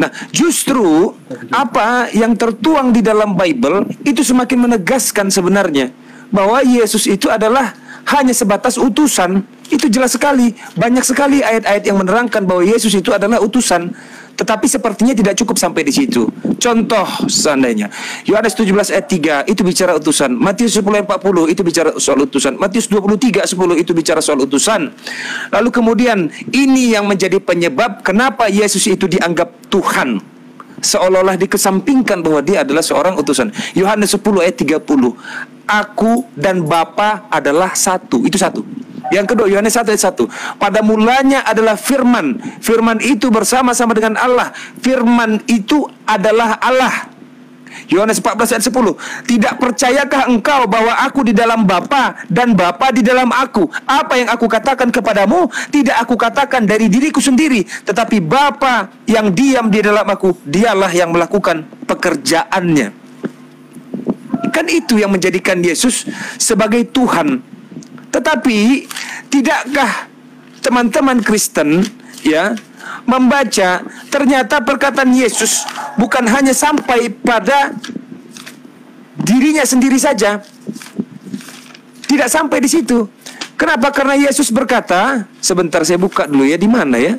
Nah, justru apa yang tertuang di dalam Bible itu semakin menegaskan sebenarnya bahwa Yesus itu adalah hanya sebatas utusan. Itu jelas sekali. Banyak sekali ayat-ayat yang menerangkan bahwa Yesus itu adalah utusan. Tetapi sepertinya tidak cukup sampai di situ. Contoh seandainya Yohanes 17 ayat 3 itu bicara utusan. Matius 10 ayat 40 itu bicara soal utusan. Matius 23 10 itu bicara soal utusan. Lalu kemudian ini yang menjadi penyebab kenapa Yesus itu dianggap Tuhan, seolah-olah dikesampingkan bahwa dia adalah seorang utusan. Yohanes 10 ayat 30, Aku dan Bapa adalah satu. Itu satu. Yang kedua, Yohanes 1 ayat 1, pada mulanya adalah firman. Firman itu bersama-sama dengan Allah. Firman itu adalah Allah. Yohanes 14 ayat 10, tidak percayakah engkau bahwa aku di dalam Bapa dan Bapa di dalam aku? Apa yang aku katakan kepadamu tidak aku katakan dari diriku sendiri, tetapi Bapa yang diam di dalam aku, dialah yang melakukan pekerjaannya. Kan itu yang menjadikan Yesus sebagai Tuhan. Tetapi tidakkah teman-teman Kristen ya membaca ternyata perkataan Yesus bukan hanya sampai pada dirinya sendiri saja. Tidak sampai di situ. Kenapa? Karena Yesus berkata, sebentar saya buka dulu ya, di mana ya?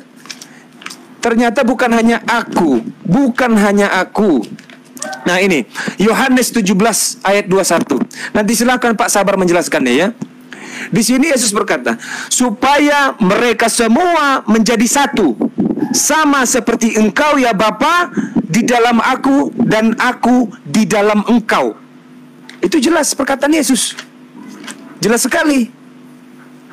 Ternyata bukan hanya aku, bukan hanya aku. Nah ini Yohanes 17 ayat 21. Nanti silakan Pak Sabar menjelaskannya ya. Di sini Yesus berkata, supaya mereka semua menjadi satu, sama seperti engkau ya Bapa di dalam aku dan aku di dalam engkau. Itu jelas perkataan Yesus. Jelas sekali.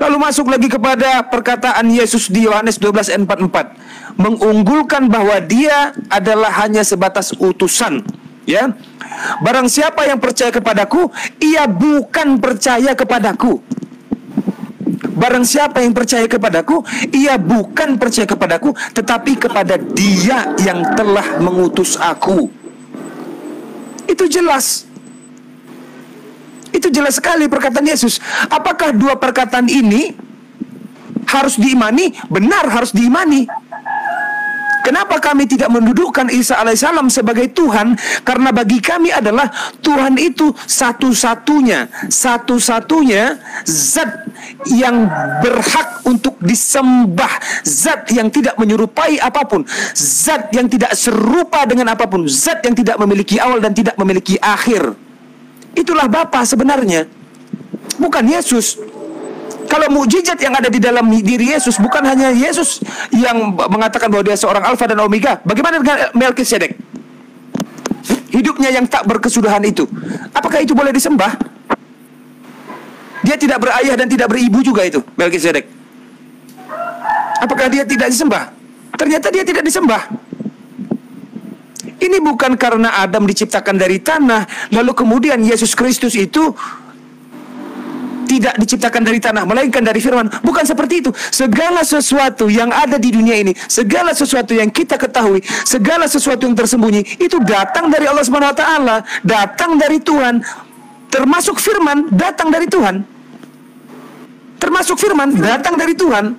Lalu masuk lagi kepada perkataan Yesus di Yohanes 12 ayat 44, mengunggulkan bahwa dia adalah hanya sebatas utusan. Ya, barang siapa yang percaya kepadaku, ia bukan percaya kepadaku. Barang siapa yang percaya kepadaku, ia bukan percaya kepadaku, tetapi kepada Dia yang telah mengutus aku. Itu jelas. Itu jelas sekali perkataan Yesus. Apakah dua perkataan ini harus diimani? Benar, harus diimani. Kenapa kami tidak mendudukkan Isa alaihissalam sebagai Tuhan? Karena bagi kami adalah Tuhan itu satu-satunya zat yang berhak untuk disembah, zat yang tidak menyerupai apapun, zat yang tidak serupa dengan apapun, zat yang tidak memiliki awal dan tidak memiliki akhir. Itulah Bapa sebenarnya, bukan Yesus. Kalau mukjizat yang ada di dalam diri Yesus bukan hanya Yesus yang mengatakan bahwa dia seorang Alfa dan Omega. Bagaimana dengan Melkisedek? Hidupnya yang tak berkesudahan itu, apakah itu boleh disembah? Dia tidak berayah dan tidak beribu juga itu, Melkisedek. Apakah dia tidak disembah? Ternyata dia tidak disembah. Ini bukan karena Adam diciptakan dari tanah, lalu kemudian Yesus Kristus itu tidak diciptakan dari tanah, melainkan dari firman. Bukan seperti itu. Segala sesuatu yang ada di dunia ini, segala sesuatu yang kita ketahui, segala sesuatu yang tersembunyi, itu datang dari Allah Subhanahu wa taala, datang dari Tuhan. Termasuk firman datang dari Tuhan. Termasuk firman datang dari Tuhan.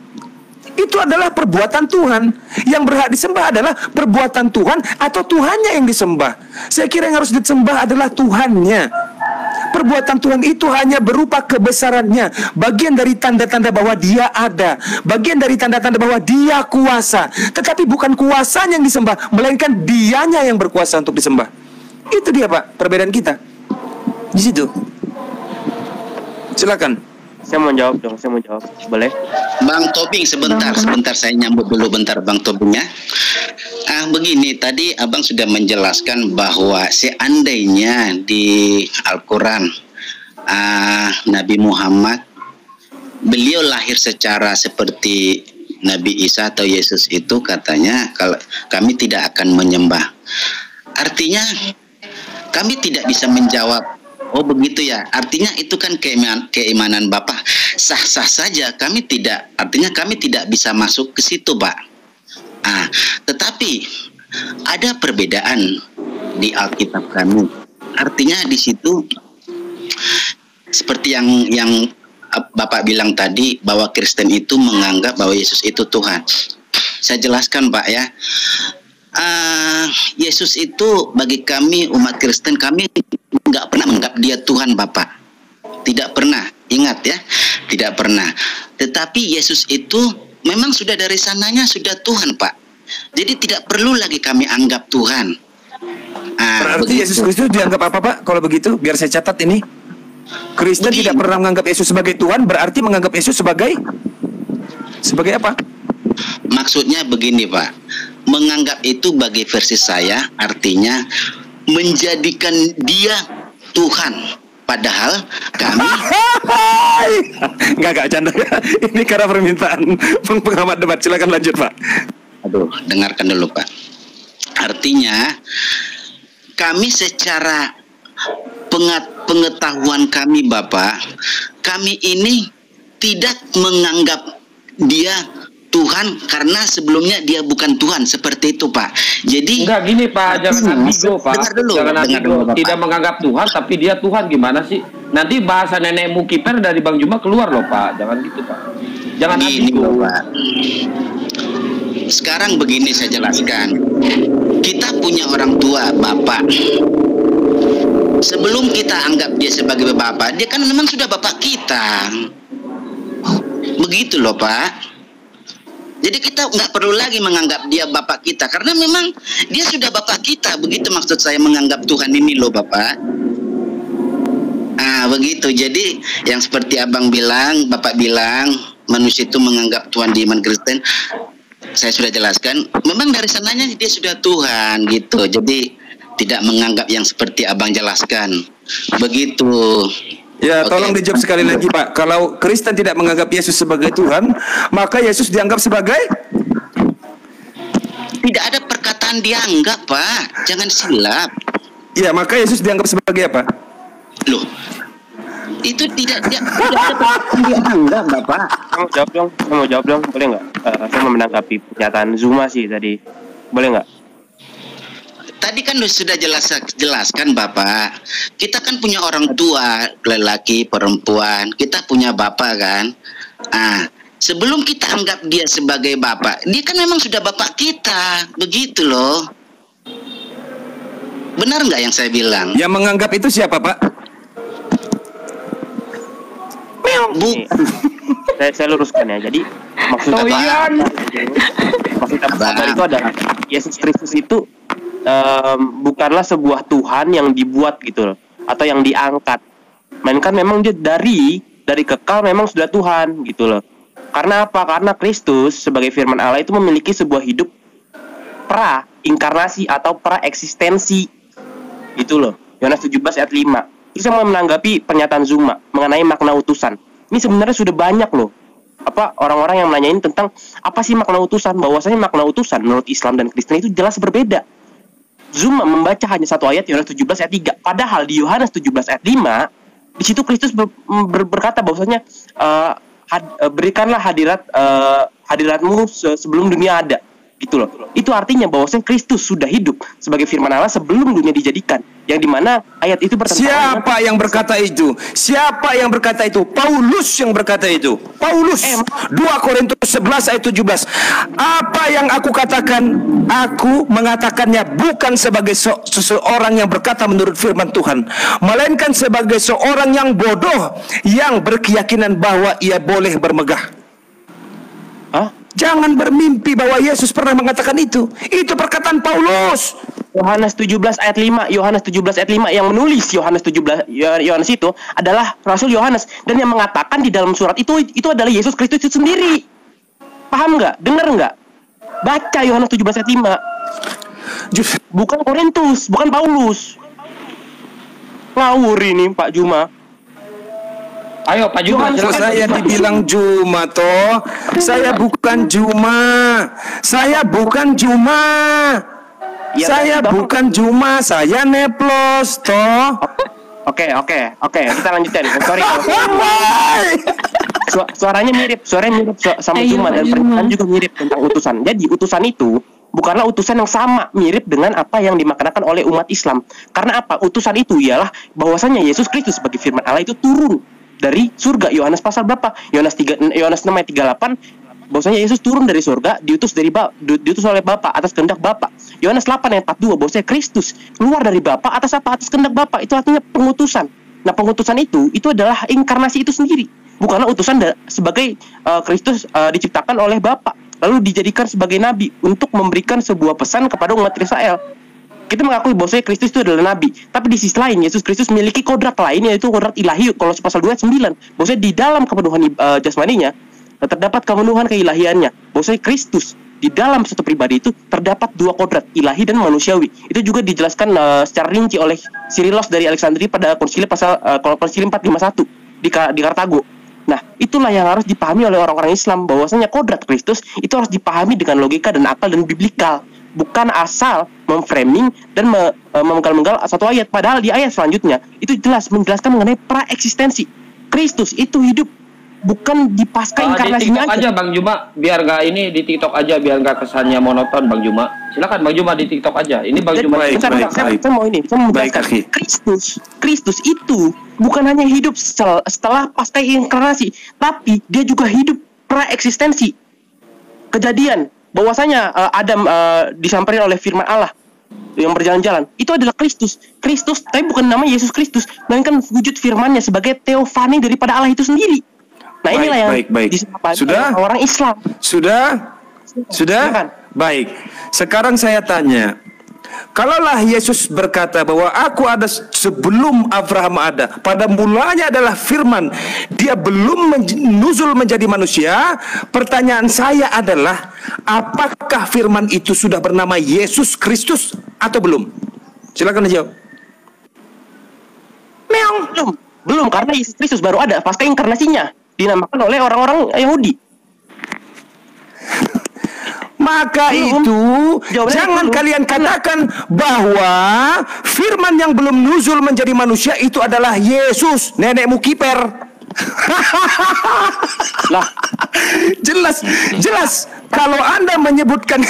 Itu adalah perbuatan Tuhan. Yang berhak disembah adalah perbuatan Tuhan atau Tuhannya yang disembah. Saya kira yang harus disembah adalah Tuhannya. Perbuatan Tuhan itu hanya berupa kebesarannya, bagian dari tanda-tanda bahwa Dia ada, bagian dari tanda-tanda bahwa Dia kuasa. Tetapi bukan kuasanya yang disembah, melainkan Dianya yang berkuasa untuk disembah. Itu dia Pak, perbedaan kita di situ. Silakan. Saya mau jawab dong, saya mau jawab. Boleh? Bang Tobing, sebentar saya nyambut dulu bentar Bang Tobing ya. Begini, tadi Abang sudah menjelaskan bahwa seandainya di Al-Quran Nabi Muhammad beliau lahir secara seperti Nabi Isa atau Yesus itu, katanya kalau kami tidak akan menyembah. Artinya kami tidak bisa menjawab, oh begitu ya, artinya itu kan keimanan Bapak, sah-sah saja, kami tidak, artinya kami tidak bisa masuk ke situ Pak. Tetapi ada perbedaan di Alkitab kami. Artinya di situ seperti yang Bapak bilang tadi, bahwa Kristen itu menganggap bahwa Yesus itu Tuhan. Saya jelaskan Pak ya. Yesus itu bagi kami umat Kristen, kami nggak pernah menganggap dia Tuhan, Bapak. Tidak pernah, ingat ya, tidak pernah. Tetapi Yesus itu memang sudah dari sananya sudah Tuhan, Pak. Jadi tidak perlu lagi kami anggap Tuhan. Berarti Yesus Kristus dianggap apa, Pak? Kalau begitu, biar saya catat ini. Kristen tidak pernah menganggap Yesus sebagai Tuhan, berarti menganggap Yesus sebagai apa? Maksudnya begini, Pak. Menganggap itu bagi versi saya artinya menjadikan dia Tuhan. Padahal kami Enggak canda. Ini karena permintaan pengamat debat. Silakan lanjut, Pak. Aduh, dengarkan dulu, Pak. Artinya kami secara pengetahuan kami, Bapak, kami ini tidak menganggap dia Tuhan karena sebelumnya dia bukan Tuhan, seperti itu, Pak. Jadi enggak gini, Pak, jangan ambigu, Pak. Jangan ambigu. Tidak menganggap Tuhan tapi dia Tuhan, gimana sih? Nanti bahasa nenek Mukiper dari Bang Juma keluar loh, Pak. Jangan gitu, Pak. Jangan ambigu, Pak. Sekarang begini saya jelaskan. Kita punya orang tua, Bapak. Sebelum kita anggap dia sebagai Bapak, dia kan memang sudah Bapak kita. Begitu loh, Pak. Jadi kita nggak perlu lagi menganggap dia Bapak kita, karena memang dia sudah Bapak kita. Begitu maksud saya menganggap Tuhan ini loh, Bapak. Begitu. Jadi yang seperti Abang bilang, Bapak bilang, manusia itu menganggap Tuhan di iman Kristen. Saya sudah jelaskan, memang dari sananya dia sudah Tuhan gitu. Jadi tidak menganggap yang seperti Abang jelaskan. Begitu. Ya, tolong dijawab sekali lagi, Pak. Kalau Kristen tidak menganggap Yesus sebagai Tuhan, maka Yesus dianggap sebagai? Tidak ada perkataan dianggap, Pak. Jangan silap. Ya, maka Yesus dianggap sebagai apa? Loh, itu tidak ada perkataan dianggap, Bapak. Saya mau jawab dong, boleh nggak? Saya mau menanggapi pernyataan Zuma sih tadi, boleh nggak? Tadi kan sudah jelaskan, Bapak. Kita kan punya orang tua, lelaki, perempuan. Kita punya bapak kan. Sebelum kita anggap dia sebagai bapak, dia kan memang sudah bapak kita. Begitu loh. Benar nggak yang saya bilang? Yang menganggap itu siapa, Pak? Saya luruskan ya. Jadi maksud apa itu adalah Yesus Kristus itu bukanlah sebuah Tuhan yang dibuat gitu loh, atau yang diangkat, melainkan memang dia dari kekal memang sudah Tuhan gitu loh. Karena apa? Karena Kristus sebagai firman Allah itu memiliki sebuah hidup pra-inkarnasi atau pra-eksistensi gitu loh. Yohanes 17 ayat 5. Terus saya mau menanggapi pernyataan Zuma mengenai makna utusan. Ini sebenarnya sudah banyak loh orang-orang yang menanyain tentang apa sih makna utusan. Bahwasanya makna utusan menurut Islam dan Kristen itu jelas berbeda. Zuma membaca hanya satu ayat, Yohanes 17 ayat 3. Padahal di Yohanes 17 ayat 5, di situ Kristus berkata bahwasanya berikanlah hadiratmu sebelum dunia ada. Gitu loh. Itu artinya bahwasanya Kristus sudah hidup sebagai firman Allah sebelum dunia dijadikan. Yang dimana ayat itu bertentangan. Siapa yang berkata itu? Siapa yang berkata itu? Paulus yang berkata itu. Paulus. 2 Korintus 11 ayat 17. Apa yang aku katakan? Aku mengatakannya bukan sebagai seseorang yang berkata menurut firman Tuhan, melainkan sebagai seorang yang bodoh yang berkeyakinan bahwa ia boleh bermegah. Jangan bermimpi bahwa Yesus pernah mengatakan itu. Itu perkataan Paulus. Yohanes 17 ayat 5, Yohanes 17 ayat 5 yang menulis Yohanes itu adalah Rasul Yohanes, dan yang mengatakan di dalam surat itu adalah Yesus Kristus itu sendiri. Paham nggak? Dengar nggak? Baca Yohanes 17 ayat 5. Bukan Korintus, bukan Paulus. Ngawur ini Pak Juma. Ayo Pak Juma, saya dibilang Juma toh. Saya bukan Juma. Saya bukan Juma. Ya, saya bukan Juma, saya Neplos toh. Oke, kita lanjutkan. Sorry suaranya mirip sama Juma, dan pernyataan juga mirip tentang utusan. Jadi utusan itu bukanlah utusan yang sama mirip dengan apa yang dimaknakan oleh umat Islam. Karena apa? Utusan itu ialah bahwasanya Yesus Kristus sebagai firman Allah itu turun dari surga. Yohanes pasal berapa? Yohanes 6 ayat 38 bahwasanya Yesus turun dari surga, diutus oleh Bapa atas kehendak Bapa. Yohanes 8 ayat 42 bahwasanya Kristus keluar dari Bapa atas apa? Atas kehendak Bapa. Itu artinya pengutusan. Nah, pengutusan itu adalah inkarnasi itu sendiri. Bukanlah utusan sebagai Kristus diciptakan oleh Bapa lalu dijadikan sebagai nabi untuk memberikan sebuah pesan kepada umat Israel. Kita mengakui bahwasanya Kristus itu adalah nabi, tapi di sisi lain Yesus Kristus memiliki kodrat lain, yaitu kodrat ilahi. Kolose pasal 2 ayat 9 bahwasanya di dalam kepenuhan jasmaninya terdapat kemenuhan keilahiannya. Bahwasanya Kristus di dalam satu pribadi itu terdapat dua kodrat, ilahi dan manusiawi. Itu juga dijelaskan secara rinci oleh Cyrillos dari Alexandria pada konsili 451 di Kartago. Nah, itulah yang harus dipahami oleh orang-orang Islam, bahwasanya kodrat Kristus itu harus dipahami dengan logika dan akal dan biblikal, bukan asal memframing dan memenggal-menggal satu ayat. Padahal di ayat selanjutnya itu jelas menjelaskan mengenai praeksistensi. Kristus itu hidup bukan di pasca inkarnasinya aja. Bang Juma, biar gak ini di TikTok aja, biar gak kesannya monoton. Bang Juma, silakan Bang Juma di TikTok aja. Ini Bang Juma. Saya mau menjelaskan Kristus itu bukan hanya hidup setelah pasca inkarnasi, tapi dia juga hidup praeksistensi. Kejadian bahwasanya Adam disamperin oleh firman Allah yang berjalan-jalan, itu adalah Kristus, tapi bukan nama Yesus Kristus, melainkan wujud firman-Nya sebagai teofani daripada Allah itu sendiri. Nah, inilah yang sudah orang Islam. Sudah. Baik. Sekarang saya tanya, kalaulah Yesus berkata bahwa aku ada sebelum Abraham ada, pada mulanya adalah firman, dia belum nuzul menjadi manusia. Pertanyaan saya adalah, apakah firman itu sudah bernama Yesus Kristus atau belum? Silakan dijawab. Belum, karena Yesus Kristus baru ada pasca inkarnasinya, dinamakan oleh orang-orang Yahudi. Maka itu jangan kalian katakan bahwa firman yang belum nuzul menjadi manusia itu adalah Yesus, nenekmu kiper. Lah, jelas. Kalau Anda menyebutkan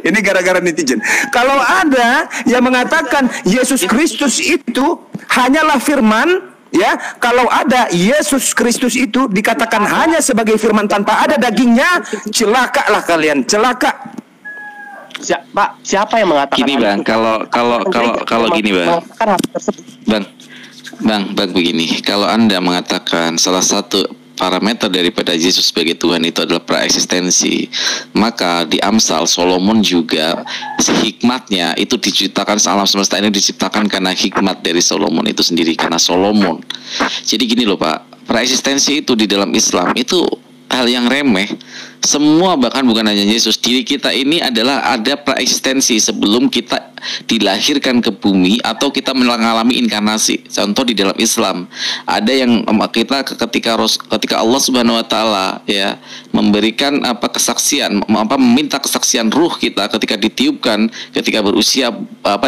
ini gara-gara netizen. Kalau ada yang mengatakan Yesus Kristus itu hanyalah firman, ya, kalau ada Yesus Kristus itu dikatakan hanya sebagai firman tanpa ada dagingnya, celakalah kalian, celaka. Siapa yang mengatakan? Gini Bang, kalau gini Bang, begini, kalau Anda mengatakan salah satu parameter daripada Yesus sebagai Tuhan itu adalah praeksistensi, maka di Amsal Solomon juga hikmatnya itu diciptakan, alam semesta ini diciptakan karena hikmat dari Solomon itu sendiri, karena Solomon. Jadi gini loh Pak, praeksistensi itu di dalam Islam itu hal yang remeh. Semua, bahkan bukan hanya Yesus, diri kita ini adalah ada praeksistensi sebelum kita dilahirkan ke bumi atau kita mengalami inkarnasi. Contoh di dalam Islam ada yang kita ketika Allah Subhanahu Wa Taala ya memberikan kesaksian, meminta kesaksian ruh kita ketika ditiupkan ketika berusia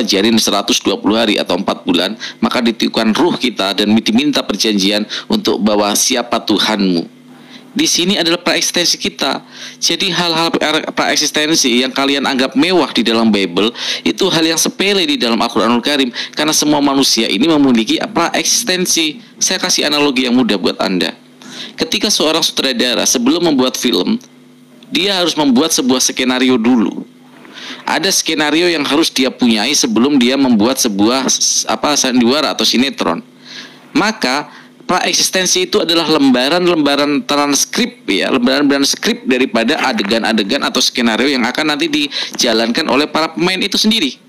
janin 120 hari atau 4 bulan, maka ditiupkan ruh kita dan diminta perjanjian untuk bahwa siapa Tuhanmu. Di sini adalah praeksistensi kita. Jadi hal-hal praeksistensi yang kalian anggap mewah di dalam Bible itu hal yang sepele di dalam Al-Quranul Karim, karena semua manusia ini memiliki praeksistensi. Saya kasih analogi yang mudah buat Anda. Ketika seorang sutradara sebelum membuat film, dia harus membuat sebuah skenario dulu. Ada skenario yang harus dia punyai sebelum dia membuat sebuah sandiwara atau sinetron. Maka praeksistensi itu adalah lembaran-lembaran transkrip, ya, lembaran-lembaran skrip daripada adegan-adegan atau skenario yang akan nanti dijalankan oleh para pemain itu sendiri.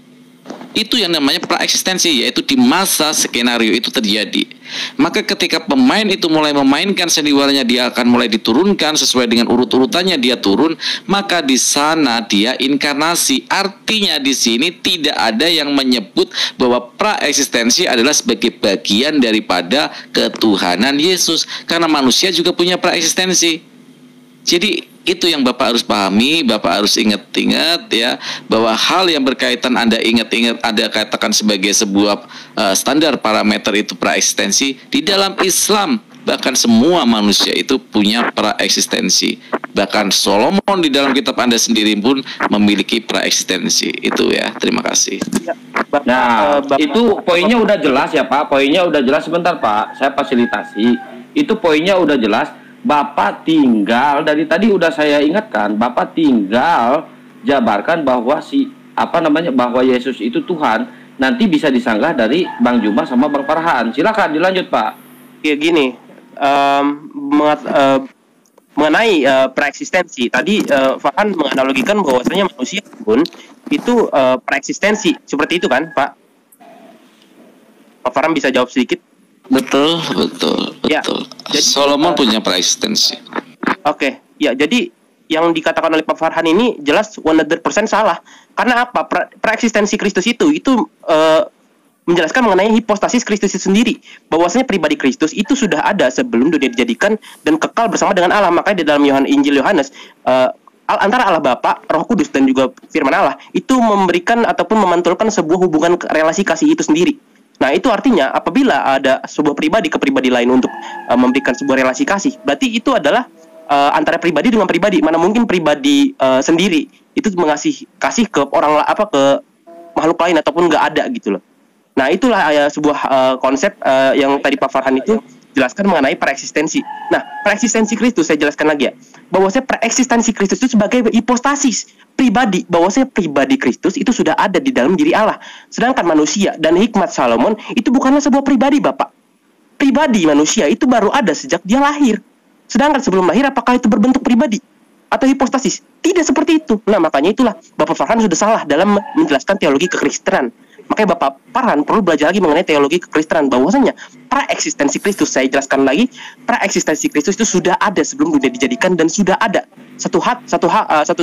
Itu yang namanya praeksistensi, yaitu di masa skenario itu terjadi. Maka ketika pemain itu mulai memainkan sandiwaranya, dia akan mulai diturunkan sesuai dengan urut-urutannya dia turun, maka di sana dia inkarnasi. Artinya di sini tidak ada yang menyebut bahwa praeksistensi adalah sebagai bagian daripada ketuhanan Yesus, karena manusia juga punya praeksistensi. Jadi itu yang Bapak harus pahami, Bapak harus ingat-ingat ya, bahwa hal yang berkaitan Anda ingat-ingat, Anda katakan sebagai sebuah standar parameter itu praeksistensi. Di dalam Islam bahkan semua manusia itu punya praeksistensi. Bahkan Solomon di dalam kitab Anda sendiri pun memiliki praeksistensi. Itu ya, terima kasih. Nah, itu poinnya udah jelas ya Pak. Poinnya udah jelas. Sebentar Pak, saya fasilitasi. Itu poinnya udah jelas. Bapak tinggal, dari tadi udah saya ingatkan, Bapak tinggal jabarkan bahwa bahwa Yesus itu Tuhan, nanti bisa disanggah dari Bang Juma sama Bang Farhan. Silakan dilanjut, Pak. Ya gini, mengenai preeksistensi tadi, Farhan menganalogikan bahwasanya manusia pun itu preeksistensi, seperti itu kan, Pak? Pak Farhan bisa jawab sedikit? Betul. Ya, jadi, Solomon punya preeksistensi. Oke, ya jadi yang dikatakan oleh Pak Farhan ini jelas 100% salah. Karena apa? Preeksistensi Kristus itu menjelaskan mengenai hipostasis Kristus itu sendiri. Bahwasanya pribadi Kristus itu sudah ada sebelum dunia dijadikan dan kekal bersama dengan Allah. Makanya di dalam Injil Yohanes, antara Allah Bapa, Roh Kudus dan juga Firman Allah itu memberikan ataupun memantulkan sebuah hubungan relasi kasih itu sendiri. Nah, itu artinya apabila ada sebuah pribadi ke pribadi lain untuk memberikan sebuah relasi kasih, berarti itu adalah antara pribadi dengan pribadi. Mana mungkin pribadi sendiri itu mengasih kasih ke ke makhluk lain ataupun nggak ada gitu loh. Nah, itulah sebuah konsep yang tadi Pak Farhan itu jelaskan mengenai preeksistensi. Nah, preeksistensi Kristus saya jelaskan lagi ya, bahwasanya preeksistensi Kristus itu sebagai hipostasis pribadi, bahwasanya pribadi Kristus itu sudah ada di dalam diri Allah. Sedangkan manusia dan hikmat Solomon itu bukanlah sebuah pribadi, Bapak. Pribadi manusia itu baru ada sejak dia lahir. Sedangkan sebelum lahir apakah itu berbentuk pribadi atau hipostasis? Tidak seperti itu. Nah, makanya itulah Bapak Farhan sudah salah dalam menjelaskan teologi kekristenan. Makanya Bapak Farhan perlu belajar lagi mengenai teologi kekristenan, bahwasanya praeksistensi Kristus, saya jelaskan lagi, praeksistensi Kristus itu sudah ada sebelum dunia dijadikan dan sudah ada satu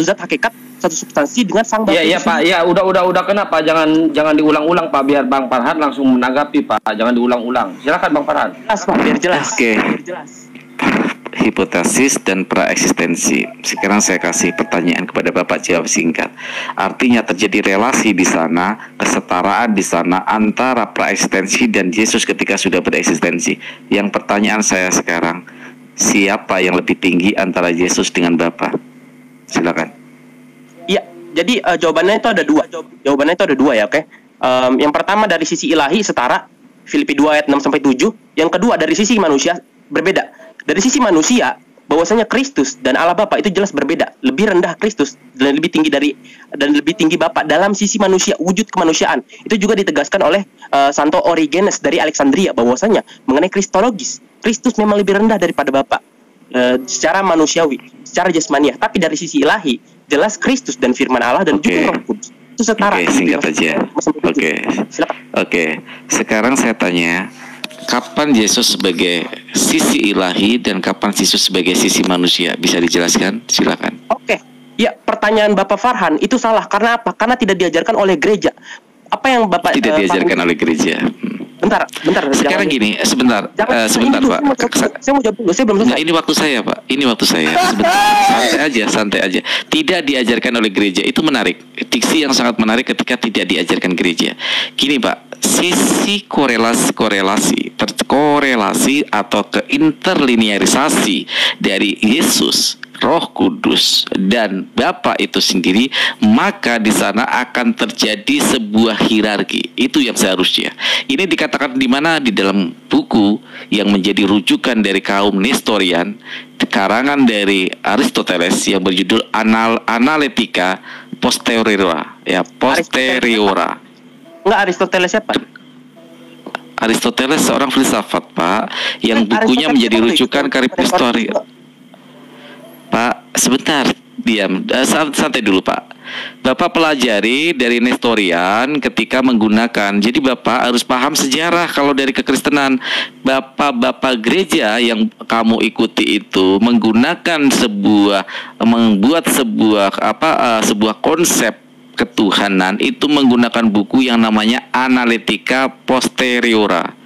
zat hakikat, satu substansi dengan sang Bapa. Iya Pak, ya udah kenapa jangan diulang-ulang Pak, biar Bang Farhan langsung menanggapi Pak, jangan diulang-ulang. Silakan Bang Farhan. Jelas Pak, biar jelas. Oke. Hipotesis dan praeksistensi. Sekarang saya kasih pertanyaan kepada Bapak, jawab singkat. Artinya terjadi relasi di sana, kesetaraan di sana antara praeksistensi dan Yesus ketika sudah bereksistensi. Yang pertanyaan saya sekarang, siapa yang lebih tinggi antara Yesus dengan Bapa? Silakan. Iya, jadi jawabannya itu ada dua. Jawabannya itu ada dua ya, oke. Yang pertama dari sisi ilahi setara, Filipi 2 ayat 6-7. Yang kedua dari sisi manusia berbeda. Dari sisi manusia, bahwasanya Kristus dan Allah Bapa itu jelas berbeda. Lebih rendah Kristus dan lebih tinggi Bapa dalam sisi manusia, wujud kemanusiaan. Itu juga ditegaskan oleh Santo Origenes dari Alexandria, bahwasanya mengenai kristologis, Kristus memang lebih rendah daripada Bapa secara manusiawi, secara jasmaniah. Tapi dari sisi ilahi, jelas Kristus dan Firman Allah dan juga Roh Kudus itu setara. Singkat aja. Oke. Sekarang saya tanya, kapan Yesus sebagai sisi ilahi dan kapan Yesus sebagai sisi manusia? Bisa dijelaskan? Silakan. Oke. Ya, pertanyaan Bapak Farhan itu salah. Karena apa? Karena tidak diajarkan oleh gereja. Apa yang Bapak tidak diajarkan oleh gereja? Bentar. Sekarang gini, sebentar Pak. Saya mau jawab dulu. Saya belum selesai. Nah, ini waktu saya, Pak. Ini waktu saya. Sebentar. Santai aja. Tidak diajarkan oleh gereja. Itu menarik. Diksi yang sangat menarik ketika tidak diajarkan gereja. Gini, Pak. Sisi korelasi atau keinterlinearisasi dari Yesus, Roh Kudus dan Bapa itu sendiri, maka di sana akan terjadi sebuah hierarki. Itu yang seharusnya. Ini dikatakan di mana? Di dalam buku yang menjadi rujukan dari kaum Nestorian, karangan dari Aristoteles yang berjudul Analytica Posteriora, ya, Posteriora. Enggak, Aristoteles siapa? Aristoteles seorang filsafat, Pak, yang bukunya menjadi rujukan karib histori. Pak, sebentar, diam, santai dulu, Pak. Bapak pelajari dari Nestorian ketika menggunakan. Jadi Bapak harus paham sejarah. Kalau dari kekristenan, Bapak gereja yang kamu ikuti itu membuat sebuah konsep ketuhanan itu menggunakan buku yang namanya Analytica Posteriora.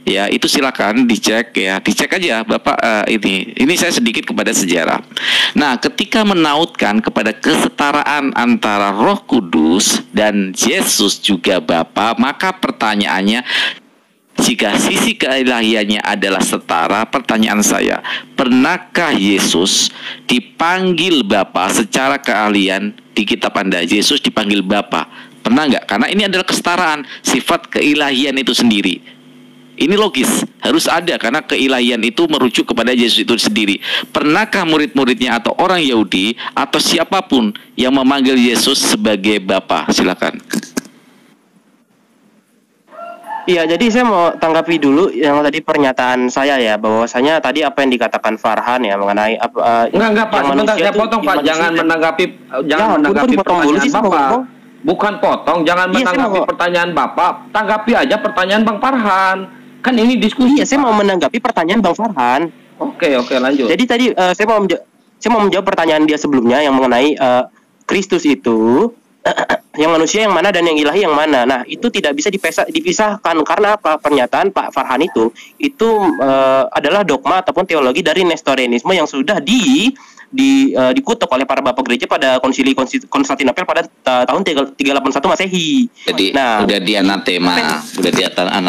Ya, itu silakan dicek ya, dicek aja Bapak. Ini saya sedikit kepada sejarah. Nah, ketika menautkan kepada kesetaraan antara Roh Kudus dan Yesus juga Bapa, maka pertanyaannya, jika sisi keilahiannya adalah setara, pertanyaan saya, pernahkah Yesus dipanggil Bapa secara keahlian di kitab Anda? Yesus dipanggil Bapa, pernah nggak? Karena ini adalah kesetaraan, sifat keilahian itu sendiri. Ini logis, harus ada karena keilahian itu merujuk kepada Yesus itu sendiri. Pernahkah murid-muridnya atau orang Yahudi atau siapapun yang memanggil Yesus sebagai Bapa? Silakan. Iya, jadi saya mau tanggapi dulu yang tadi pernyataan saya ya, bahwasanya tadi apa yang dikatakan Farhan ya mengenai Enggak Pak, sebentar saya potong Pak. Jangan menanggapi pertanyaan Bapak. Bukan potong, jangan menanggapi pertanyaan Bapak. Tanggapi aja pertanyaan Bang Farhan. Kan ini diskusi. Iya, saya mau menanggapi pertanyaan Bang Farhan. Oke, lanjut. Jadi tadi saya mau menjawab pertanyaan dia sebelumnya yang mengenai Kristus itu yang manusia yang mana dan yang ilahi yang mana. Nah, itu tidak bisa dipisahkan karena apa? Pernyataan Pak Farhan itu adalah dogma ataupun teologi dari Nestorianisme yang sudah dikutuk oleh para bapak gereja pada konsili Konstantinopel pada tahun 381 Masehi. Jadi udah di anatema,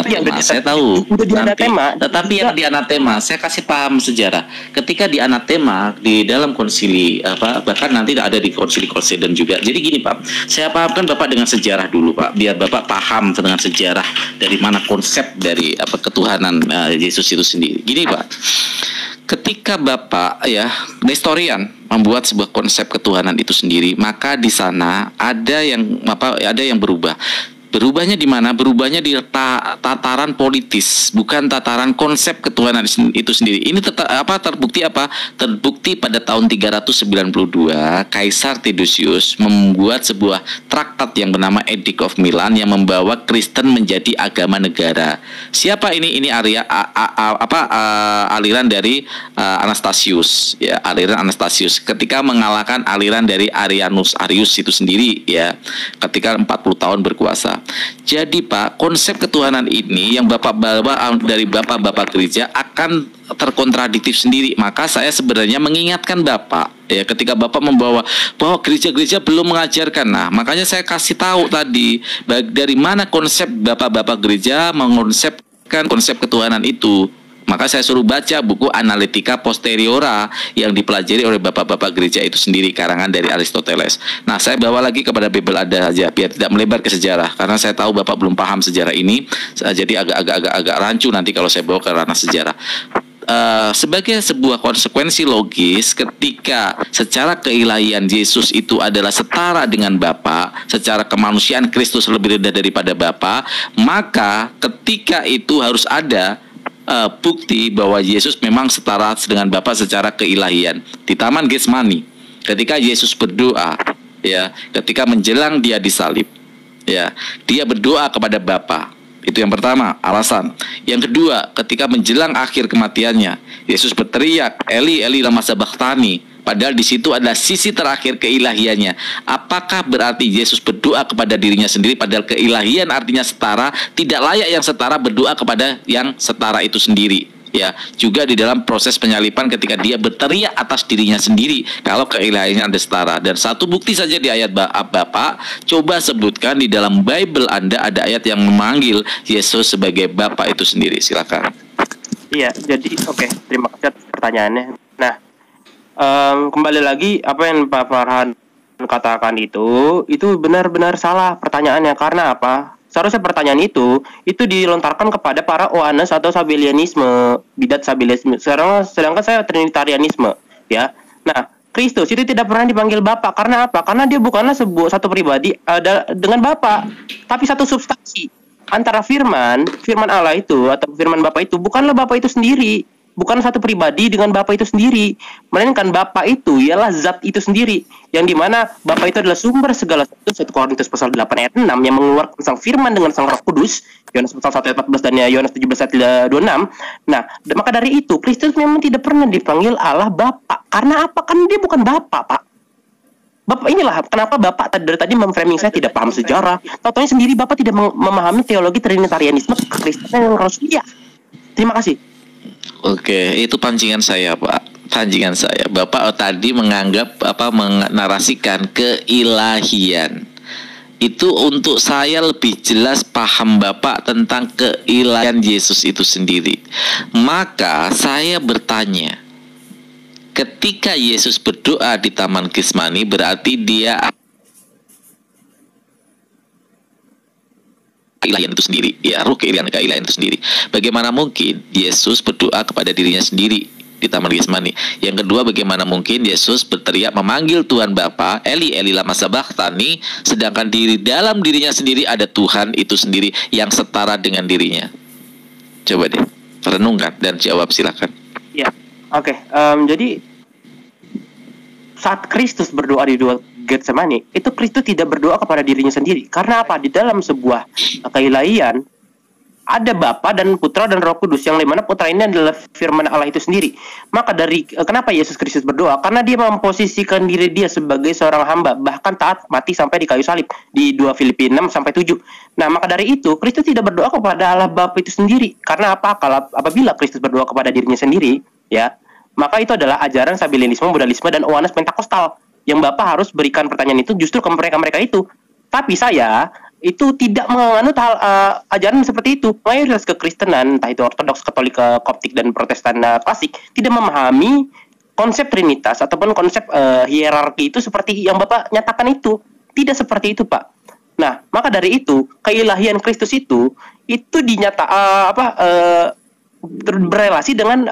Iya, saya tahu. Udah di anatema. Tetapi yang di anatema, saya kasih paham sejarah. Ketika di anatema di dalam konsili bahkan nanti ada di konsili Chalcedon juga. Jadi gini Pak, saya pahamkan Bapak dengan sejarah dulu Pak, biar Bapak paham dengan sejarah dari mana konsep dari ketuhanan Yesus itu sendiri. Gini Pak. Ketika Bapak Nestorian membuat sebuah konsep ketuhanan itu sendiri, maka di sana ada yang berubah. Berubahnya di mana? Berubahnya di tataran politis, bukan tataran konsep ketuhanan itu sendiri. Ini terbukti apa? Terbukti pada tahun 392 Kaisar Theodosius membuat sebuah traktat yang bernama Edict of Milan yang membawa Kristen menjadi agama negara. Siapa ini? Ini aliran dari Anastasius, ya, aliran Anastasius ketika mengalahkan aliran dari Arius itu sendiri, ya, ketika 40 tahun berkuasa. Jadi Pak, konsep ketuhanan ini yang Bapak bawa dari Bapak-bapak gereja akan terkontradiktif sendiri. Maka saya sebenarnya mengingatkan Bapak, ya, ketika Bapak membawa bahwa gereja-gereja belum mengajarkan. Nah, makanya saya kasih tahu tadi dari mana konsep Bapak-bapak gereja mengonsepkan konsep ketuhanan itu. Maka saya suruh baca buku Analytica Posteriora yang dipelajari oleh bapak-bapak gereja itu sendiri, karangan dari Aristoteles. Nah, saya bawa lagi kepada Bible ada aja biar tidak melebar ke sejarah, karena saya tahu Bapak belum paham sejarah ini, jadi agak rancu nanti kalau saya bawa ke ranah sejarah. Sebagai sebuah konsekuensi logis, ketika secara keilahian Yesus itu adalah setara dengan Bapa, secara kemanusiaan Kristus lebih rendah daripada Bapa, maka ketika itu harus ada bukti bahwa Yesus memang setara dengan Bapa secara keilahian. Di Taman Getsemani, ketika Yesus berdoa, ya, ketika menjelang dia disalib, ya, dia berdoa kepada Bapa. Itu yang pertama, alasan. Yang kedua, ketika menjelang akhir kematiannya, Yesus berteriak, Eli, Eli, lama sabachthani. Padahal di situ adalah sisi terakhir keilahiannya. Apakah berarti Yesus berdoa kepada dirinya sendiri? Padahal keilahian artinya setara. Tidak layak yang setara berdoa kepada yang setara itu sendiri. Ya, juga di dalam proses penyalipan ketika dia berteriak atas dirinya sendiri. Kalau keilahiannya ada setara. Dan satu bukti saja di ayat Bapak, coba sebutkan di dalam Bible Anda ada ayat yang memanggil Yesus sebagai Bapa itu sendiri. Silakan. Iya, jadi oke, terima kasih atas pertanyaannya. Nah, kembali lagi apa yang Pak Farhan katakan itu benar-benar salah pertanyaannya. Karena apa? Seharusnya pertanyaan itu dilontarkan kepada para Oanes atau Sabellianisme, bidat Sabellianisme. Sedangkan saya Trinitarianisme, ya. Nah, Kristus itu tidak pernah dipanggil Bapa. Karena apa? Karena dia bukanlah satu pribadi dengan Bapa, tapi satu substansi. Antara firman Allah itu atau firman Bapa itu bukanlah Bapa itu sendiri. Bukan satu pribadi dengan Bapa itu sendiri, melainkan Bapa itu ialah zat itu sendiri, yang dimana Bapa itu adalah sumber segala sesuatu. 1 Korintus pasal 8 ayat 6 yang mengeluarkan sang firman dengan sang Roh Kudus, Yohanes pasal 1 ayat 14 dan Yohanes 17 ayat 26. Nah, maka dari itu Kristus memang tidak pernah dipanggil Allah Bapa. Karena apa? Karena dia bukan Bapa, Pak. Bapak inilah kenapa Bapak dari tadi memframing saya tidak paham sejarah. Tahu-tahu sendiri Bapak tidak memahami teologi Trinitarianisme Kekristenan yang Rasulia. Terima kasih. Oke, itu pancingan saya, Pak. Pancingan saya. Bapak tadi menganggap menarasikan keilahian. Itu untuk saya lebih jelas paham Bapak tentang keilahian Yesus itu sendiri. Maka saya bertanya, ketika Yesus berdoa di Taman Getsemani berarti dia keilahian itu sendiri, ya, ruh keilahian itu sendiri. Bagaimana mungkin Yesus berdoa kepada dirinya sendiri di Taman Getsemani? Yang kedua, bagaimana mungkin Yesus berteriak memanggil Tuhan Bapa, Eli Eli lama sabachthani, sedangkan dalam dirinya sendiri ada Tuhan itu sendiri yang setara dengan dirinya? Coba deh renungkan dan jawab, silakan. Ya, oke. Jadi saat Kristus berdoa di dua Getsemani, itu Kristus tidak berdoa kepada dirinya sendiri. Karena apa? Di dalam sebuah keilahian ada Bapa dan Putra dan Roh Kudus, yang dimana Putra ini adalah firman Allah itu sendiri. Maka kenapa Yesus Kristus berdoa? Karena dia memposisikan diri dia sebagai seorang hamba, bahkan taat mati sampai di kayu salib di 2 Filipi 6-7. Nah, maka dari itu Kristus tidak berdoa kepada Allah Bapa itu sendiri. Karena apa? Kalau apabila Kristus berdoa kepada dirinya sendiri, ya, maka itu adalah ajaran Sabellianisme, Modalisme, dan Oanes Pentakostal, yang Bapak harus berikan pertanyaan itu justru ke mereka itu. Tapi saya itu tidak menganut ajaran seperti itu. Mayoritas kekristenan, entah itu Ortodoks, Katolik, Koptik, dan Protestan klasik, tidak memahami konsep Trinitas ataupun konsep hierarki itu seperti yang Bapak nyatakan itu. Tidak seperti itu, Pak. Nah, maka dari itu keilahian Kristus itu berrelasi dengan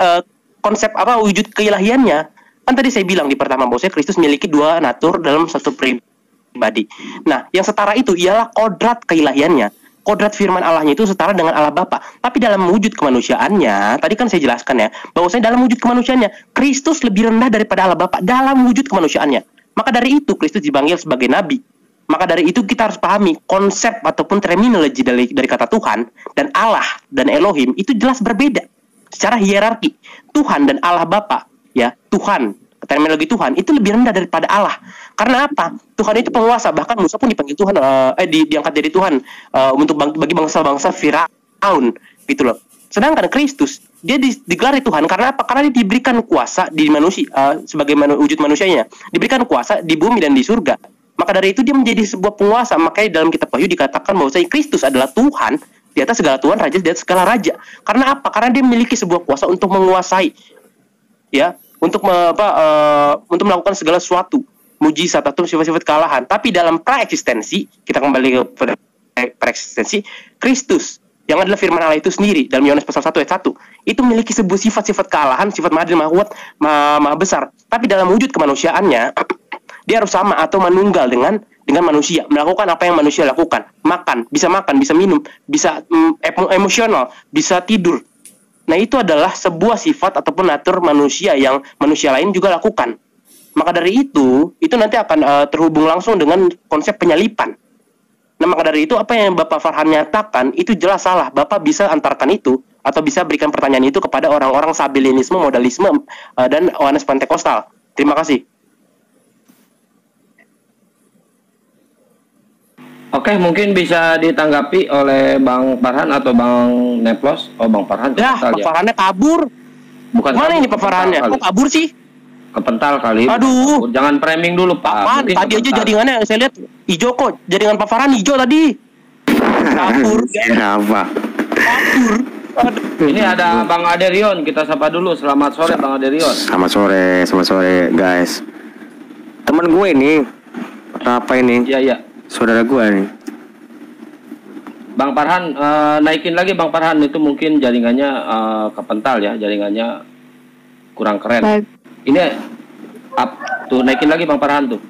konsep wujud keilahiannya. Kan tadi saya bilang di pertama bahwa Kristus memiliki dua natur dalam satu pribadi. Nah, yang setara itu ialah kodrat keilahiannya. Kodrat firman Allahnya itu setara dengan Allah Bapa. Tapi dalam wujud kemanusiaannya, tadi kan saya jelaskan ya, bahwasanya dalam wujud kemanusiaannya Kristus lebih rendah daripada Allah Bapa dalam wujud kemanusiaannya. Maka dari itu Kristus dipanggil sebagai nabi. Maka dari itu kita harus pahami konsep ataupun terminologi dari kata Tuhan dan Allah dan Elohim itu jelas berbeda secara hierarki. Tuhan dan Allah Bapa, ya, Tuhan, terminologi Tuhan itu lebih rendah daripada Allah. Karena apa? Tuhan itu penguasa, bahkan Musa pun dipanggil Tuhan, diangkat jadi Tuhan untuk bagi bangsa-bangsa Firaun, gitu loh. Sedangkan Kristus dia digelari Tuhan karena apa? Karena dia diberikan kuasa di manusia, sebagai wujud manusianya, diberikan kuasa di bumi dan di surga. Maka dari itu dia menjadi sebuah penguasa. Makanya dalam kitab Wahyu dikatakan bahwa Kristus adalah Tuhan di atas segala Tuhan, raja di atas segala raja. Karena apa? Karena dia memiliki sebuah kuasa untuk menguasai, ya, untuk untuk melakukan segala sesuatu, mujizat atau sifat-sifat kekalahan. Tapi dalam praeksistensi, kita kembali ke praeksistensi, Kristus yang adalah firman Allah itu sendiri dalam Yohanes pasal 1 ayat 1 itu memiliki sebuah sifat-sifat kekalahan, sifat maha adil, maha kuat, maha besar. Tapi dalam wujud kemanusiaannya dia harus sama atau menunggal dengan manusia, melakukan apa yang manusia lakukan, makan, bisa minum, bisa emosional, bisa tidur. Nah, itu adalah sebuah sifat ataupun natur manusia yang manusia lain juga lakukan. Maka dari itu nanti akan terhubung langsung dengan konsep penyalipan. Nah, maka dari itu apa yang Bapak Farhan nyatakan itu jelas salah. Bapak bisa antarkan itu atau bisa berikan pertanyaan itu kepada orang-orang Sabellianisme, Modalisme, dan Oanes Pentakostal. Terima kasih. Oke, mungkin bisa ditanggapi oleh Bang Farhan atau Bang Neplos. Oh, Bang Farhan. Ya, Bang Farhannya kabur. Bukan mana kabur, ini Pak Farhannya? Kok kabur sih? Kepental kali. Aduh. Jangan framing dulu, Pak. Apaan? Tadi aja jaringannya saya lihat hijau kok. Jaringan Pak Farhan hijau tadi. Kabur. Apa? Kabur. Ini ada Bang Aderion. Kita sapa dulu. Selamat sore, Bang Aderion. Selamat sore guys. Temen gue ini apa ini? Iya. Saudara gue nih. Bang Farhan, naikin lagi Bang Farhan, itu mungkin jaringannya kepental ya, jaringannya kurang keren. Baik. Ini tuh naikin lagi Bang Farhan tuh.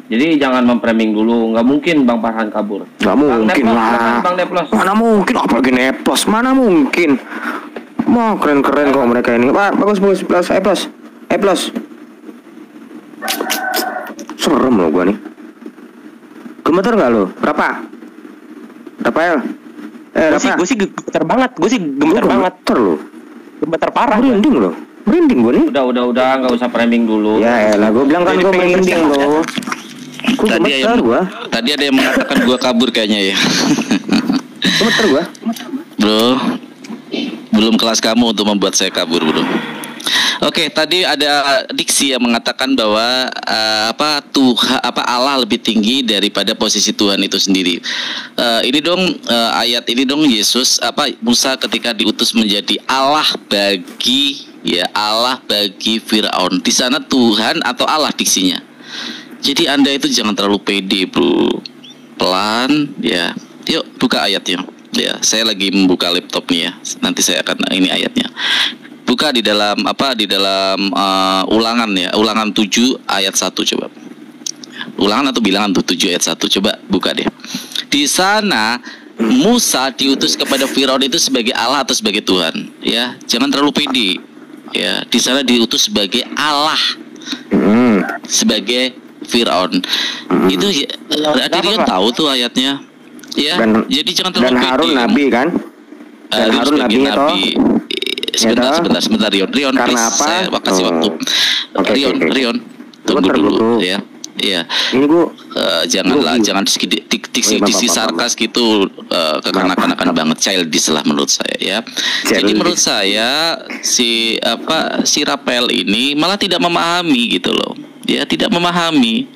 Jadi jangan memframing dulu, nggak mungkin Bang Farhan kabur. Nggak mungkin lah. Bang Neplos. Mana mungkin, apalagi Neplos, mana mungkin. Mau keren-keren kok mereka ini. Wah, bagus, plus. Serem loh gue nih. Gemeter nggak lo? Berapa? Rafael? Gue sih gemeter banget. Gemeter lo. Gemeter parah. Merinding lo. Merinding gue nih. Udah, nggak usah framing dulu. Ya elah, gue bilang kan gue merinding lo. Tadi ada yang mengatakan gue kabur kayaknya ya. Gemeter gue. Bro, belum kelas kamu untuk membuat saya kabur, bro. Oke, tadi ada diksi yang mengatakan bahwa Allah lebih tinggi daripada posisi Tuhan itu sendiri. Ayat ini dong Yesus Musa ketika diutus menjadi Allah bagi Firaun. Di sana Tuhan atau Allah diksinya. Jadi Anda itu jangan terlalu pede, bro. Pelan ya. Yuk buka ayatnya. Ya, saya lagi membuka laptop nih ya. Nanti saya akan ini ayatnya. Buka di dalam Ulangan ya, Ulangan 7 ayat 1 coba. Ulangan atau bilangan tuh 7 ayat 1 coba buka deh. Di sana Musa diutus kepada Firaun itu sebagai Allah atau sebagai Tuhan, ya. Jangan terlalu pede. Ya, di sana diutus sebagai Allah. Sebagai Firaun. Itu Rion tahu tuh ayatnya. Ya, jadi jangan terlalu pede. Dan Harun nabi kan? Dan Harun nabi atau Sebentar Rion karena please, apa? saya kasih waktu. Rion tunggu dulu ya. Iya. Ini gua jangan diksi sarkas gitu, kekanak-kanakan banget, childish lah menurut saya ya. Jadi menurut saya si Raphael ini malah tidak memahami gitu loh. Ya, tidak memahami.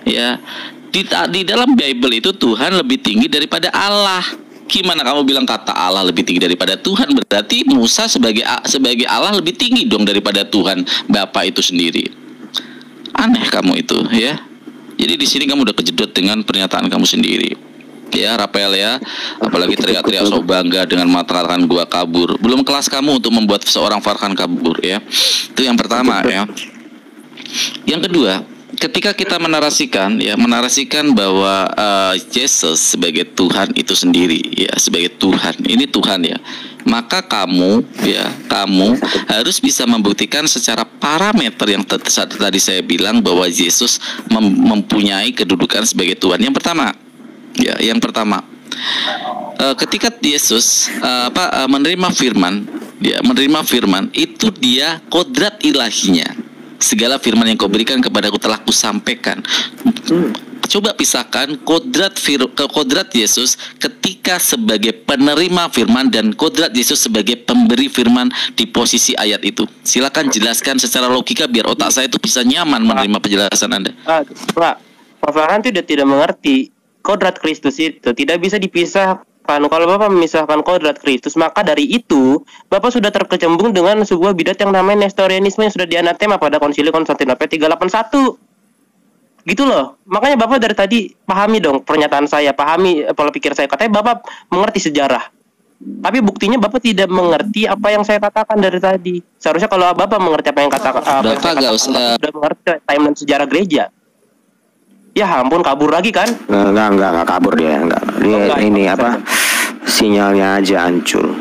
Ya. Di dalam Bible itu Tuhan lebih tinggi daripada Allah. Gimana kamu bilang kata Allah lebih tinggi daripada Tuhan? Berarti Musa sebagai Allah lebih tinggi dong daripada Tuhan Bapa itu sendiri. Aneh kamu itu ya. Jadi di sini kamu udah kejedot dengan pernyataan kamu sendiri. Ya Raphael ya, apalagi teriak-teriak sok bangga dengan mengatakan gua kabur. Belum kelas kamu untuk membuat seorang Farhan kabur ya. Itu yang pertama ya. Yang kedua, ketika kita menarasikan bahwa Yesus sebagai Tuhan itu sendiri ya, sebagai Tuhan, ini Tuhan ya, maka kamu harus bisa membuktikan secara parameter yang tadi saya bilang bahwa Yesus mempunyai kedudukan sebagai Tuhan. Yang pertama ketika Yesus menerima firman itu dia kodrat ilahinya. Segala firman yang kau berikan kepadaku telah kusampaikan. Coba pisahkan kodrat Yesus ketika sebagai penerima firman dan kodrat Yesus sebagai pemberi firman di posisi ayat itu. Silakan jelaskan secara logika biar otak saya itu bisa nyaman menerima penjelasan Anda. Pak Farhan itu tidak mengerti kodrat Kristus itu tidak bisa dipisahkan. Kalau Bapak memisahkan kodrat Kristus, maka dari itu Bapak sudah terkecembung dengan sebuah bidat yang namanya Nestorianisme yang sudah dianatema pada Konsili Konstantinopel 381. Gitu loh. Makanya Bapak dari tadi pahami dong pernyataan saya, pahami pola pikir saya. Katanya Bapak mengerti sejarah. Tapi buktinya Bapak tidak mengerti apa yang saya katakan dari tadi. Seharusnya kalau Bapak mengerti apa yang Bapak sudah mengerti timeline sejarah gereja. Ya ampun, kabur lagi kan? Enggak kabur dia, enggak. Dia ini apa? Sinyalnya aja hancur.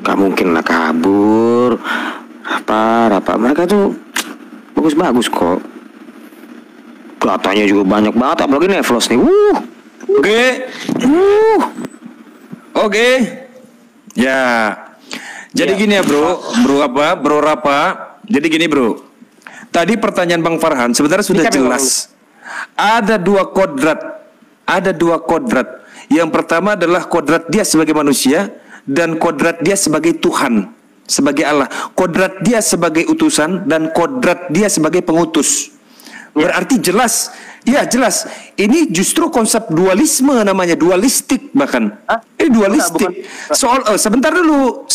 Gak mungkin lah kabur. Apa mereka tuh bagus kok. Datanya juga banyak banget, apalagi Nevlos nih. Oke. Ya. Jadi gini ya, Bro Rapa. Jadi gini, Bro. Tadi pertanyaan Bang Farhan sebenarnya sudah jelas. Ada dua kodrat. Yang pertama adalah kodrat dia sebagai manusia dan kodrat dia sebagai Tuhan, sebagai Allah. Kodrat dia sebagai utusan dan kodrat dia sebagai pengutus. Berarti jelas. Ini justru konsep dualisme namanya, dualistik bahkan. Ini dualistik. Sebentar dulu.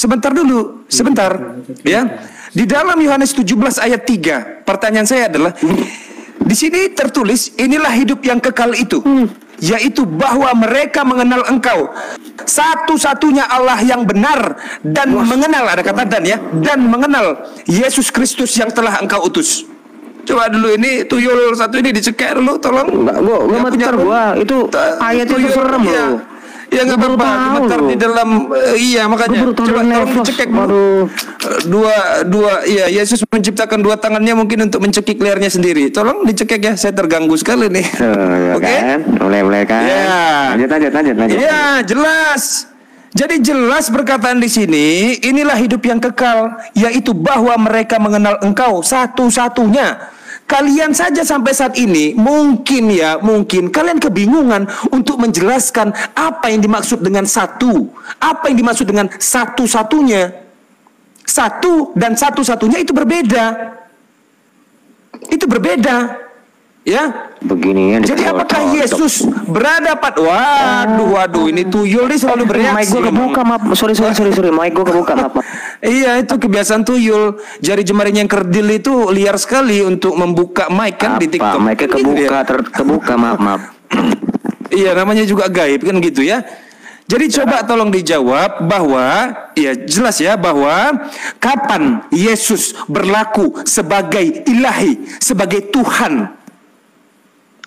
Ya. Di dalam Yohanes 17 ayat 3, pertanyaan saya adalah di sini tertulis, inilah hidup yang kekal itu, yaitu bahwa mereka mengenal Engkau, satu-satunya Allah yang benar, dan mengenal, ada kata dan ya, dan mengenal Yesus Kristus yang telah Engkau utus. Coba dulu ini tuyul satu ini dicekek dulu, tolong. Gua punya itu ayatnya itu serem loh. Ya nggak apa-apa, gemetar di dalam makanya coba tolong dicekek dulu. Iya, Yesus menciptakan dua tangannya mungkin untuk mencekik lehernya sendiri. Tolong dicekek ya, saya terganggu sekali nih. Oke. Mulai kan. Ya. Lanjut. Ya, jelas. Jadi jelas perkataan di sini, inilah hidup yang kekal, yaitu bahwa mereka mengenal Engkau satu-satunya. Kalian saja sampai saat ini mungkin kalian kebingungan untuk menjelaskan apa yang dimaksud dengan satu, apa yang dimaksud dengan satu-satunya. Satu dan satu-satunya itu berbeda. Ya. Beginian. Jadi apakah Yesus berada pada waduh ini tuyul nih selalu bereaksi. Mic gue kebuka, maaf. Sorry. Mic gue kebuka, maaf. Iya, itu kebiasaan tuyul. Jari jemarinya yang kerdil itu liar sekali untuk membuka mic kan di TikTok. Mic-nya kebuka, maaf. Iya, namanya juga gaib kan gitu ya. Jadi coba tolong dijawab bahwa ya jelas ya bahwa kapan Yesus berlaku sebagai ilahi, sebagai Tuhan,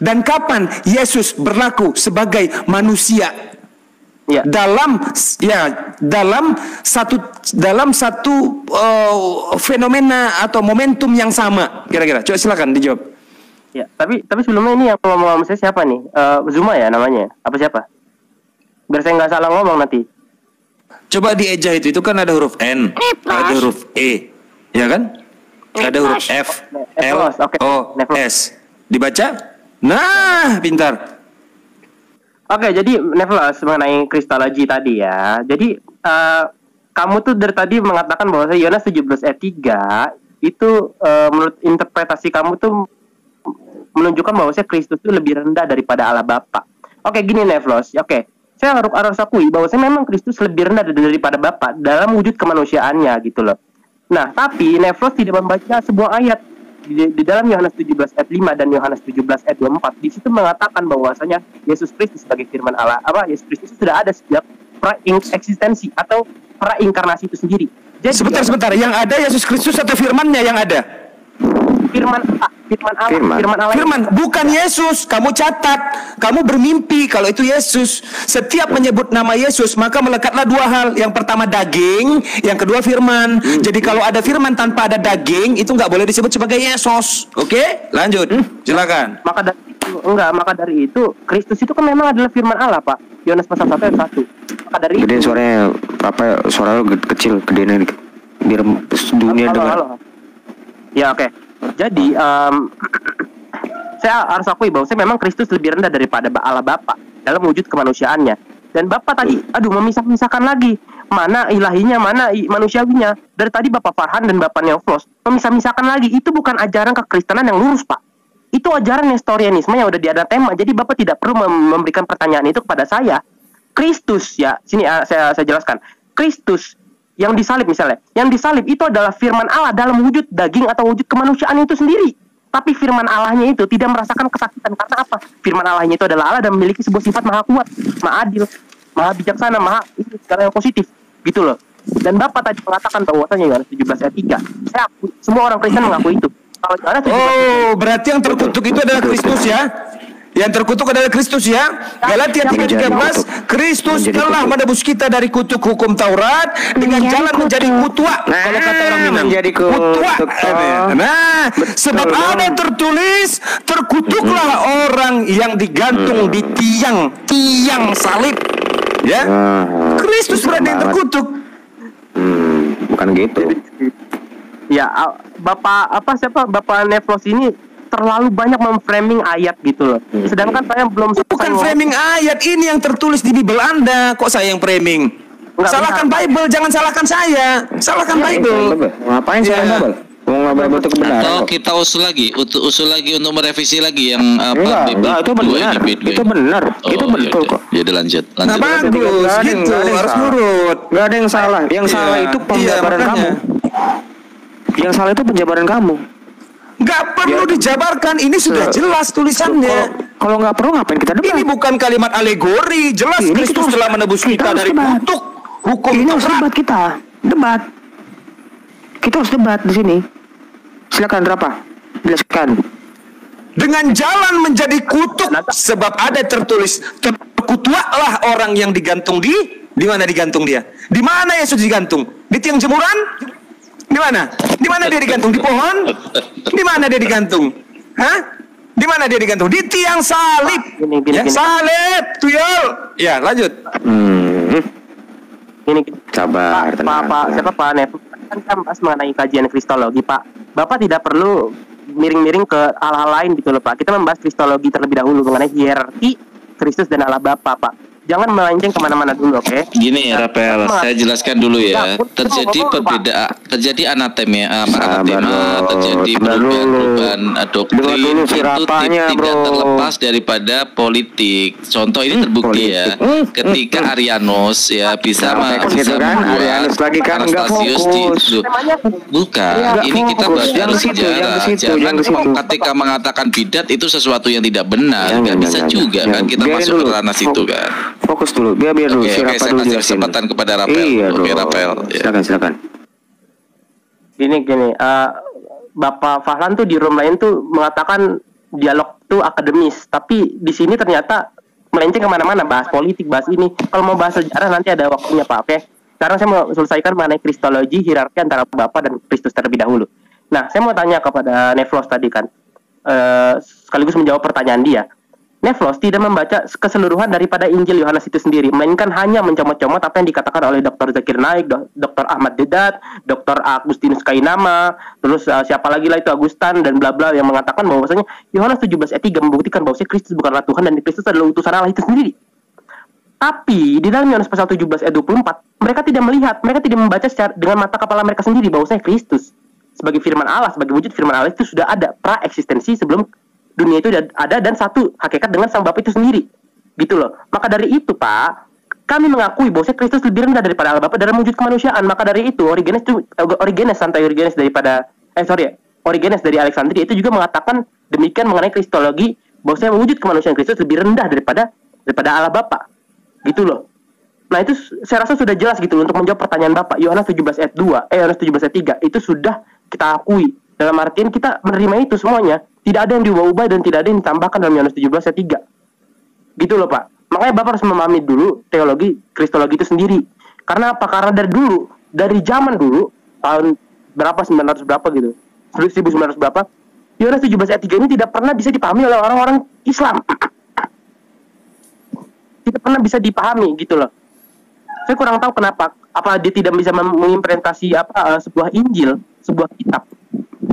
dan kapan Yesus berlaku sebagai manusia. Ya. Dalam satu fenomena atau momentum yang sama kira-kira. Coba silakan dijawab. Ya, tapi sebelumnya ini yang ngomong sama saya siapa nih? Zuma ya namanya? Apa siapa? Biar saya nggak salah ngomong nanti. Coba dieja itu kan ada huruf N, ada huruf E, ya kan? Ada huruf F, L, O, S. Dibaca? Nah, pintar. Oke, jadi Nevlos mengenai kristologi tadi ya. Jadi kamu tuh dari tadi mengatakan bahwa Yohanes 17 ayat 3 itu menurut interpretasi kamu tuh menunjukkan bahwa Kristus itu lebih rendah daripada Allah Bapa. Oke, gini Nevlos. Oke, saya harus akui bahwa memang Kristus lebih rendah daripada Bapa dalam wujud kemanusiaannya gitu loh. Nah, tapi Nevlos tidak membaca sebuah ayat di dalam Yohanes 17 ayat 5 dan Yohanes 17 ayat 24 di situ mengatakan bahwasanya Yesus Kristus sebagai firman Allah, Yesus Kristus sudah ada sejak pra-eksistensi atau pra-inkarnasi itu sendiri. Jadi sebentar, yang ada Yesus Kristus atau firman-Nya yang ada? Firman Allah. Firman, bukan Yesus. Kamu catat, kamu bermimpi kalau itu Yesus. Setiap menyebut nama Yesus, maka melekatlah dua hal. Yang pertama daging, yang kedua firman. Jadi kalau ada firman tanpa ada daging, itu nggak boleh disebut sebagai Yesus. Oke? Lanjut. Silakan. Maka dari itu Kristus itu kan memang adalah firman Allah, Pak. Yohanes pasal 1 ayat 1. Maka dari gedein itu suaranya suara lu kecil, gedein biar dunia dengar. Ya, oke. Jadi saya harus akui bahwa memang Kristus lebih rendah daripada Allah Bapa dalam wujud kemanusiaannya. Dan Bapa tadi, memisah-misahkan lagi mana ilahinya, mana manusiawinya. Dari tadi Bapak Farhan dan Bapak Neoflos memisah-misahkan lagi. Itu bukan ajaran kekristenan yang lurus, Pak. Itu ajaran nestorianisme yang udah ada tema. Jadi Bapak tidak perlu memberikan pertanyaan itu kepada saya. Kristus ya, sini saya jelaskan. Kristus yang disalib misalnya, yang disalib itu adalah firman Allah dalam wujud daging atau wujud kemanusiaan itu sendiri. Tapi firman Allahnya itu tidak merasakan kesakitan karena apa? Firman Allahnya itu adalah Allah dan memiliki sebuah sifat maha kuat, maha adil, maha bijaksana, maha itu segala yang positif, gitu loh. Dan Bapak tadi mengatakan bahwasanya Yohanes 17 ayat 3. Saya akui, semua orang Kristen mengakui itu. Berarti yang terkutuk itu adalah Kristus ya? Yang terkutuk adalah Kristus ya. Galatia 3:13, Kristus telah menebus kita dari kutuk hukum Taurat dengan jalan menjadi kutua. Kalau kata orang Minang, menjadi kutua. Nah, sebab ada tertulis, terkutuklah orang yang digantung di tiang salib. Ya, Kristus berarti yang terkutuk. Bukan gitu. Ya, Bapak Nevlos ini terlalu banyak memframing ayat gitu loh. Sedangkan saya belum bukan framing ayat, ini yang tertulis di Bible Anda. Kok saya yang framing? Salahkan Bible, jangan salahkan saya. Salahkan Bible. Ngapain saya Bible? Mau Bible itu kebenaran. Atau kita usul lagi untuk merevisi lagi yang enggak, itu benar. Itu benar. Itu betul kok. Jadi lanjut. Nah, bagus, gitu, harus nurut. Enggak ada yang salah. Yang salah itu penjabaran kamu. Yang salah itu penjabaran kamu. Nggak perlu dijabarkan, ini sudah jelas tulisannya. Kalau nggak perlu ngapain kita debat? Ini bukan kalimat alegori, jelas Kristus telah menebus kita dari kutuk hukum ini harus debat debat. Kita harus debat di sini. Silakan berapa? Jelaskan. Dengan jalan menjadi kutuk, sebab ada tertulis, terkutuklah orang yang digantung di mana digantung dia? Di mana Yesus digantung? Di tiang jemuran? Di mana? Di mana dia digantung? Di pohon? Di mana dia digantung? Hah? Di mana dia digantung? Di tiang salib. Gini. Salib, tuyul. Ya, lanjut. Gini. Sabar, Pak Nep? Kan kita bahas mengenai kajian kristologi, Pak. Bapak tidak perlu miring-miring ke hal-hal lain gitu loh, Pak. Kita membahas kristologi terlebih dahulu mengenai hierarki Kristus dan Allah Bapa, Pak. jangan melenceng kemana-mana dulu, oke? Gini ya, Rapel, saya jelaskan dulu ya. Terjadi anatema, terjadi perubahan doktrin itu tidak terlepas daripada politik. Contoh ini terbukti ya, ketika Arianus ya bisa membuat Anastasius bukan. Ini kita bahas dalam sejarah. Jangan ketika mengatakan bidat itu sesuatu yang tidak benar, nggak bisa juga kan kita masuk ke ranah situ kan. Fokus dulu, biar dulu. Oke, saya kasih kesempatan kepada Rapel. Iya, Oke, Rapel. Silakan. Gini, Bapak Fahlan tuh di room lain tuh mengatakan dialog tuh akademis, tapi di sini ternyata melenceng kemana-mana, bahas politik, bahas ini. Kalau mau bahas sejarah nanti ada waktunya, Pak. Oke. Sekarang saya mau selesaikan mengenai kristologi, hierarki antara Bapa dan Kristus terlebih dahulu. Nah, saya mau tanya kepada Nevlos tadi kan, sekaligus menjawab pertanyaan dia. Nevlos tidak membaca keseluruhan daripada Injil Yohanes itu sendiri, melainkan hanya mencomot-comot apa yang dikatakan oleh Dr. Zakir Naik, Dr. Ahmad Dedat, Dr. Agustinus Kainama, terus siapa lagi lah itu Agustan dan bla bla yang mengatakan bahwasanya Yohanes 17 ayat 3 membuktikan bahwa Kristus bukanlah Tuhan dan Kristus adalah utusan Allah itu sendiri. Tapi di dalam Yohanes pasal 17 ayat 24, mereka tidak melihat, mereka tidak membaca secara dengan mata kepala mereka sendiri bahwasanya Kristus sebagai firman Allah, sebagai wujud firman Allah itu sudah ada pra-eksistensi sebelum dunia itu ada, dan satu hakikat dengan sang Bapa itu sendiri, gitu loh. Maka dari itu, Pak, kami mengakui bahwa Kristus lebih rendah daripada Allah Bapa dalam wujud kemanusiaan. Maka dari itu Origenes dari Alexandria itu juga mengatakan demikian mengenai kristologi, bahwa wujud kemanusiaan Kristus lebih rendah daripada Allah Bapa, gitu loh. Nah itu saya rasa sudah jelas gitu loh, untuk menjawab pertanyaan Bapak. Yohanes 17 ayat 2, Yohanes 17 ayat 3 itu sudah kita akui. Dalam artian kita menerima itu semuanya. Tidak ada yang diubah-ubah dan tidak ada yang ditambahkan dalam Yohanes 17 ayat 3. Gitu loh, Pak. Makanya Bapak harus memahami dulu teologi kristologi itu sendiri. Karena apa? Karena dari zaman dulu, tahun berapa, 900 berapa gitu, 1900 berapa, Yohanes 17 ayat 3 ini tidak pernah bisa dipahami oleh orang-orang Islam. Tidak pernah bisa dipahami gitu loh. Saya kurang tahu kenapa. Apa dia tidak bisa mengimplementasi sebuah Injil, sebuah kitab,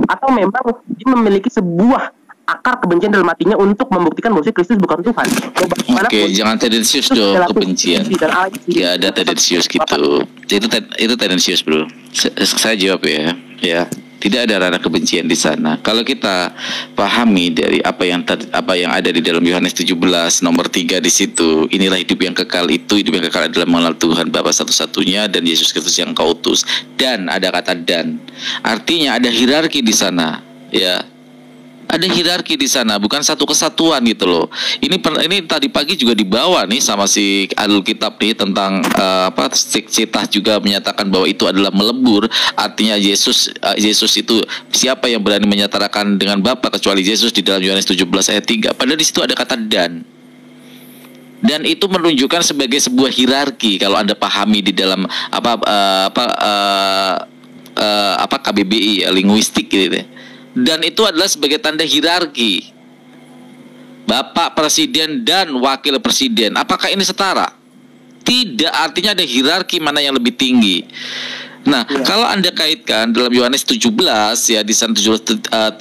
atau memang dia memiliki sebuah akar kebencian dalam hatinya untuk membuktikan bahwa Kristus bukan Tuhan. Oke, jangan tendensius dong kebencian. Gak ada tendensius gitu. Itu tendensius, bro. Saya jawab ya. Ya, tidak ada ranah kebencian di sana. Kalau kita pahami dari apa yang ada di dalam Yohanes 17 nomor 3 di situ, inilah hidup yang kekal itu, hidup yang kekal adalah mengenal Tuhan Bapa satu-satunya dan Yesus Kristus yang Kau utus. Dan ada kata dan. Artinya ada hierarki di sana, ya. Ada hierarki di sana, bukan satu kesatuan gitu loh. Ini tadi pagi juga dibawa nih sama si Alul Kitab nih tentang Citah juga menyatakan bahwa itu adalah melebur. Artinya Yesus itu siapa yang berani menyatakan dengan Bapa kecuali Yesus di dalam Yohanes 17 ayat 3. Padahal di situ ada kata dan. Dan itu menunjukkan sebagai sebuah hierarki kalau Anda pahami di dalam KBBI linguistik gitu ya. Dan itu adalah sebagai tanda hierarki. Bapak Presiden dan Wakil Presiden. Apakah ini setara? Tidak, artinya ada hierarki mana yang lebih tinggi. Nah, kalau Anda kaitkan dalam Yohanes 17 ya di sana 3,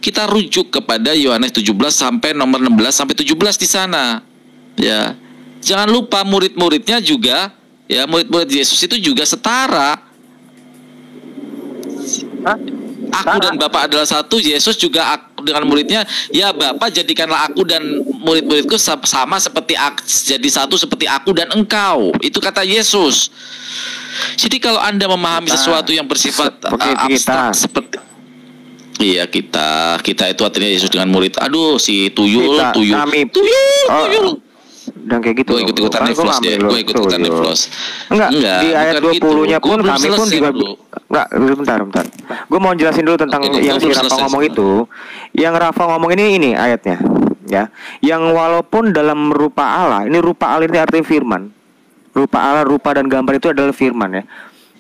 kita rujuk kepada Yohanes 17 sampai nomor 16 sampai 17 di sana. Ya. Jangan lupa murid-muridnya juga ya, murid-murid Yesus itu juga setara. Aku dan Bapak adalah satu. Yesus juga dengan muridnya, ya Bapak jadikanlah aku dan murid-muridku sama seperti jadi satu seperti aku dan engkau. Itu kata Yesus. Jadi kalau Anda memahami sesuatu yang bersifat abstrak seperti kita itu artinya Yesus dengan murid. Aduh si tuyul. Dan kayak gitu. Gue ikut-ikutan Nevlos deh. Gue ikut-ikutan Nevlos. Enggak, di ayat 20-nya pun kami pun juga enggak, bentar. Gue mau jelasin dulu tentang yang si Rafa ngomong itu. Yang Rafa ngomong ini ayatnya, ya. Yang walaupun dalam rupa Allah, ini rupa Allah ini artinya firman. Rupa Allah, rupa dan gambar itu adalah firman ya.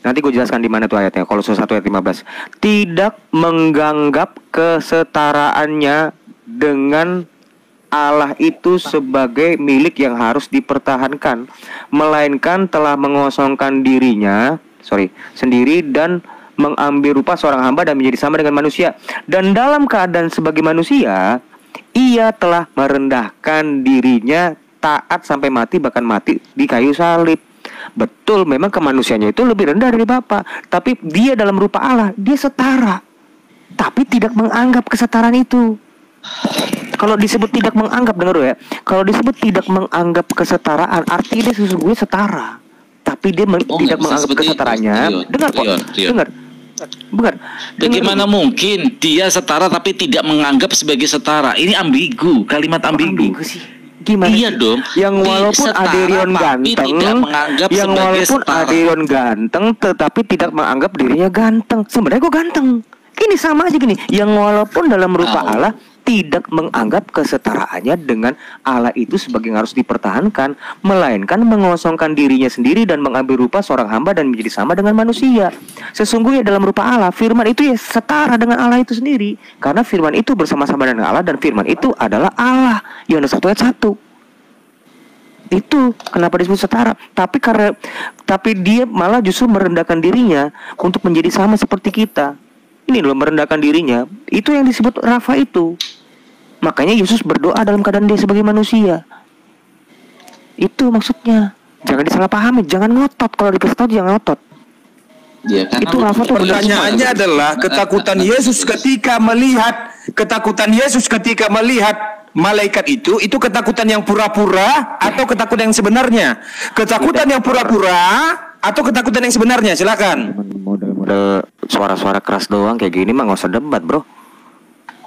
Nanti gue jelaskan di mana tuh ayatnya. Kalau 1 ayat 15. Tidak menganggap kesetaraannya dengan Allah itu sebagai milik yang harus dipertahankan, melainkan telah mengosongkan dirinya sendiri dan mengambil rupa seorang hamba dan menjadi sama dengan manusia. Dan dalam keadaan sebagai manusia, ia telah merendahkan dirinya taat sampai mati, bahkan mati di kayu salib. Betul, memang kemanusiaannya itu lebih rendah dari Bapa, tapi dia dalam rupa Allah, dia setara. Tapi tidak menganggap kesetaraan itu. Kalau disebut tidak menganggap, dengar ya. Kalau disebut tidak menganggap kesetaraan, artinya dia sesungguhnya setara. Tapi dia tidak menganggap kesetaraannya. Dengar kok, dengar. Benar. Bagaimana mungkin dia setara tapi tidak menganggap sebagai setara? Ini ambigu, kalimat ambigu. Sih? Gimana? Iya sih? dong. Yang walaupun Aderion ganteng, yang walaupun Aderion ganteng, tetapi tidak menganggap dirinya ganteng. Sebenarnya gue ganteng. Ini sama aja gini. Yang walaupun dalam rupa Allah tidak menganggap kesetaraannya dengan Allah itu sebagai yang harus dipertahankan, melainkan mengosongkan dirinya sendiri dan mengambil rupa seorang hamba dan menjadi sama dengan manusia. Sesungguhnya dalam rupa Allah, firman itu ya setara dengan Allah itu sendiri, karena firman itu bersama-sama dengan Allah dan firman itu adalah Allah. Yohanes 1 ayat 1. Itu kenapa disebut setara. Tapi dia malah justru merendahkan dirinya untuk menjadi sama seperti kita. Ini loh, merendahkan dirinya. Itu yang disebut Rafa itu. Makanya Yesus berdoa dalam keadaan dia sebagai manusia. Itu maksudnya. Jangan disalahpahami, jangan ngotot. Kalau dikasih tahu jangan ngotot. Ya, itu Rafa tuh. Pertanyaannya adalah ketakutan Yesus ketika melihat malaikat itu ketakutan yang pura-pura atau ketakutan yang sebenarnya? Ketakutan yang pura-pura atau ketakutan yang sebenarnya? Silakan. Model suara-suara keras doang kayak gini mah nggak usah debat, bro.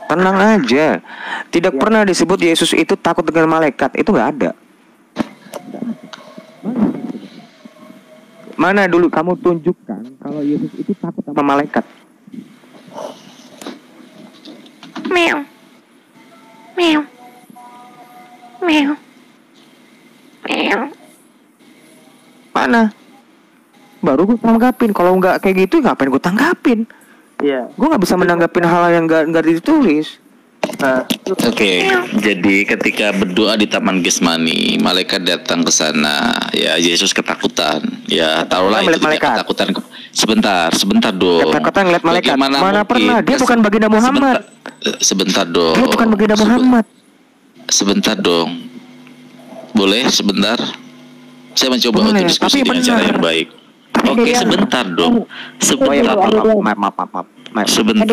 Tenang aja. Tidak pernah disebut Yesus itu takut dengan malaikat. Itu nggak ada. Mana dulu kamu tunjukkan kalau Yesus itu takut sama malaikat? Meow. Meow. Meow. Meow. Mana? Baru gue tanggapin. Kalau nggak kayak gitu, ngapain gue tanggapin? Iya. Gue nggak bisa menanggapin hal yang nggak ditulis. Oke, jadi ketika berdoa di Taman Getsemani, malaikat datang ke sana. Ya, Yesus ketakutan. Ya, taruhlah itu dia ketakutan. Sebentar dong. Ketakutan ngeliat malaikat. Mana pernah? Dia bukan baginda Muhammad. Sebentar dong. Dia bukan baginda Muhammad. Sebentar dong. Boleh sebentar? Saya mencoba untuk diskusi dengan cara yang baik. Oke, sebentar dong. Sebentar. Sebentar.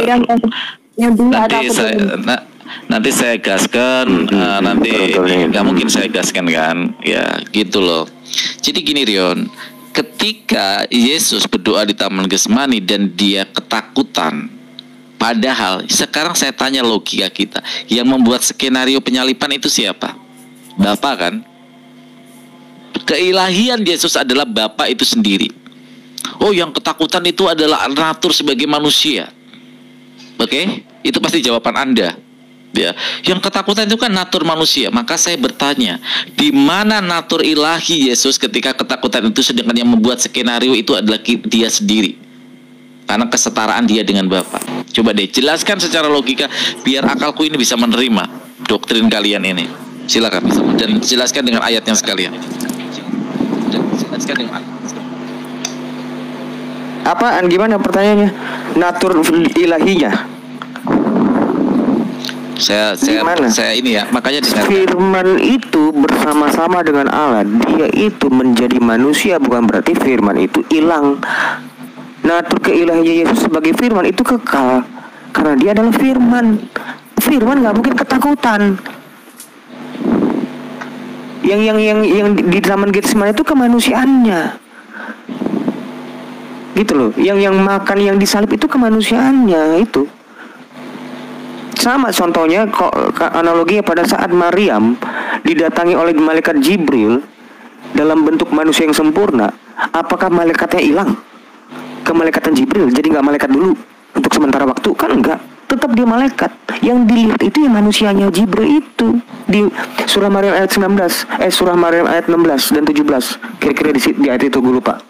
Nanti saya gaskan, nanti nggak mungkin saya gaskan kan, ya gitu loh. Jadi gini Rion, ketika Yesus berdoa di Taman Getsemani dan dia ketakutan, padahal sekarang saya tanya logika kita, yang membuat skenario penyalipan itu siapa? Bapa kan? Keilahian Yesus adalah Bapa itu sendiri. Oh, yang ketakutan itu adalah natur sebagai manusia. Oke, itu pasti jawaban Anda. Ya, yang ketakutan itu kan natur manusia. Maka saya bertanya, di mana natur ilahi Yesus ketika ketakutan itu, sedangkan yang membuat skenario itu adalah dia sendiri? Karena kesetaraan dia dengan Bapa. Coba deh jelaskan secara logika biar akalku ini bisa menerima doktrin kalian ini. Silakan dan jelaskan dengan ayatnya sekalian. Apaan, gimana pertanyaannya? Natur ilahinya. Saya ini ya, makanya dengarkan. Firman itu bersama-sama dengan Allah. Dia itu menjadi manusia, bukan berarti firman itu hilang. Natur keilahiannya Yesus sebagai firman itu kekal, karena dia adalah firman. Firman nggak mungkin ketakutan. Yang di Taman Getsemani itu kemanusiaannya. Gitu loh, yang makan, yang disalib itu kemanusiaannya itu. Sama contohnya analoginya pada saat Maryam didatangi oleh malaikat Jibril dalam bentuk manusia yang sempurna, apakah malaikatnya hilang? Kemalaikatan Jibril jadi nggak malaikat dulu untuk sementara waktu? Kan enggak, tetap dia malaikat. Yang dilihat itu yang manusianya Jibril itu di surah Maryam ayat 19, surah Maryam ayat 16 dan 17, kira-kira di ayat itu gue lupa.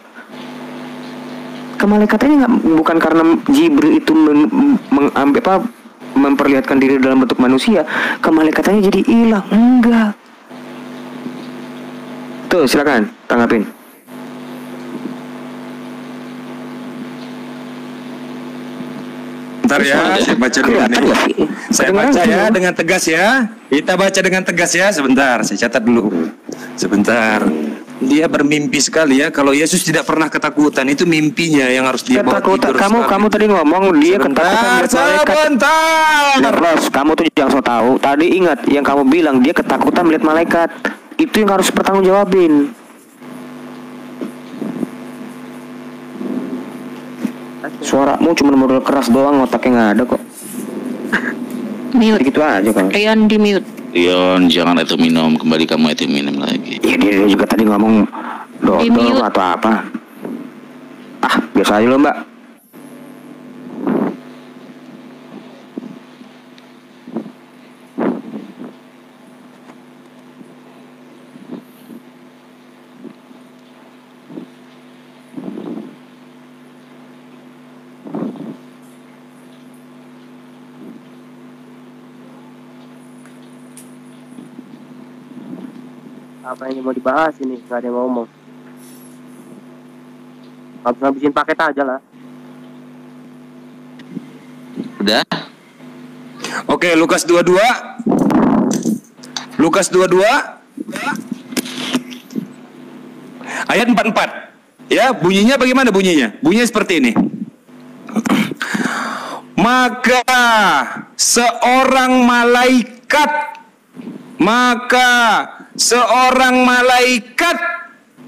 Kemalaikatannya bukan karena Jibril itu memperlihatkan diri dalam bentuk manusia, kemalaikatannya jadi hilang. Enggak. Tuh, silakan tanggapin. Bentar Sebentar ya, saya baca dulu nih. Saya baca ya dengan tegas ya. Kita baca dengan tegas ya. Sebentar, saya catat dulu. Sebentar. Dia bermimpi sekali ya. Kalau Yesus tidak pernah ketakutan, itu mimpinya yang harus dia bawa tidur. Kamu tadi ngomong dia ketakutan lihat malaikat. Sebentar. Nah, Ros, kamu tuh jangan so tahu. Tadi ingat yang kamu bilang dia ketakutan melihat malaikat. Itu yang harus bertanggungjawabin. Suaramu cuma modal keras doang, otaknya nggak ada kok. Mute. Gitu aja kan. Rion di mute. Rion, jangan itu minum, kembali kamu itu minum lagi. Ya dia juga tadi ngomong dodol atau apa. Ah, biasa aja lo mbak. Apa yang mau dibahas ini? Nggak ada yang ngomong. Ngabisin paket aja lah. Udah? Oke, Lukas 22. Lukas 22 ayat 44. Ya, bunyinya bagaimana bunyinya? Bunyinya seperti ini. Maka seorang malaikat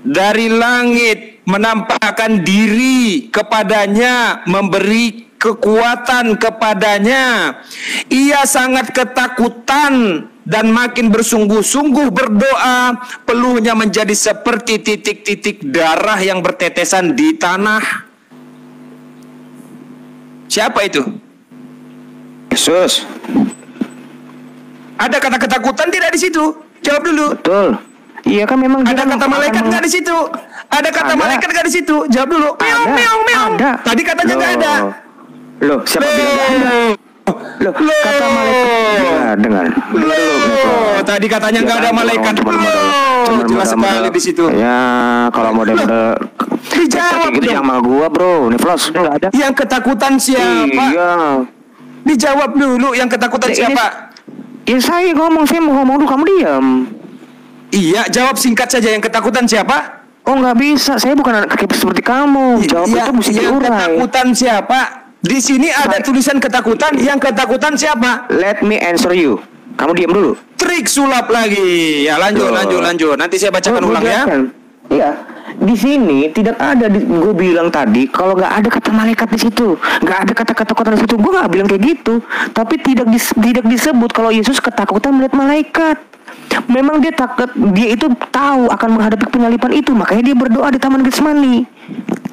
dari langit menampakkan diri kepadanya, memberi kekuatan kepadanya. Ia sangat ketakutan dan makin bersungguh-sungguh berdoa. Peluhnya menjadi seperti titik-titik darah yang bertetesan di tanah. Siapa itu? Yesus. Ada kata ketakutan tidak di situ? Jawab dulu. Betul. Iya kan memang ada kata malaikat nggak di situ? Ada kata malaikat nggak di situ? Jawab dulu. Meong, meong, meong. Ada. Tadi katanya nggak ada. Loh, siapa bilang nggak ada? Loh, kata malaikat. Dengar dulu. Tadi katanya nggak ada malaikat. Jelas sekali di situ. Ya, kalau model-model dijawab gitu sama gua, bro. Nih, Flos, nggak ada. Yang ketakutan siapa? Iya. Dijawab dulu. Yang ketakutan siapa? Ya saya mau ngomong dulu, kamu diam. Iya, jawab singkat saja. Yang ketakutan siapa? Oh, nggak bisa. Saya bukan anak seperti kamu. Jawab itu mesti diurai. Yang ketakutan siapa? Di sini ada tulisan ketakutan. Yang ketakutan siapa? Let me answer you. Kamu diam dulu. Trik sulap lagi. Ya, lanjut. Nanti saya bacakan ulang ya. Iya. Di sini tidak ada. Gue bilang tadi kalau nggak ada kata malaikat di situ, nggak ada kata ketakutan di situ. Gue nggak bilang kayak gitu. Tapi tidak disebut kalau Yesus ketakutan melihat malaikat. Memang dia takut, dia itu tahu akan menghadapi penyalipan itu, makanya dia berdoa di Taman Getsemani.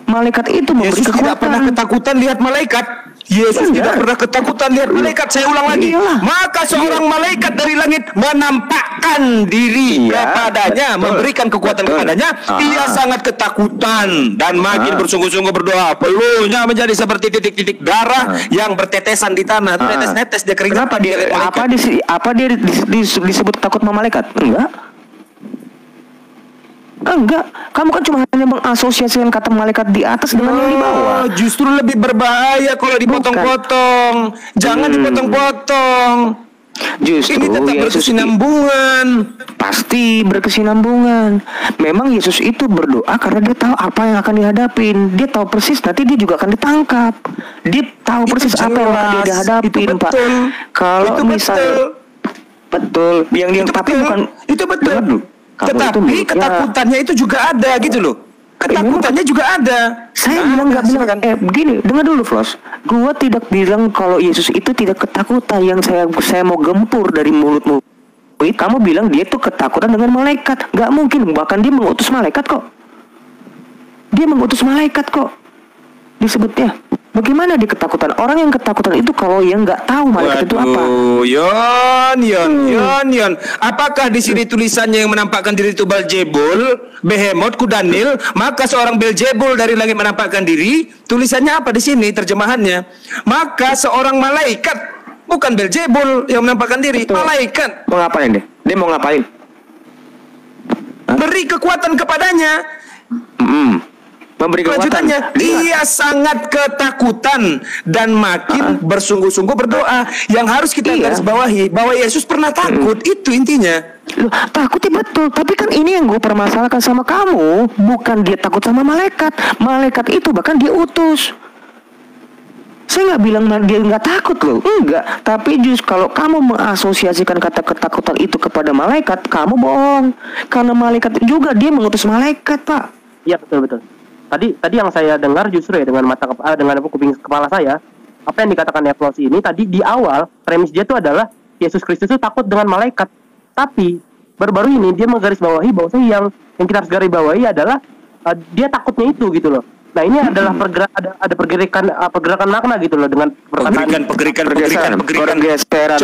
Malaikat itu memberi Yesus kekuatan. tidak pernah ketakutan lihat malaikat. Yesus tidak pernah ketakutan lihat malaikat. Saya ulang lagi. Maka seorang malaikat dari langit menampakkan diri kepadanya, memberikan kekuatan kepadanya. Ia sangat ketakutan dan makin bersungguh-sungguh berdoa. Peluhnya menjadi seperti titik-titik darah yang bertetesan di tanah. Netes-netes dia keringat. Apa dia disebut takut sama malaikat? Enggak, kamu kan cuma hanya mengasosiasikan kata malaikat di atas dengan yang di bawah. Justru lebih berbahaya kalau dipotong-potong. Jangan dipotong-potong. Justru ini tetap berkesinambungan. Pasti berkesinambungan. Memang Yesus itu berdoa karena dia tahu apa yang akan dihadapin. Dia tahu persis nanti dia juga akan ditangkap. Dia tahu persis apa yang akan dia hadapin, Pak. Kalau misalnya betul, tapi bukan itu betul. Tetapi ketakutannya itu juga ada gitu loh. Ketakutannya juga ada. Saya bilang nggak bilang begini, dengar dulu Flos. Gua tidak bilang kalau Yesus itu tidak ketakutan. Yang saya mau gempur dari mulutmu. Kamu bilang dia tuh ketakutan dengan malaikat. Nggak mungkin, bahkan dia mengutus malaikat kok. Dia mengutus malaikat kok. Disebutnya. Bagaimana dia ketakutan? Orang yang ketakutan itu kalau yang nggak tahu malaikat itu apa. Yon. Apakah di sini tulisannya yang menampakkan diri itu Beelzebul, Behemoth, Kudanil? Maka seorang Beelzebul dari langit menampakkan diri. Tulisannya apa di sini terjemahannya? Maka seorang malaikat, bukan Beelzebul yang menampakkan diri, malaikat. Mau ngapain deh? Dia mau ngapain? Beri kekuatan kepadanya. Memberi kekuatan. Kelanjutannya, ia sangat ketakutan dan makin bersungguh-sungguh berdoa. Yang harus kita garis bawahi bahwa Yesus pernah takut, itu intinya. Loh, takutnya betul, tapi kan ini yang gue permasalahkan sama kamu, bukan dia takut sama malaikat. Malaikat itu bahkan dia utus. Saya nggak bilang dia nggak takut loh, enggak. Tapi justru kalau kamu mengasosiasikan kata ketakutan itu kepada malaikat, kamu bohong. Karena malaikat juga dia mengutus malaikat, Pak. Iya, betul. Tadi yang saya dengar justru ya dengan dengan kuping kepala saya, apa yang dikatakan Evlosi ini tadi di awal premis dia itu adalah Yesus Kristus itu takut dengan malaikat. Tapi baru-baru ini dia menggarisbawahi bahwa yang kita harus garisbawahi adalah dia takutnya itu gitu loh. Nah, ini adalah pergerakan makna gitu loh dengan perkataan pergeseran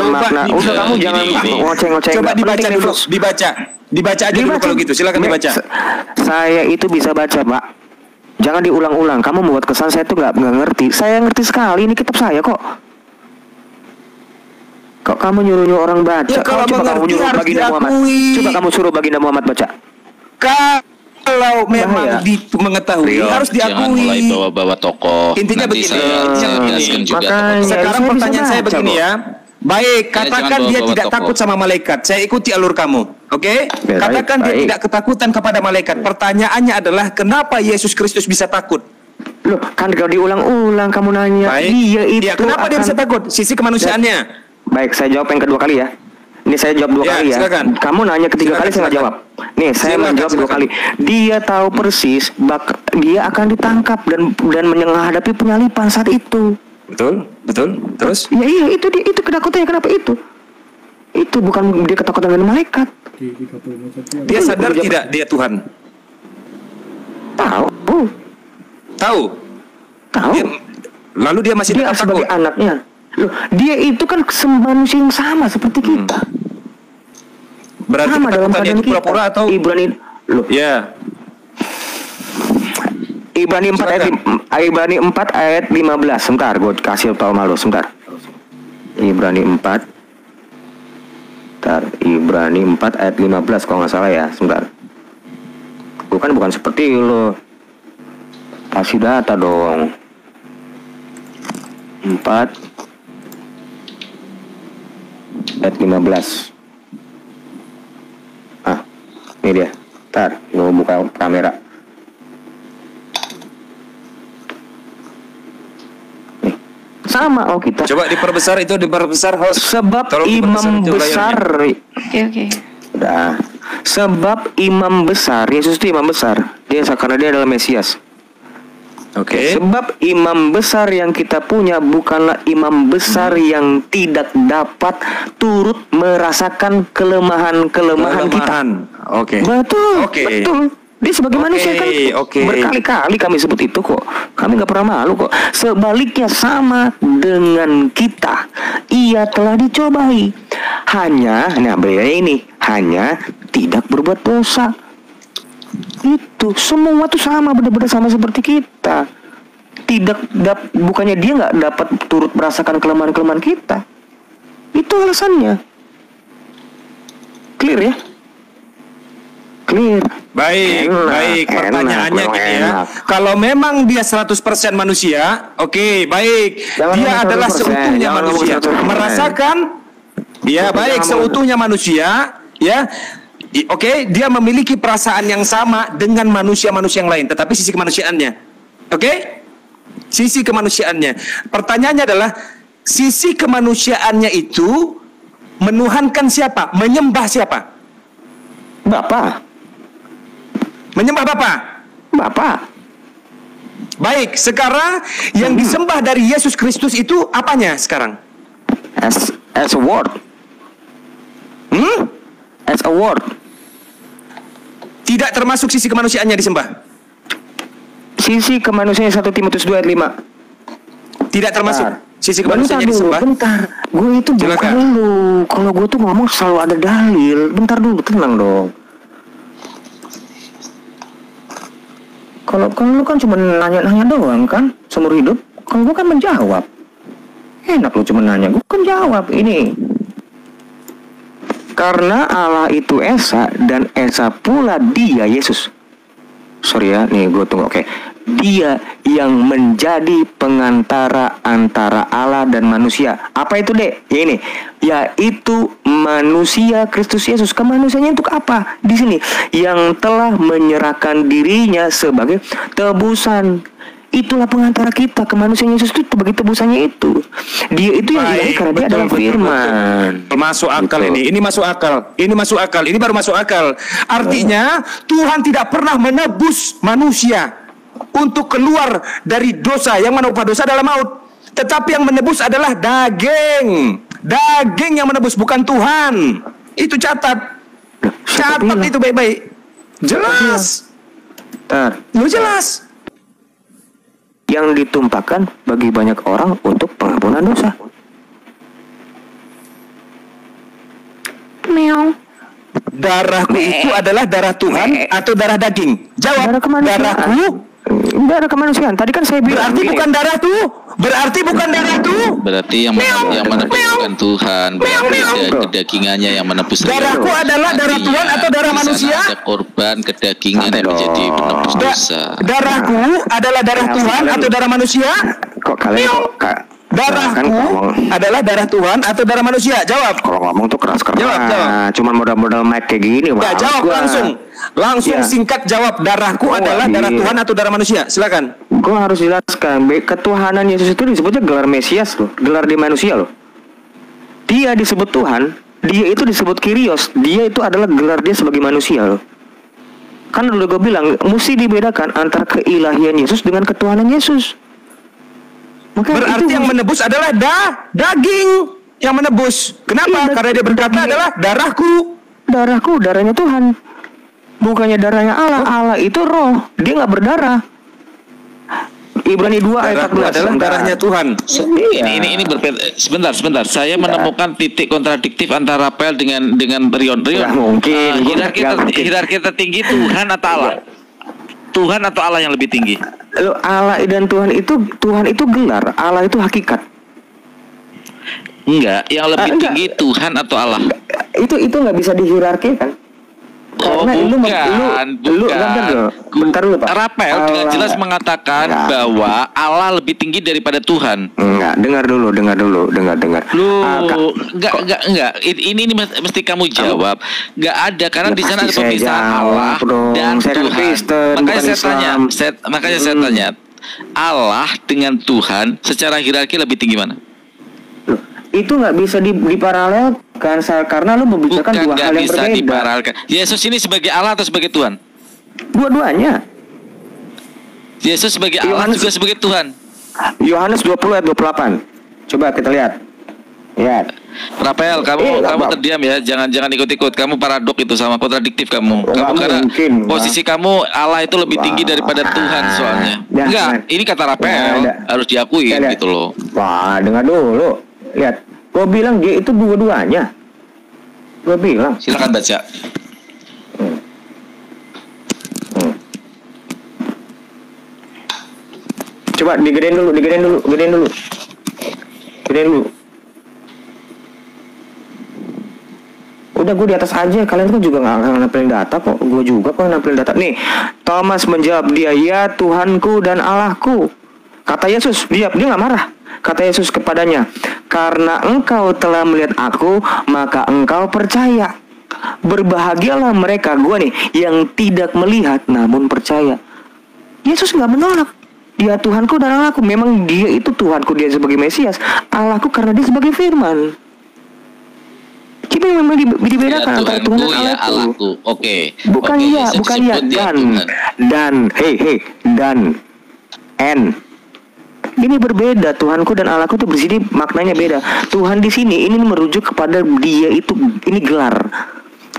makna. Udah kamu jangan ngoceh-ngoceh. Coba dibaca dulu, dibaca aja dulu kalau gitu. Silakan dibaca. Saya itu bisa baca, Pak. Jangan diulang-ulang. Kamu membuat kesan saya tuh nggak ngerti. Saya ngerti sekali. Ini kitab saya kok. Kok kamu nyuruh orang baca? Ya, kalau coba kamu nyuruh Baginda Muhammad. Coba kamu suruh Baginda Muhammad baca. Kalau memang mengetahui harus diakui. Jangan mulai bawa-bawa tokoh. Intinya nanti begini. saya jelaskan juga. Sekarang pertanyaan saya begini ya. Baik, katakan dia tidak takut sama malaikat. Saya ikuti alur kamu. Oke? Katakan dia tidak ketakutan kepada malaikat. Pertanyaannya adalah kenapa Yesus Kristus bisa takut? Loh, kan kalau diulang-ulang kamu nanya. Baik. Iya itu. Ya, kenapa dia bisa takut? Sisi kemanusiaannya. Baik, saya jawab yang kedua kali ya. Ini saya jawab dua kali ya. Silakan. Kamu nanya ketiga kali saya nggak jawab. Nih, saya menjawab dua kali. Dia tahu persis dia akan ditangkap dan menghadapi penyalipan saat itu. Betul. Terus? Ya iya, itu dia, itu ketakutannya. Kenapa itu? Itu bukan dia ketakutan dengan malaikat. Dia sadar tidak dia Tuhan? Tahu. Lalu dia masih dia takut sebagai anaknya. Loh, dia itu kan manusia yang sama seperti kita. Berarti sama dalam keadaan itu pura-pura atau Ibrani? Loh. Ya. Ibrani 4 ayat 15. Sebentar, gue kasih tahu malu sebentar. Ibrani 4 ayat 15 kalau nggak salah ya. Sebentar. Gue kan bukan seperti lo. Kasih data dong. 4 ayat 15. Ini dia. Ntar, gue buka kamera. Sama kita. Coba diperbesar host. Sebab imam besar. Oke. Udah. Sebab imam besar, Yesus itu imam besar. Karena dia adalah Mesias. Oke. Sebab imam besar yang kita punya bukanlah imam besar yang tidak dapat turut merasakan kelemahan kita. Oke. Betul. Dia sebagai manusia kan berkali-kali kami sebut itu kok. Kami nggak pernah malu kok. Sebaliknya sama dengan kita. Ia telah dicobai. Hanya tidak berbuat dosa. Itu semua tuh sama, benar-benar sama seperti kita. Bukannya dia nggak dapat turut merasakan kelemahan kita. Itu alasannya. Clear ya? Clear. Baik. Pertanyaannya gini ya. Kalau memang dia 100% manusia, oke, baik. Dia adalah seutuhnya manusia. Merasakan seutuhnya manusia, ya. Oke, dia memiliki perasaan yang sama dengan manusia-manusia yang lain, tetapi sisi kemanusiaannya. Oke? Sisi kemanusiaannya. Pertanyaannya adalah sisi kemanusiaannya itu menuhankan siapa? Menyembah siapa? Bapa. Menyembah Bapa. Baik, sekarang yang disembah dari Yesus Kristus itu apanya sekarang? As a word. As a word. Tidak termasuk sisi kemanusiaannya disembah. Sisi kemanusiaan 1 Timotius 2 ayat 5. Tidak termasuk sisi kemanusiaannya disembah. Bentar. Gue itu bukan lu. Kalau gue tuh ngomong selalu ada dalil. Bentar dulu, tenang dong. Kalau lu kan cuma nanya-nanya doang kan seumur hidup. Kalau gue kan menjawab. Enak lu cuma nanya, gue kan jawab ini. Karena Allah itu Esa dan Esa pula dia Yesus. Sorry ya, nih gue tunggu. Oke. Dia yang menjadi pengantara antara Allah dan manusia. Apa itu, Dek? Ya ini, yaitu manusia Kristus Yesus. Kemanusiaannya untuk apa? Di sini, yang telah menyerahkan dirinya sebagai tebusan. Itulah pengantara kita. Kemanusiaan Yesus itu sebagai tebusannya itu. Dia itu yang ilahi karena dia adalah firman. Masuk akal ini. Ini masuk akal. Ini masuk akal. Ini baru masuk akal. Artinya Tuhan tidak pernah menebus manusia untuk keluar dari dosa. Yang mana upah dosa adalah maut. Tetapi yang menebus adalah daging. Daging yang menebus, bukan Tuhan. Itu catat. Catat itu baik-baik. Jelas. Lu jelas. Yang ditumpahkan bagi banyak orang untuk pengampunan dosa. Meow. Darahku itu adalah darah Tuhan atau darah daging? Jawab. Darahku. Darah kemanusiaan. Tadi kan saya bilang. Berarti bukan darah tuh. Berarti bukan darah tuh. Berarti yang menebus bukan Tuhan. Berarti kedagingannya yang menebus. Darahku adalah darah Tuhan atau darah manusia? Ada korban kedagingan yang menjadi penebus dosa. Darahku adalah darah Tuhan atau darah manusia? Kok kalian Darahku adalah darah Tuhan atau darah manusia? Jawab. Kalau ngomong tuh keras-keras. Jawab. Cuman modal-modal mic kayak gini. Ya, jawab langsung singkat jawab. Darahku adalah darah Tuhan atau darah manusia? Silakan. Gue harus jelaskan. Ketuhanan Yesus itu disebutnya gelar Mesias loh. Gelar di manusia loh. Dia disebut Tuhan. Dia itu disebut Kyrios. Dia itu adalah gelar dia sebagai manusia loh. Kan udah gue bilang mesti dibedakan antara keilahian Yesus dengan ketuhanan Yesus. Berarti yang menebus adalah daging yang menebus. Kenapa? Karena dia berkata adalah darahku. Darahku, darahnya Tuhan. Bukannya darahnya Allah. Allah itu roh. Dia nggak berdarah. Ibrani 2 ayat 14 adalah darahnya Tuhan. Ini sebentar. Saya menemukan titik kontradiktif antara Rafael dengan Rion. Mungkin. Hierarki tertinggi Tuhan atau Allah? Tuhan atau Allah yang lebih tinggi? Allah dan Tuhan itu gelar, Allah itu hakikat. Enggak, yang lebih tinggi Tuhan atau Allah? Itu nggak bisa dihierarkikan. Karena lu bentar dulu Pak. Rafael dengan jelas mengatakan bahwa Allah lebih tinggi daripada Tuhan. Enggak, dengar dulu. Enggak. Ini mesti kamu jawab. Enggak ada karena di sana ada pemisahan Allah dan Tuhan. Makanya saya tanya, Allah dengan Tuhan secara hierarki lebih tinggi mana? Itu nggak bisa diparalelkan karena lu membicarakan dua hal yang berbeda. Diparalelkan. Yesus ini sebagai Allah atau sebagai Tuhan? Dua-duanya. Yesus sebagai Allah juga sebagai Tuhan. Yohanes 20 ayat 28. Coba kita lihat. Lihat. Rafael, kamu terdiam ya, jangan ikut-ikut. Kamu paradok itu sama kontradiktif kamu. Karena posisi kamu Allah itu lebih tinggi daripada Tuhan soalnya. Enggak, ini kata Rafael harus diakui gitu loh. Wah, dengar dulu. Lihat, gue bilang dia itu dua-duanya. Gue bilang. Silakan baca. Coba digedein dulu. Udah gue di atas aja. Kalian kan juga nggak nampilin data kok. Gue juga kok nampilin data. Nih, Thomas menjawab dia, ya Tuhanku dan Allahku. Kata Yesus, dia nggak marah. Kata Yesus kepadanya, karena engkau telah melihat aku, maka engkau percaya. Berbahagialah mereka, gue nih, yang tidak melihat namun percaya. Yesus nggak menolak. Dia Tuhanku dan Allahku. Memang dia itu Tuhanku, dia sebagai Mesias. Allahku karena dia sebagai firman. Cuma memang dibedakan antara Tuhan dan Allahku. Oke. Bukan dan ini berbeda. Tuhanku dan Allahku itu bersini maknanya beda. Tuhan di sini ini merujuk kepada dia itu, ini gelar.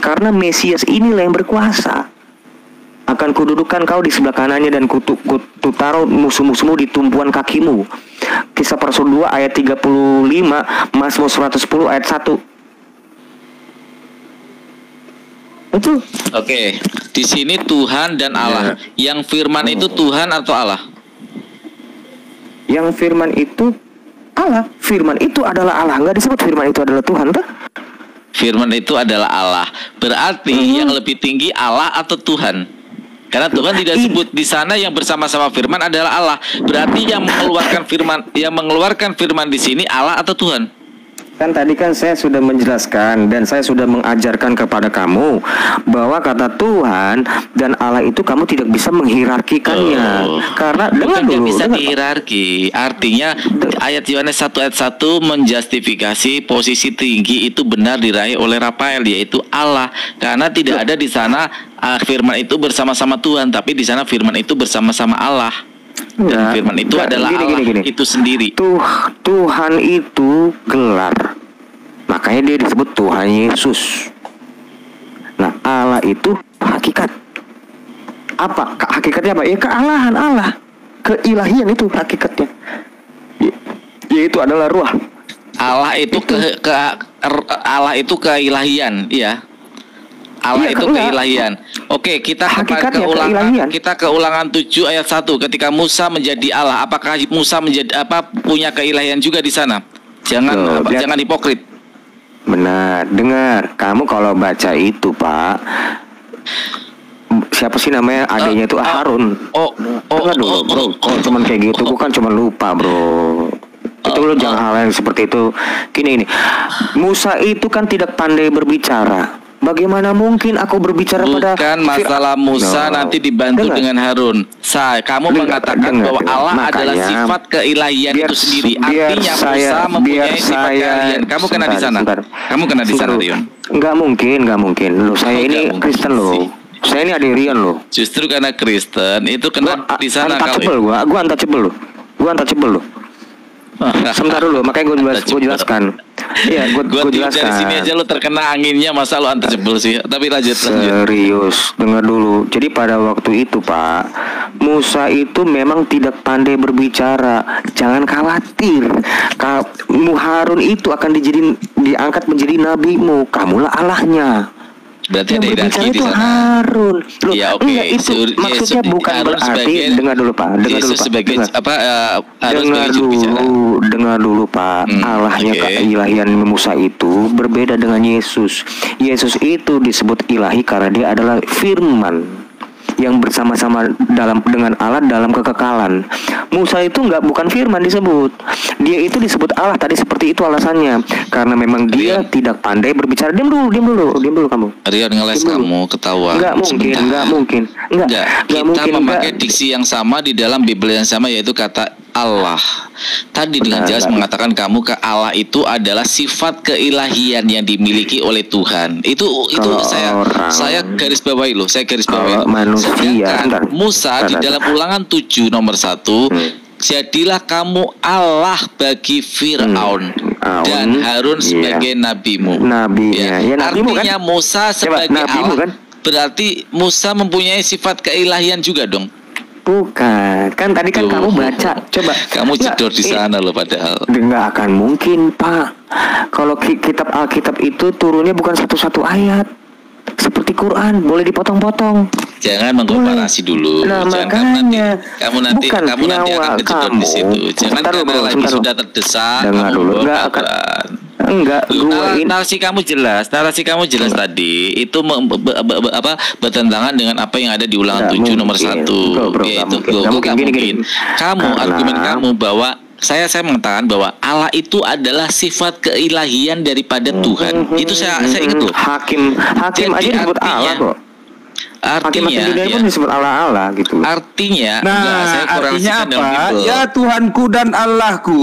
Karena Mesias inilah yang berkuasa. Akan kududukan kau di sebelah kanannya dan kutaruh musuh-musuhmu di tumpuan kakimu. Kisah para Rasul 2 ayat 35, Mazmur 110 ayat 1. Betul. Oke. Di sini Tuhan dan Allah. Yang firman itu Tuhan atau Allah? Yang firman itu Allah. Firman itu adalah Allah. Nggak disebut firman itu adalah Tuhan, tuh? Firman itu adalah Allah. Berarti yang lebih tinggi Allah atau Tuhan? Karena Tuhan tidak sebut di sana yang bersama-sama firman adalah Allah. Berarti yang mengeluarkan firman di sini Allah atau Tuhan? Kan tadi kan saya sudah menjelaskan dan saya sudah mengajarkan kepada kamu bahwa kata Tuhan dan Allah itu kamu tidak bisa menghierarkikannya. Karena bukan dulu bisa dihierarki. Artinya ayat Yohanes 1 ayat 1 menjustifikasi posisi tinggi itu benar diraih oleh Rafael, yaitu Allah. Karena tidak ada di sana firman itu bersama-sama Tuhan, tapi di sana firman itu bersama-sama Allah. Dan firman itu adalah Allah itu sendiri. Tuhan itu gelar, makanya dia disebut Tuhan Yesus. Nah, Allah itu hakikat. Apa? Hakikatnya apa? Ya kealahan Allah, keilahian itu hakikatnya. Yaitu adalah ruh. Allah itu Allah itu keilahian, ya. Allah itu keilahian. Oke, kita ke ulangan 7 ayat 1. Ketika Musa menjadi Allah, apakah Musa menjadi punya keilahian juga di sana? Jangan hipokrit. Benar, dengar. Kamu kalau baca itu, Pak, siapa sih namanya adiknya itu Harun. Dengar dulu, bro. Oh, cuman kayak gitu, bukan cuma lupa, bro. Itu lo jangan hal yang seperti itu. Gini. Musa itu kan tidak pandai berbicara. Bagaimana mungkin aku berbicara pada bukan masalah Musa nanti dibantu dengan Harun. Kamu mengatakan bahwa Allah adalah sifat keilahian itu sendiri. Artinya Musa mempunyai sifat keilahian. Kamu kena di sana. Kamu kena di sana, Rion. Enggak mungkin. Loh, saya ini Kristen loh. Saya ini ada Rion loh. Justru karena Kristen itu kena di sana kali. Gua untouchable loh. Sebentar dulu, makanya gue jelaskan. Iya, gue jelaskan. Dari sini aja lo terkena anginnya, masa lo untouchable sih? Tapi lanjut. Serius, dengar dulu. Jadi pada waktu itu, Pak, Musa itu memang tidak pandai berbicara. Jangan khawatir. Harun itu akan diangkat menjadi nabimu. Kamulah Allahnya. Berarti ada hierarki di sana. Harun. Loh, ya, oke. Itu maksudnya bukan Harun berarti dengar dulu, Pak. Dengar dulu, Pak. Allahnya keilahian Musa itu berbeda dengan Yesus. Yesus itu disebut ilahi karena dia adalah firman yang bersama-sama dengan Allah dalam kekekalan. Musa itu bukan firman disebut. Dia itu disebut Allah tadi seperti itu alasannya. Karena memang dia tidak pandai berbicara. Diam dulu kamu. Rion ngeles kamu ketawa. Enggak mungkin. Kita memakai diksi yang sama di dalam Bible yang sama, yaitu kata Allah. Tadi dengan jelas mengatakan kamu ke Allah itu adalah sifat keilahian yang dimiliki oleh Tuhan. Itu saya garis bawahi loh. Sedangkan Musa di dalam Ulangan 7 nomor 1, jadilah kamu Allah bagi Fir'aun dan Harun sebagai nabimu. Artinya Musa sebagai Allah, berarti Musa mempunyai sifat keilahian juga dong. Bukan, kan tadi kan kamu baca. Coba kamu jedor di sana loh padahal. Nggak akan mungkin, Pak. Kalau kitab Alkitab itu turunnya bukan satu-satu ayat. Seperti Quran, boleh dipotong-potong. Jangan mengkomparasi dulu. Nah, makanya kamu nanti akan kejedor di situ. Jangan karena lagi sudah terdesak. Dengar dulu, narasi kamu jelas tadi itu bertentangan dengan apa yang ada di Ulangan 7 nomor 1. Yaitu mungkin. Argumen kamu bahwa saya mengatakan bahwa Allah itu adalah sifat keilahian daripada Tuhan. Itu saya ingat loh. Hakim aja disebut Allah kok. Artinya pun disebut Allah gitu. Artinya artinya apa? Ya Tuhanku dan Allahku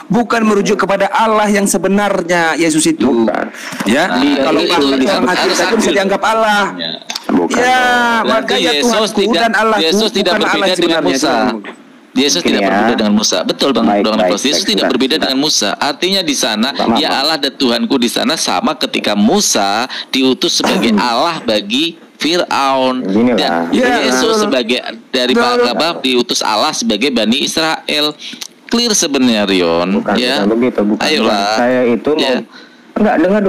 bukan merujuk kepada Allah yang sebenarnya Yesus itu. Bukan. Ya, kalau orang Alkitab itu bisa dianggap Allah. Bukan. Ya, makanya Tuhanku dan Allahku Yesus tidak berbeda dengan Musa. Yesus tidak berbeda dengan Musa. Betul Bang Nikolas. Yesus tidak berbeda dengan Musa. Artinya di sana ya Allah dan Tuhanku di sana sama ketika Musa diutus sebagai Allah bagi Fir'aun dan Yesus sebagai diutus Allah sebagai Bani Israel. Clear sebenarnya Rion. Bukan begitu. Ayolah. Saya itu enggak, dengar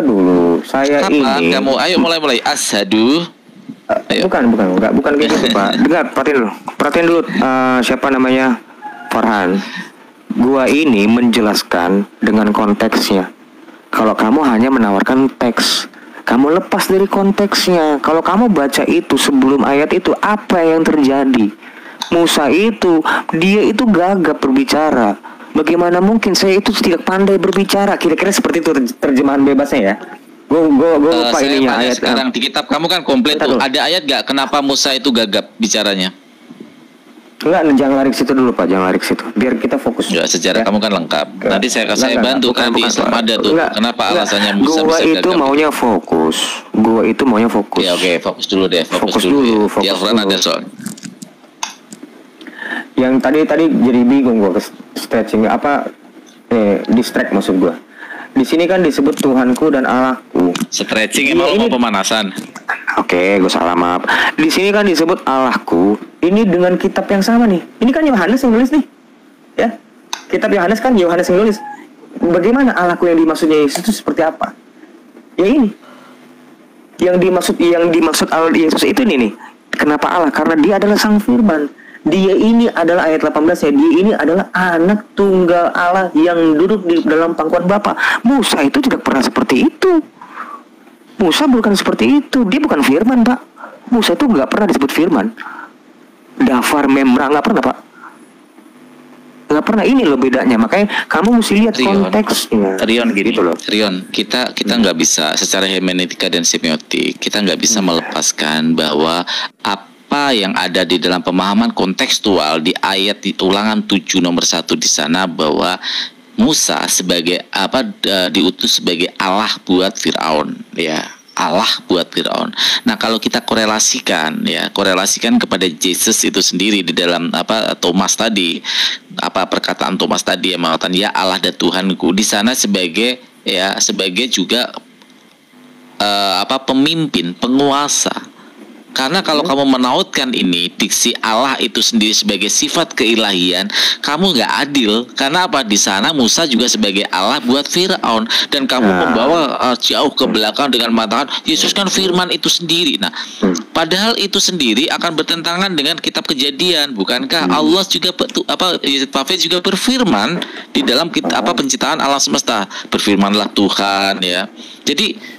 dulu. Saya ini. Kamu ayo mulai ashadu. Bukan gitu, Pak. Dengar, perhatiin dulu. Siapa namanya? Farhan. Gua ini menjelaskan dengan konteksnya. Kalau kamu hanya menawarkan teks, Kamu lepas dari konteksnya. Kalau kamu baca itu sebelum ayat itu, apa yang terjadi? Musa itu, dia itu gagap berbicara. Bagaimana mungkin saya itu tidak pandai berbicara? Kira-kira seperti itu terjemahan bebasnya ya. Gue lupa ininya ayat. Sekarang di kitab kamu kan komplit tuh. Ada ayat gak kenapa Musa itu gagap bicaranya? Enggak, jangan lari ke situ dulu Pak, jangan lari ke situ. Biar kita fokus. Ya, sejarah kamu kan lengkap. Nanti saya bantu kan di Islam ada tuh. Kenapa alasannya Musa gua bisa itu gagap? maunya fokus. Gua itu maunya fokus. Oke, fokus dulu deh. Fokus dulu. Di Al-Quran ada soal. Yang tadi jadi bingung gua stretching apa distract maksud gua. Di sini kan disebut Tuhanku dan Allahku. Stretching emang mau pemanasan. Oke, gue salah maaf. Di sini kan disebut Allahku. Ini dengan kitab yang sama nih. Ini kan Yohanes yang nulis nih, ya. Kitab Yohanes kan Yohanes yang nulis. Bagaimana Allahku yang dimaksudnya Yesus itu seperti apa? Ya ini. Yang dimaksud Allah Yesus itu ini nih. Kenapa Allah? Karena dia adalah Sang Firman. Dia ini adalah ayat 18 ya. Dia ini adalah anak tunggal Allah yang duduk di dalam pangkuan Bapa. Musa itu tidak pernah seperti itu. Musa bukan seperti itu. Dia bukan firman, Pak. Musa itu nggak pernah disebut firman. Dafar memra nggak pernah, Pak. Nggak pernah. Ini loh bedanya. Makanya kamu mesti lihat konteksnya. Rion gini gitu loh. Rion, kita nggak bisa secara hermeneutika dan semiotik, kita nggak bisa melepaskan bahwa apa yang ada di dalam pemahaman kontekstual di ayat di Ulangan 7 nomor 1 di sana bahwa Musa sebagai diutus sebagai Allah buat Firaun, ya. Allah buat Firaun. Nah, kalau kita korelasikan kepada Yesus itu sendiri di dalam Thomas tadi, perkataan Thomas tadi yang mengatakan ya Allah dan Tuhanku, di sana sebagai juga pemimpin, penguasa. Karena kalau kamu menautkan ini, diksi Allah itu sendiri sebagai sifat keilahian, kamu nggak adil. Karena apa? Di sana Musa juga sebagai Allah buat Firaun, dan kamu membawa jauh ke belakang dengan mengatakan Yesus kan firman itu sendiri. Nah, padahal itu sendiri akan bertentangan dengan kitab Kejadian. Bukankah Allah juga Yahweh juga berfirman di dalam kitab penciptaan alam semesta? Berfirmanlah Tuhan, ya. Jadi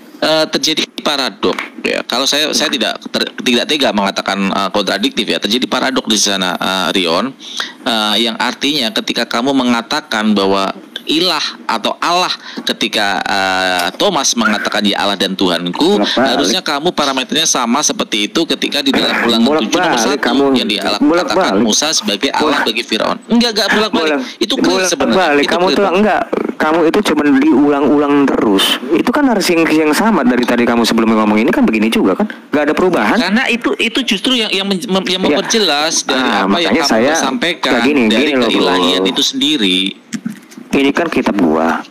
terjadi paradok, ya. Kalau saya tidak tega mengatakan kontradiktif, ya. Terjadi paradok di sana, Rion, yang artinya ketika kamu mengatakan bahwa ilah atau Allah, ketika Thomas mengatakan ya Allah dan Tuhanku, harusnya kamu parameternya sama seperti itu ketika di dalam Ulangan 7 nomor 1 yang dikatakan Musa sebagai Allah bagi Firaun. Enggak bolak-balik. Itu clear sebenarnya. Kamu itu cuma diulang-ulang terus. Itu kan harus yang sama dari tadi kamu sebelum ngomong ini kan begini juga kan? Gak ada perubahan. Karena itu justru yang memperjelas dari apa yang kamu sampaikan dari keilahian itu sendiri. Ini kan kitab gua.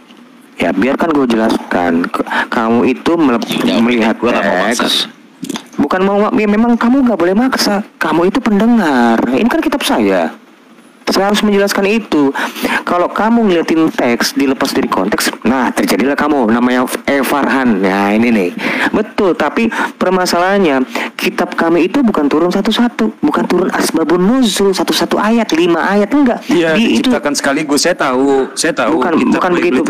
Ya biarkan gua jelaskan. Kamu itu melihat teks. Bukan mau, memang kamu nggak boleh maksa. Kamu itu pendengar. Ini kan kitab saya. Saya harus menjelaskan itu. Kalau kamu ngeliatin teks dilepas dari konteks, nah terjadilah kamu namanya Farhan. Nah ini nih, betul. Tapi permasalahannya kitab kami itu bukan turun satu-satu, bukan turun asbabun nuzul satu-satu ayat, 5 ayat, enggak. Iya, diciptakan sekaligus. Saya tahu. Bukan begitu.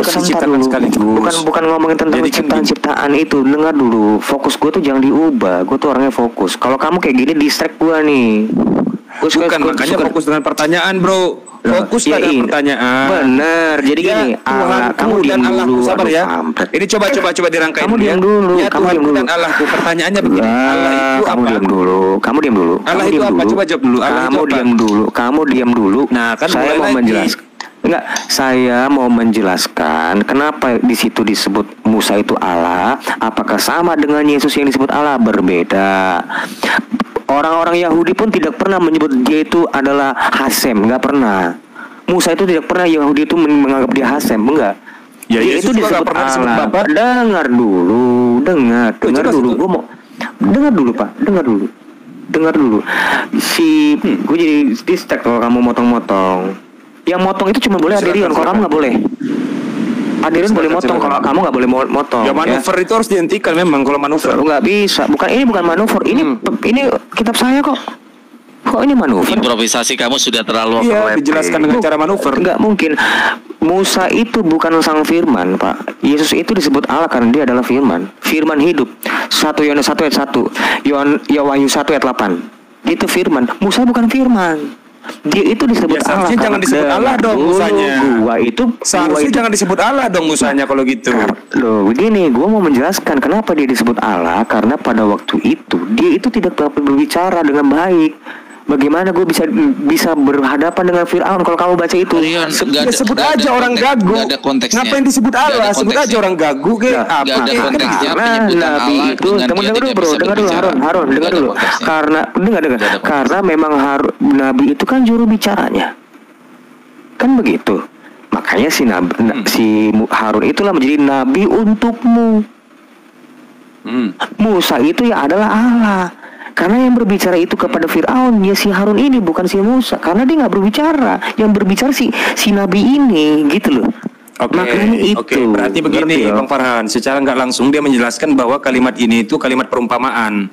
Bukan ngomongin tentang ciptaan itu. Dengar dulu. Fokus gue tuh jangan diubah. Gue tuh orangnya fokus. Kalau kamu kayak gini distract gue nih. Makanya fokus dengan pertanyaan, bro. Fokus pada pertanyaan. Benar. Jadi gini, Allah, kamu diam dulu. Sabar ya. Ini coba dirangkai. Kamu diam dulu. Ya, kamu diam dulu. Dan Allahku. Pertanyaannya begini. Allah itu apa? Kamu diam dulu. Allah itu apa? Coba jawab dulu. Kamu diam dulu. Nah, kan saya mau menjelaskan. Enggak, saya mau menjelaskan kenapa di situ disebut Musa itu Allah. Apakah sama dengan Yesus yang disebut Allah? Berbeda. Orang-orang Yahudi pun tidak pernah menyebut dia itu adalah Hasem, nggak pernah. Musa itu tidak pernah Yahudi itu menganggap dia Hasem, enggak. Ya, dia itu disebut Allah. Dengar dulu. Gue mau dengar dulu, Pak. Dengar dulu. Gue jadi distract kalau kamu motong-motong. Yang motong itu cuma boleh Adirion, kalau kamu nggak boleh. Adirion boleh motong, kalau kamu nggak boleh motong. Ya manuver itu harus dihentikan memang kalau manuver. Nggak bisa. Ini bukan manuver. Ini kitab saya kok. Kok ini manuver? Improvisasi kamu sudah terlalu Iya, overlapping. dijelaskan dengan cara manuver. Enggak mungkin. Musa itu bukan sang firman, Pak. Yesus itu disebut Allah karena dia adalah firman. Firman hidup. 1 Yohanes 1 ayat 1. Wahyu 1 ayat 8. Itu firman. Musa bukan firman. Dia itu disebut Ya, Allah. seharusnya jangan disebut Allah dong Musanya. Seharusnya Jangan disebut Allah dong Musanya kalau gitu. Loh, begini, gua mau menjelaskan kenapa dia disebut Allah. Karena pada waktu itu dia itu tidak dapat berbicara dengan baik. Bagaimana gue bisa berhadapan dengan Fir'aun kalau kamu baca itu? Sebut aja orang gagu. Gak ada konteksnya. Ngapain disebut Allah? Sebut aja orang gagu kayak apa? Gak ada konteksnya. Karena Nabi itu, dengar dulu bro, dengar dulu Harun, dengar dulu. Karena memang Nabi itu kan juru bicaranya, kan begitu. Makanya si Harun itulah menjadi nabi untukmu. Musa itu ya adalah Allah. Karena yang berbicara itu kepada Fir'aun ya si Harun ini, bukan si Musa. Karena dia nggak berbicara, yang berbicara si Nabi ini, gitu loh. Oke, berarti begini Bang Farhan, secara nggak langsung dia menjelaskan bahwa kalimat ini itu kalimat perumpamaan.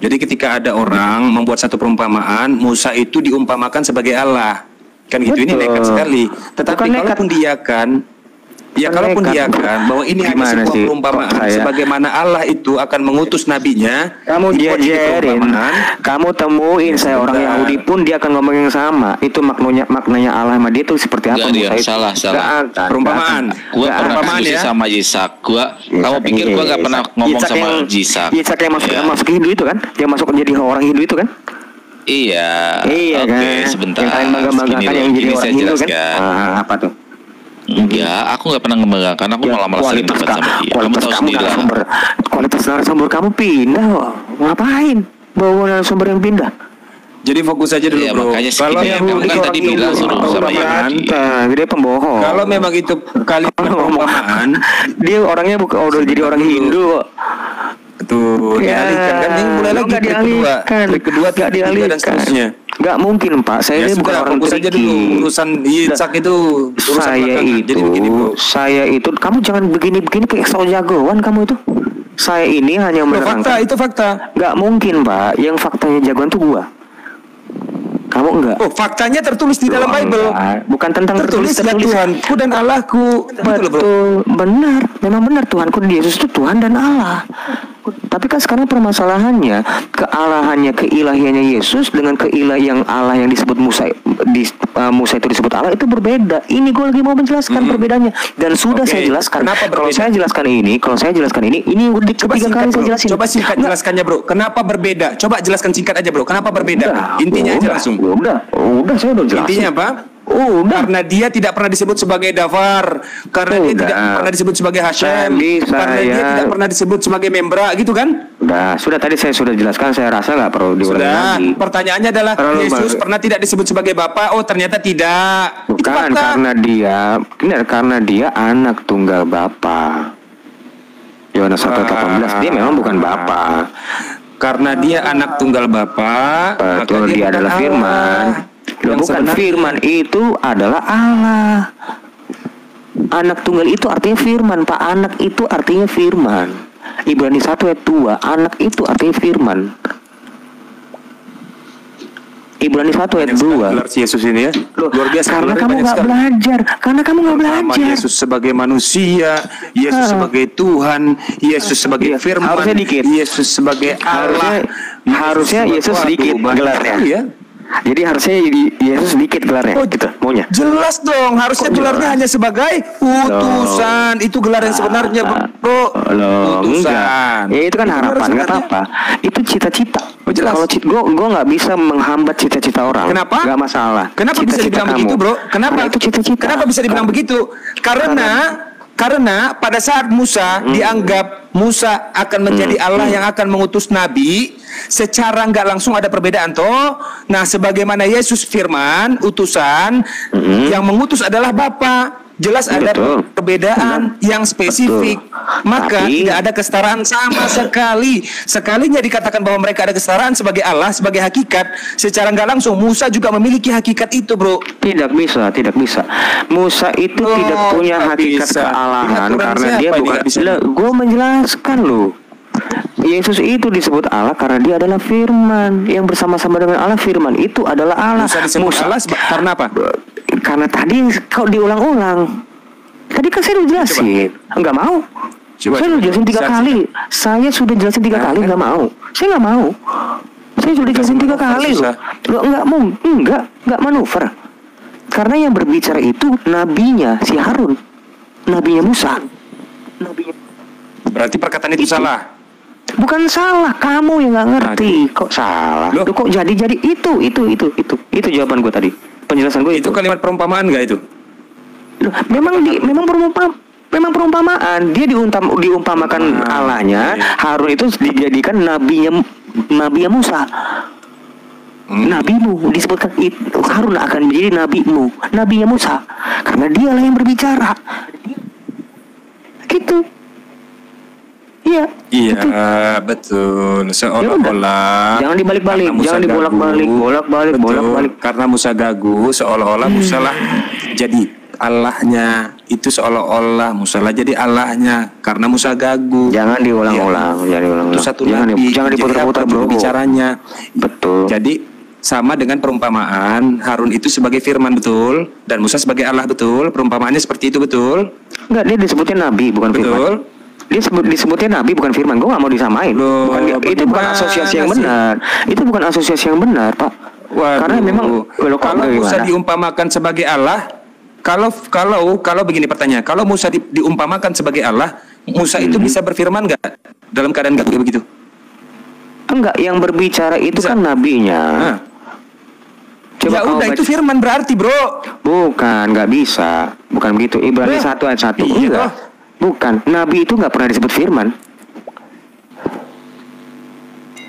Jadi ketika ada orang membuat satu perumpamaan, Musa itu diumpamakan sebagai Allah. Kan gitu. Betul. Ini nekat sekali. Tetapi kalaupun dia kan kalaupun dia kan bahwa ini hanya sebuah perumpamaan, sebagaimana Allah itu akan mengutus nabinya, kamu diajarin, kamu temuin saya orang Yahudi pun dia akan ngomong yang sama. Itu maknanya Allah sama dia itu seperti apa? Salah. Perumpamaan. Gua pernah diskusi sama Yisak. Kamu pikir gua nggak pernah ngomong sama Yisak? Yisak yang masuk Hindu itu kan? Yang masuk menjadi orang Hindu itu kan? Iya. Oke, sebentar. Yang paling bangga-banggakan yang jadi orang Hindu kan? Apa tuh? Enggak, aku nggak pernah ngembangkan. Aku malah sering debat sama dia. Kamu tahu sendiri lah. Kualitas narasumber kamu pindah, ngapain? Bawa narasumber yang pindah. Jadi fokus aja dulu, bro. Kalau yang kamu kan tadi bilang suruh sama Yahudi. Dia pembohong. Kalau memang itu kalimat perumpamaan, dia orangnya udah jadi orang Hindu. Tuh, dialihkan kan ini mulai lagi trik kedua dan seterusnya. Gak mungkin Pak, saya ini bukan orang saja dulu urusan Yitzhak itu. Saya itu kamu jangan begini-begini kayak so jagoan kamu itu. Saya ini hanya menerangkan. Itu fakta. Gak mungkin Pak, yang faktanya jagoan tuh gua. Kamu enggak. Oh, faktanya tertulis di dalam Bible. Bukan tentang tertulis Tuhanku dan Allahku. Betul, benar. Memang benar Tuhanku dan Yesus itu Tuhan dan Allah. Tapi kan sekarang permasalahannya kealahannya, keilahiannya Yesus dengan keilahian Allah yang disebut Musa itu disebut Allah itu berbeda. Ini gue lagi mau menjelaskan perbedaannya dan sudah saya jelaskan. Kalau saya jelaskan ini ketiga kali saya jelasin. Coba singkat jelaskannya bro. Kenapa berbeda? Coba jelaskan singkat aja bro. Kenapa berbeda? Intinya aja langsung. Udah saya udah jelasin. Intinya apa? Karena dia tidak pernah disebut sebagai Dafar, karena dia tidak pernah disebut sebagai Hashem, karena dia tidak pernah disebut sebagai Membra, gitu kan? Sudah tadi saya sudah jelaskan, saya rasa nggak perlu diulangi lagi. Pertanyaannya adalah Yesus pernah tidak disebut sebagai Bapa? Oh ternyata tidak. Bukan karena dia anak tunggal Bapa. Yohanes 1:18 dia memang bukan Bapa. Karena dia anak tunggal Bapa, betul, dia adalah Firman. Bukan Firman itu adalah Allah. Anak tunggal itu artinya Firman, Pak. Anak itu artinya Firman. Ibrani 1 ayat 2, anak itu artinya Firman. Ibrani 1 ayat 2. Yesus ini ya. Luar biasa. Karena kamu nggak belajar. Yesus sebagai manusia, Yesus sebagai Tuhan, Yesus sebagai Firman, harusnya dikit. Yesus sebagai Allah. Harusnya Yesus sedikit gelarnya. Ya. Jadi harusnya Yesus sedikit gelarnya. Gitu maunya. Jelas dong, harusnya gelarnya hanya sebagai utusan. Itu gelar yang sebenarnya, bro. Utusan. Ya itu kan harapan, nggak apa-apa. Itu cita-cita. Kalau gue nggak bisa menghambat cita-cita orang. Kenapa? Nggak masalah. Kenapa bisa dibilang begitu, bro? Kenapa? Itu cita-cita. Kenapa bisa dibilang begitu? Karena pada saat Musa dianggap Musa akan menjadi Allah yang akan mengutus Nabi, secara nggak langsung ada perbedaan toh. Nah, sebagaimana Yesus Firman, utusan, yang mengutus adalah Bapa. Jelas ada perbedaan yang spesifik. Maka tidak ada kesetaraan sama sekali. Sekalinya dikatakan bahwa mereka ada kesetaraan sebagai Allah, sebagai hakikat, secara nggak langsung Musa juga memiliki hakikat itu, bro. Tidak bisa. Musa itu tidak punya hakikat kealahan karena dia bukan. Gue menjelaskan loh. Yesus itu disebut Allah karena dia adalah firman yang bersama-sama dengan Allah. Firman itu adalah Allah. Musa disebut Allah karena apa? Karena tadi kau diulang-ulang. Tadi kan saya udah jelasin. Enggak mau. Saya udah jelasin 3 kali. Saya sudah jelasin 3 kali, enggak mau. Saya enggak mau. Saya sudah jelasin 3 kali loh. Enggak manuver. Karena yang berbicara itu nabinya si Harun. Nabinya Musa. Berarti perkataan itu salah. Bukan salah, kamu yang nggak ngerti. Kok salah? Loh, kok jadi itu jawaban gue tadi. Penjelasan gue itu kalimat perumpamaan nggak itu? Loh, memang perumpamaan. Dia diumpamakan Allahnya. Harun itu dijadikan nabinya Musa. Nabimu disebutkan itu, Harun akan menjadi nabinya Musa karena dialah yang berbicara. Gitu. Iya, betul. Seolah-olah jangan dibalik-balik, jangan dibolak-balik. Karena Musa gagu, seolah-olah Musa lah jadi Allahnya. Itu seolah-olah Musa lah jadi Allahnya karena Musa gagu. Jangan diulang-ulang, Itu satu nabi. Jangan diputar-putar bro. Bicaranya. Betul. Jadi sama dengan perumpamaan Harun itu sebagai firman, betul, dan Musa sebagai Allah, betul. Perumpamaannya seperti itu, betul. Enggak, dia disebutnya nabi bukan betul. Firman. Dia disebutnya nabi bukan firman. Gue gak mau disamain. Itu bukan asosiasi yang benar. Itu bukan asosiasi yang benar, Pak. Waduh. Karena memang kalau Musa diumpamakan sebagai Allah, kalau begini pertanyaan, kalau Musa diumpamakan sebagai Allah, Musa itu bisa berfirman nggak dalam keadaan nggak begitu? Enggak, yang berbicara itu bisa. Kan nabinya. Coba ya udah itu firman berarti, bro. Bukan, nggak bisa. Bukan begitu. Ibrani 1 ayat 1. Iya. Bukan, nabi itu nggak pernah disebut firman.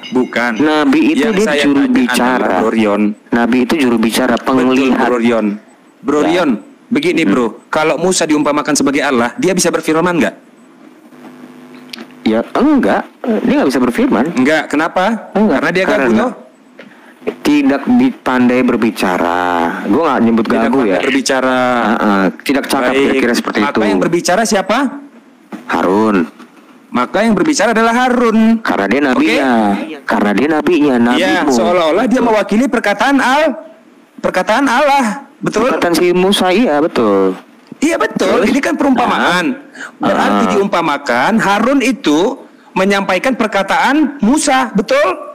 Bukan. Nabi itu dia juru bicara. Nabi itu juru bicara, penglihat. Brorion. Begini bro, kalau Musa diumpamakan sebagai Allah, dia bisa berfirman nggak? Ya enggak, dia nggak bisa berfirman. Enggak, kenapa? Karena dia gagu. Tidak pandai berbicara. Gue nggak nyebut gagu ya. Berbicara. Tidak cakap kira-kira seperti itu. Maka yang berbicara siapa? Harun. Maka yang berbicara adalah Harun. Karena dia nabinya. Karena dia nabinya. Ya, seolah-olah dia mewakili perkataan Allah. Betul. Perkataan si Musa, iya betul. Iya betul. Ini kan perumpamaan. Berarti diumpamakan Harun itu menyampaikan perkataan Musa, betul?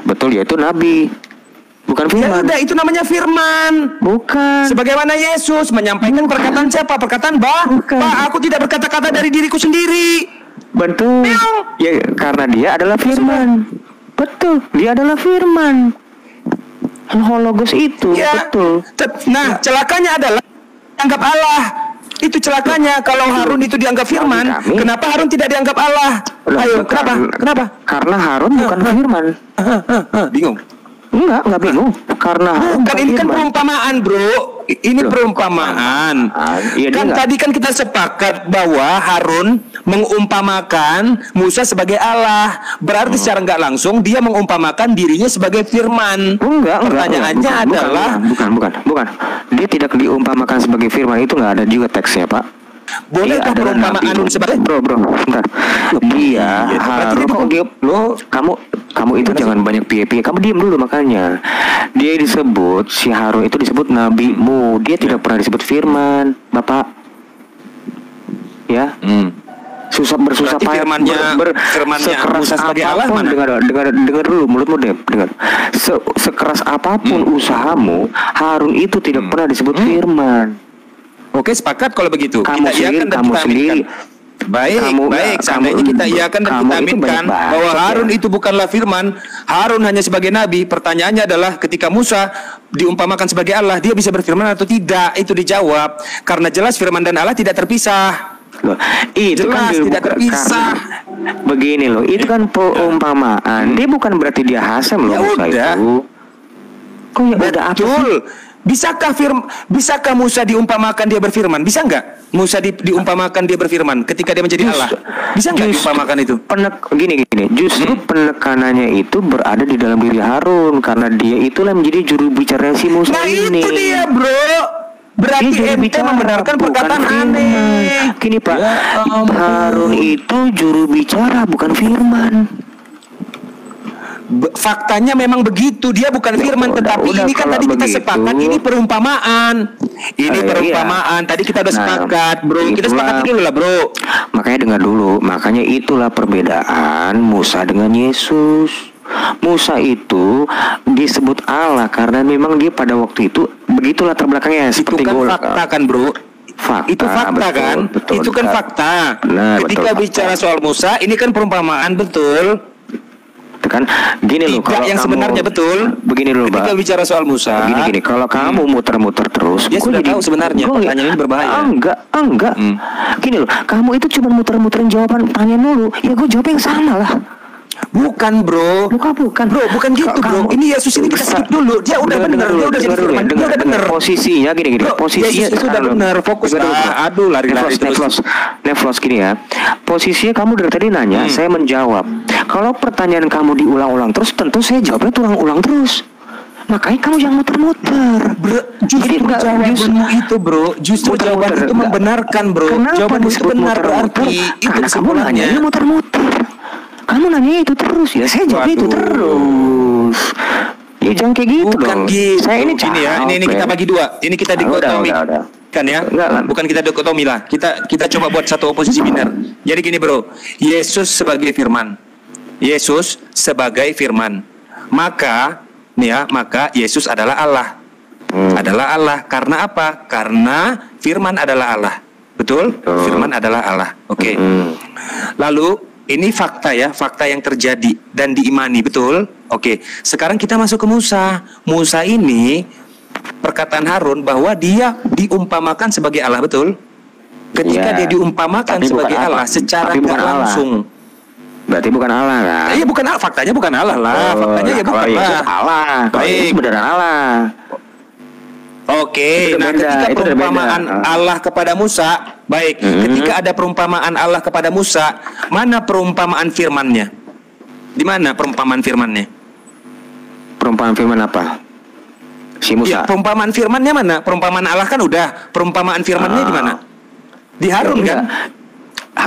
Betul, yaitu nabi. Bukan firman. Ya udah, itu namanya firman. Bukan. Sebagaimana Yesus menyampaikan perkataan siapa? Perkataan aku tidak berkata-kata dari diriku sendiri. Betul. Ya, karena dia adalah firman. Betul, dia adalah firman. Hologos itu, ya, betul. Nah, celakanya adalah anggap Allah. Itu celakanya kalau Harun itu dianggap firman. Kenapa Harun tidak dianggap Allah? Ayo, kenapa? Karena Harun bukan firman. Bingung? Enggak bingung. Karena Harun kan ini kan perumpamaan, bro. Ini perumpamaan. Kan tadi kan kita sepakat bahwa Harun mengumpamakan Musa sebagai Allah. Berarti secara nggak langsung dia mengumpamakan dirinya sebagai firman. Pertanyaannya adalah bukan. Dia tidak diumpamakan sebagai firman, itu nggak ada juga teksnya, Pak. Bolehkah perumpamaan sebagai bro, bentar. Dia Harun kamu itu jangan banyak piye-piye. Kamu diam dulu makanya. Dia disebut si Harun itu disebut nabimu. Dia tidak pernah disebut firman, Bapak. Ya. Bersusah payah firmannya Musa sebagai Allah mana? Dengar dulu mulutmu, dengar. Sekeras apapun usahamu, Harun itu tidak pernah disebut firman. Oke, sepakat kalau begitu. Kita iakan dan kita aminkan. Baik. Seandainya kita iakan dan kita aminkan bahwa Harun itu bukanlah firman, Harun hanya sebagai nabi. Pertanyaannya adalah ketika Musa diumpamakan sebagai Allah, dia bisa berfirman atau tidak? Itu dijawab karena jelas firman dan Allah tidak terpisah. Itu jelas kan tidak terpisah. Begini loh, itu kan perumpamaan. Dia bukan berarti dia Hasem loh. Ya udah. Kok ya udah apa sih? Bisakah Musa diumpamakan dia berfirman? Bisa nggak Musa diumpamakan dia berfirman ketika dia menjadi Allah? Bisa nggak diumpamakan itu? Gini. Justru penekanannya itu berada di dalam diri Harun karena dia itulah menjadi juru bicara si Musa ini. Nah itu dia, bro. Berarti Dia juru ente bicara, membenarkan bukan perkataan firman. aneh. Gini Pak, Ya ampun. Harun itu juru bicara bukan firman. Faktanya memang begitu, dia bukan firman, tetapi udah, ini kan kalau tadi kita begitu. sepakat ini perumpamaan. Ini Iya. perumpamaan. Tadi kita udah Nah, sepakat, bro. Kita itulah. sepakat dulu lah, bro. Makanya dengar dulu, makanya itulah perbedaan Musa dengan Yesus. Musa itu disebut Allah karena memang dia pada waktu itu begitulah terbelakangnya Itu seperti kan gua- fakta kan, bro. Fakta, Itu fakta betul, kan? betul, Itu kan betul. fakta. Benar, Ketika betul, bicara fakta. soal Musa, ini kan perumpamaan, betul. Itu kan gini loh, Tidak yang sebenarnya, betul. Begini loh, Ketika Pak. bicara soal Musa, Gini, kalau kamu muter-muter terus, Dia gua sudah tahu sebenarnya, gua- pertanyaan ini berbahaya. Enggak. Gini loh, kamu itu cuma muter-muterin jawaban pertanyaan dulu. Ya gue jawab yang sama lah. bukan, bro. Bukan. Bro, bukan gitu, bro. Kamu- Ini Yesus ini kita skip dulu. Dia udah benar, dia udah jadi firman. Dia udah benar. Posisinya gini. Bro, Posisinya Yesus itu udah sekarang, benar. Fokus dengar dulu, lah. Bro. Aduh, lari-lari terus. Neflos gini ya. Posisinya kamu dari tadi nanya, saya menjawab. Kalau pertanyaan kamu diulang-ulang terus, tentu saya jawabnya ulang-ulang terus. Makanya kamu jangan muter-muter. Justru enggak, jawabanmu itu, bro. Justru muter-muter, jawaban itu enggak. membenarkan, bro. Kenapa Jawaban itu disebut benar muter-muter? berarti itu Karena kamu kesimpulannya. nanya muter-muter. Kamu nanya itu terus ya, saya jawab itu Waduh. terus. Ya jangan kayak gitu Bukan dong. gitu. Saya ini Gini ya, ini kita bagi dua. Ini kita dikotomi. Udah. Kan ya? Enggak lah. Bukan kita dikotomi lah. Kita coba buat satu oposisi biner. Jadi gini, bro. Yesus sebagai firman. Yesus sebagai firman. Maka Yesus adalah Allah. Adalah Allah. Karena apa? Karena firman adalah Allah. Betul? Firman adalah Allah. Oke. Lalu ini fakta ya, fakta yang terjadi dan diimani, betul? Oke. Sekarang kita masuk ke Musa. Musa ini perkataan Harun bahwa dia diumpamakan sebagai Allah, betul? Ketika Ya, dia diumpamakan tapi sebagai bukan Allah Allah. secara Tapi nggak bukan Allah. langsung. Berarti bukan Allah kan? Iya, bukan Allah, faktanya bukan Allah lah. Faktanya ya kalau bukan Yesus lah. Allah. Kalau Baik. Yesus beneran Allah. Oke, Itu nah berbeda, ketika itu berbeda. perumpamaan Allah kepada Musa, baik, ketika ada perumpamaan Allah kepada Musa, mana perumpamaan firman-Nya? Di mana perumpamaan firman-Nya? Perumpamaan firman apa? Si Musa. Ya, perumpamaan firman-Nya mana? Perumpamaan Allah kan udah, perumpamaan firman-Nya di mana? Di Harun kan?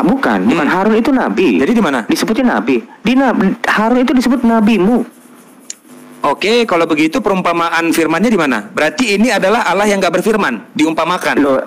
Bukan Harun itu nabi. Jadi di mana? Disebutnya nabi. Harun itu disebut nabimu. Oke, kalau begitu perumpamaan firman-Nya di mana? Berarti ini adalah Allah yang nggak berfirman, diumpamakan. Loh,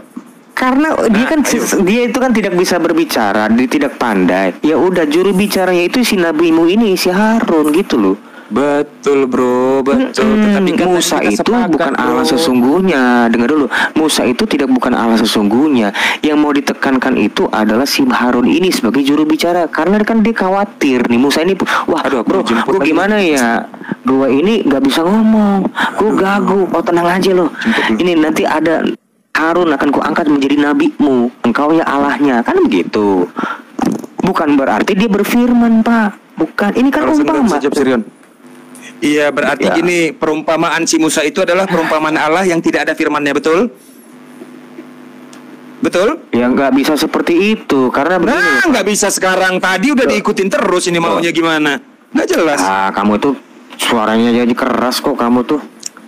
karena dia kan dia itu kan tidak bisa berbicara, dia tidak pandai. Ya udah, juru bicaranya itu si nabimu ini, si Harun gitu loh. Betul, bro, betul. Tetapi kan Musa tadi kita itu sepakat, bukan bro. Allah sesungguhnya. Dengar dulu, Musa itu tidak bukan Allah sesungguhnya. Yang mau ditekankan itu adalah si Harun ini sebagai juru bicara. Karena kan dia khawatir nih Musa ini, wah Aduh, aku bro, dijemput gue lagi. gimana ya? Gue ini nggak bisa ngomong, gue gagu. Oh tenang aja loh. Ini nanti ada Harun akan kuangkat menjadi nabimu. Engkau ya Allahnya, kan begitu. Bukan berarti dia berfirman, Pak. Bukan. Ini kan umpama. Iya, berarti Ya. gini, perumpamaan si Musa itu adalah perumpamaan Allah yang tidak ada firman-Nya, betul? Betul? Ya nggak bisa seperti itu karena begini. Nah, nggak bisa sekarang. Tadi udah diikutin terus, ini maunya gimana? Nggak jelas. Kamu tuh suaranya jadi keras kok kamu tuh.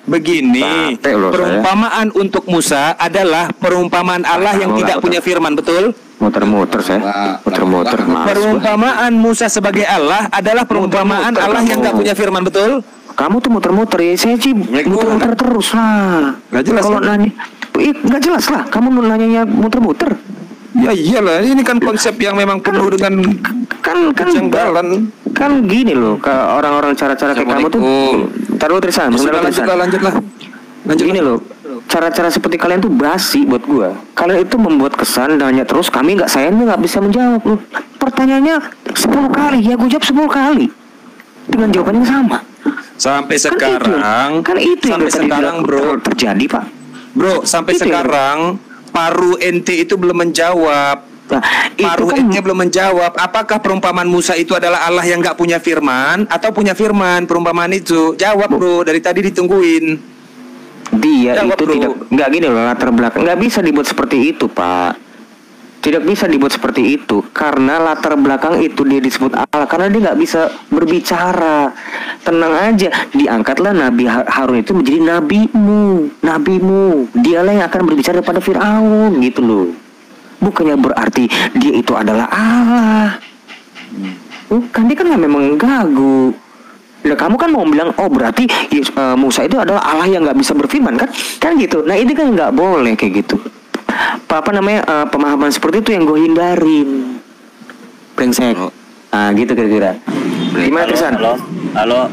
Begini, Capek loh perumpamaan untuk Musa adalah perumpamaan Allah yang kamu tidak nggak punya firman, betul? Muter-muter saya. Muter-muter males gua. Perumpamaan Musa sebagai Allah adalah perumpamaan Muter-muter Allah yang kamu. nggak punya firman, betul? Kamu tuh muter-muter ya, saya sih muter-muter terus lah. Nggak jelas, Kalau kan? nanya, nggak jelas lah. Kamu nanyanya muter-muter. Ya iyalah, ini kan konsep yang memang penuh dengan Kan kejanggalan. kan gini loh, ke orang-orang cara-cara kayak kamu tuh. Taruh Trisan, Sudah, lanjutlah. Gini loh, cara-cara seperti kalian tuh basi buat gua. Kalian itu membuat kesan nanya terus, kami nggak, sayangnya nggak bisa menjawab. Loh, pertanyaannya 10 kali, ya gua jawab 10 kali dengan jawaban yang sama. Sampai sekarang, kan itu yang sampai tadi sekarang, bro, terjadi, Pak. Bro, sampai Itu yang- sekarang paru ente itu belum menjawab. Nah, itu Paru kan ente belum menjawab. Apakah perumpamaan Musa itu adalah Allah yang nggak punya firman atau punya firman? Perumpamaan itu jawab, bro. Dari tadi ditungguin. dia Jawab, itu bro. tidak, nggak gini loh, latar belakang nggak bisa dibuat seperti itu, Pak. Tidak bisa dibuat seperti itu karena latar belakang itu dia disebut Allah karena dia nggak bisa berbicara. tenang aja. Diangkatlah Nabi Harun itu menjadi nabimu. Dialah yang akan berbicara kepada Firaun gitu loh. Bukannya berarti dia itu adalah Allah. Bukan, dia kan memang gagu. Nah, kamu kan mau bilang, oh berarti Musa itu adalah Allah yang nggak bisa berfirman kan? Kan gitu. Nah ini kan nggak boleh kayak gitu. Pemahaman seperti itu yang gue hindarin. Brengsek. Gitu kira-kira. Gimana Trisan? Halo.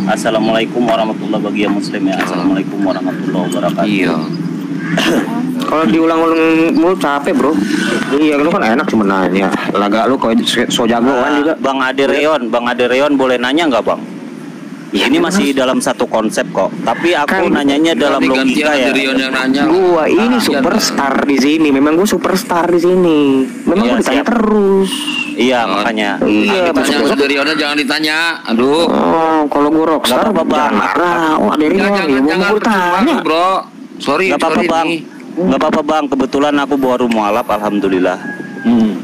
Assalamualaikum warahmatullahi wabarakatuh bagi yang muslim ya. Assalamualaikum warahmatullahi wabarakatuh. Iya. Kalau diulang-ulang mulu capek bro. Iya lu kan enak cuma nanya. Laga lu kok so jagoan juga. Bang Ade Reon boleh nanya nggak bang? Ya, ini masih dalam satu konsep kok. Tapi aku nanyanya dalam logika ya. Gua ini superstar di sini. Memang gua superstar di sini. Memang gua ditanya terus. Iya makanya. Iya Ditanya Ade Rionnya jangan ditanya. Aduh. Oh kalau gua rockstar jangan marah. Oh Ade Rion ya mau gua tanya bro. Sorry. Gak apa-apa bang. Gak apa-apa bang. Kebetulan aku baru mualaf alhamdulillah.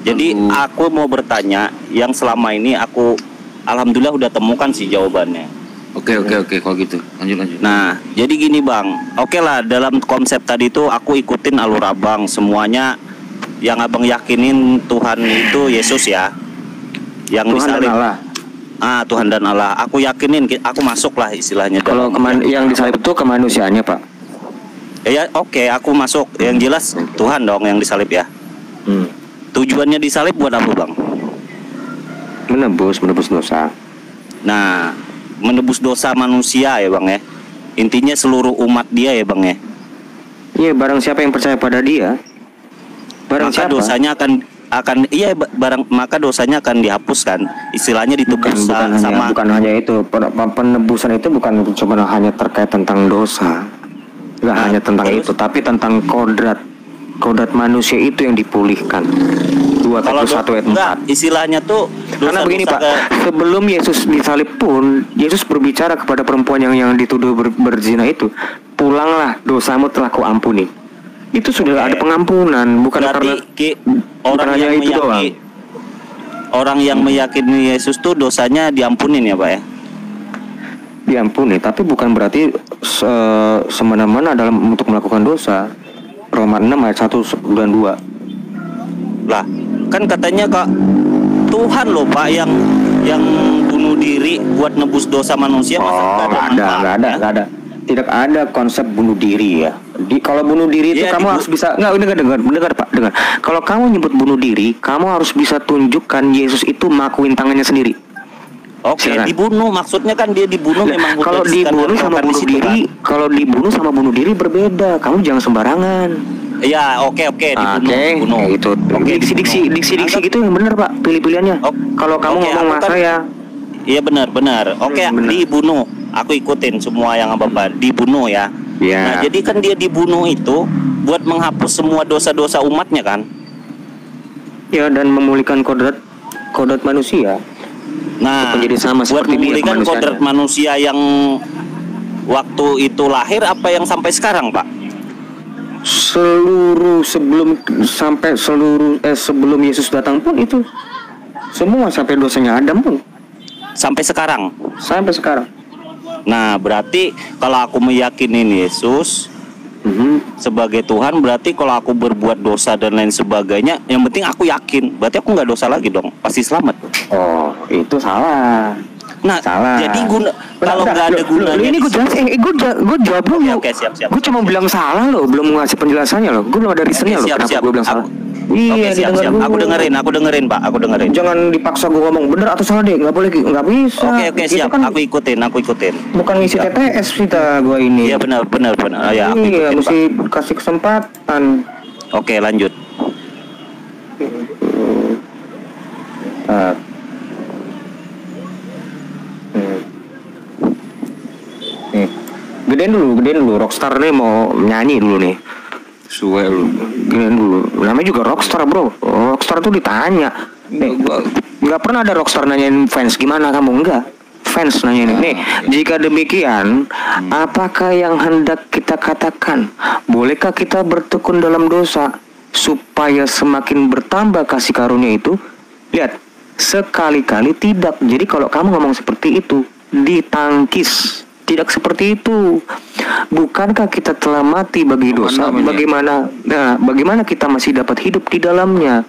Jadi aku mau bertanya yang selama ini aku alhamdulillah udah temukan sih jawabannya. Oke kalau gitu lanjut. Nah jadi gini bang, oke lah dalam konsep tadi itu aku ikutin alur abang semuanya yang abang yakinin Tuhan itu Yesus ya, yang Tuhan disalib. dan Allah. Tuhan dan Allah. Aku yakinin, aku masuk lah istilahnya. Kalau yang disalib itu kemanusiaannya pak. Ya oke, aku masuk. Yang jelas Tuhan dong yang disalib ya. Tujuannya disalib buat apa bang? Menebus dosa. Nah, menebus dosa manusia ya bang ya. Intinya seluruh umat dia ya bang ya. Iya, barang siapa yang percaya pada dia, maka dosanya maka dosanya akan dihapuskan. Istilahnya ditebus bukan hanya itu. Penebusan itu bukan cuma hanya terkait tentang dosa. Nggak hanya tentang itu, tapi tentang kodrat manusia itu yang dipulihkan. 2 Petrus 1 ayat 4. Istilahnya tuh karena begini Pak, sebelum Yesus disalib pun Yesus berbicara kepada perempuan yang dituduh berzina itu, pulanglah, dosamu telah kuampuni. Itu sudah ada pengampunan, bukan berarti orang yang itu doang. Orang yang meyakini Yesus tuh dosanya diampunin ya Pak ya? Diampuni, tapi bukan berarti semena-mena dalam untuk melakukan dosa. Roma 6 ayat 1 dan 2. Lah, kan katanya Kak Tuhan loh Pak yang bunuh diri buat nebus dosa manusia. Masa nggak ada. Tidak ada konsep bunuh diri ya. Kalau bunuh diri itu kamu harus bisa dengar Pak. Kalau kamu nyebut bunuh diri, kamu harus bisa tunjukkan Yesus itu makuin tangannya sendiri. Oke, dibunuh maksudnya kan dia dibunuh memang. Kalau dibunuh sama bunuh diri, kalau dibunuh sama bunuh diri berbeda. Kamu jangan sembarangan. Ya, oke, dibunuh. Itu. Diksi gitu yang benar Pak, pilih-pilihannya. Kalau kamu ngomong sama saya. Iya benar. Oke, dibunuh. Aku ikutin semua yang Bapak dibunuh ya. Nah, jadi kan dia dibunuh itu buat menghapus semua dosa-dosa umatnya kan? Ya, dan memulihkan kodrat manusia. Nah, sama buat memulihkan kodrat manusia yang waktu itu lahir apa yang sampai sekarang, Pak? Sebelum Yesus datang pun itu semua sampai dosanya Adam pun. Sampai sekarang. Nah, berarti kalau aku meyakini Yesus sebagai Tuhan, berarti kalau aku berbuat dosa dan lain sebagainya, yang penting aku yakin, berarti aku nggak dosa lagi dong, pasti selamat. Oh, itu salah. Nah, salah. Jadi kalau nggak ada gunanya. Ini gue jelas, gue jawab dulu. Oke, siap. Gue cuma bilang salah loh, belum ngasih penjelasannya loh. Gue belum ada reasonnya loh, kenapa gue bilang salah. Iya, siap. Aku dengerin, Pak. Aku dengerin. Jangan dipaksa gue ngomong bener atau salah deh, nggak boleh, nggak bisa. Oke, siap. Kan aku ikutin. Bukan ngisi TTS kita gue ini. Iya, benar. Ya, aku iya, ikutin, mesti kasih kesempatan. Oke, lanjut. Gedein dulu. Rockstar nih mau nyanyi dulu nih. Suwe lu. Gedein dulu. Namanya juga rockstar, bro. Rockstar tuh ditanya. Nggak pernah ada rockstar nanyain fans gimana kamu, enggak. Fans nanya ini. Nih, jika demikian, apakah yang hendak kita katakan? Bolehkah kita bertekun dalam dosa supaya semakin bertambah kasih karunia itu? Lihat, sekali-kali tidak. Jadi kalau kamu ngomong seperti itu, ditangkis. Tidak seperti itu. Bukankah kita telah mati bagi dosa? Bagaimana kita masih dapat hidup di dalamnya?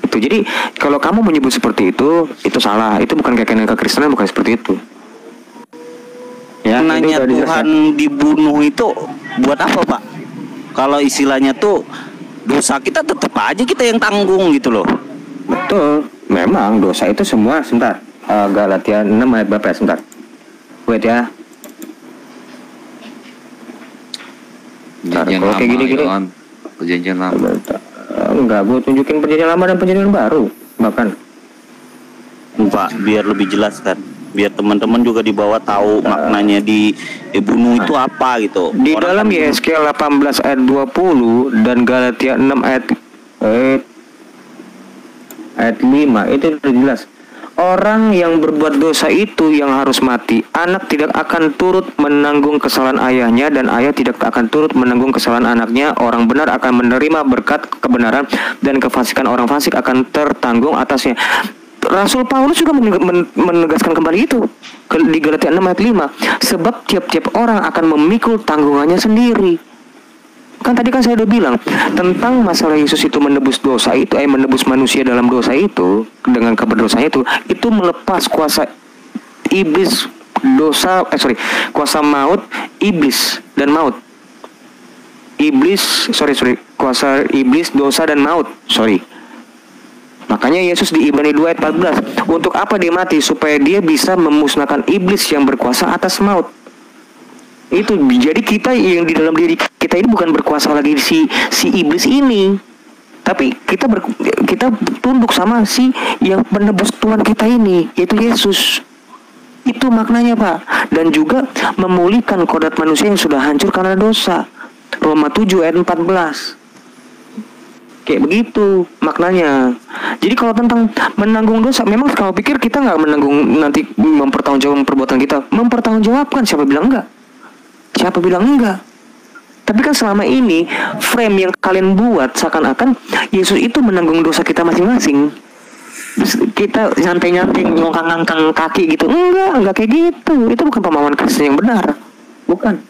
Itu. Jadi kalau kamu menyebut seperti itu salah. Itu bukan keyakinan kekristenan, bukan seperti itu. Ya, nanya Tuhan dibunuh itu buat apa, Pak? Kalau istilahnya tuh dosa kita tetap aja kita yang tanggung gitu loh. Betul. Memang dosa itu semua, sebentar. Galatia 6 ayat berapa ya? Sebentar. Wait ya. Perjanjian Kalau lama, kayak gini-gini. Perjanjian lama. Enggak, gue tunjukin perjanjian lama dan perjanjian baru. Bahkan. Pak, biar lebih jelas kan. Biar teman-teman juga di bawah tahu maknanya dibunuh itu apa gitu. Di dalam Yesaya 18 ayat 20 dan Galatia 6 ayat 5 itu sudah jelas. Orang yang berbuat dosa itu yang harus mati. Anak tidak akan turut menanggung kesalahan ayahnya, dan ayah tidak akan turut menanggung kesalahan anaknya. Orang benar akan menerima berkat kebenaran, dan kefasikan orang fasik akan tertanggung atasnya. Rasul Paulus juga menegaskan kembali itu di Galatia 6 ayat 5. Sebab tiap-tiap orang akan memikul tanggungannya sendiri. Kan tadi kan saya udah bilang tentang masalah Yesus itu menebus dosa itu, menebus manusia dalam dosa itu dengan keberdosaannya itu melepas kuasa iblis, kuasa maut, iblis dan maut. Kuasa iblis, dosa dan maut. Makanya Yesus di Ibrani 2 ayat 14, untuk apa dia mati? Supaya dia bisa memusnahkan iblis yang berkuasa atas maut. Itu jadi kita yang di dalam diri kita ini bukan berkuasa lagi si iblis ini, tapi kita tunduk sama si yang menebus Tuhan kita ini, yaitu Yesus. Itu maknanya, Pak. Dan juga memulihkan kodrat manusia yang sudah hancur karena dosa. Roma 7 ayat 14. Kayak begitu maknanya. Jadi kalau tentang menanggung dosa, memang kalau pikir kita nggak menanggung, nanti mempertanggungjawabkan perbuatan kita. Mempertanggungjawabkan, siapa bilang enggak? Siapa bilang enggak? Tapi kan selama ini frame yang kalian buat seakan-akan Yesus itu menanggung dosa kita masing-masing. Terus kita nyantai-nyantai ngangkang kaki gitu. Enggak kayak gitu. Itu bukan pemahaman Kristen yang benar. Bukan.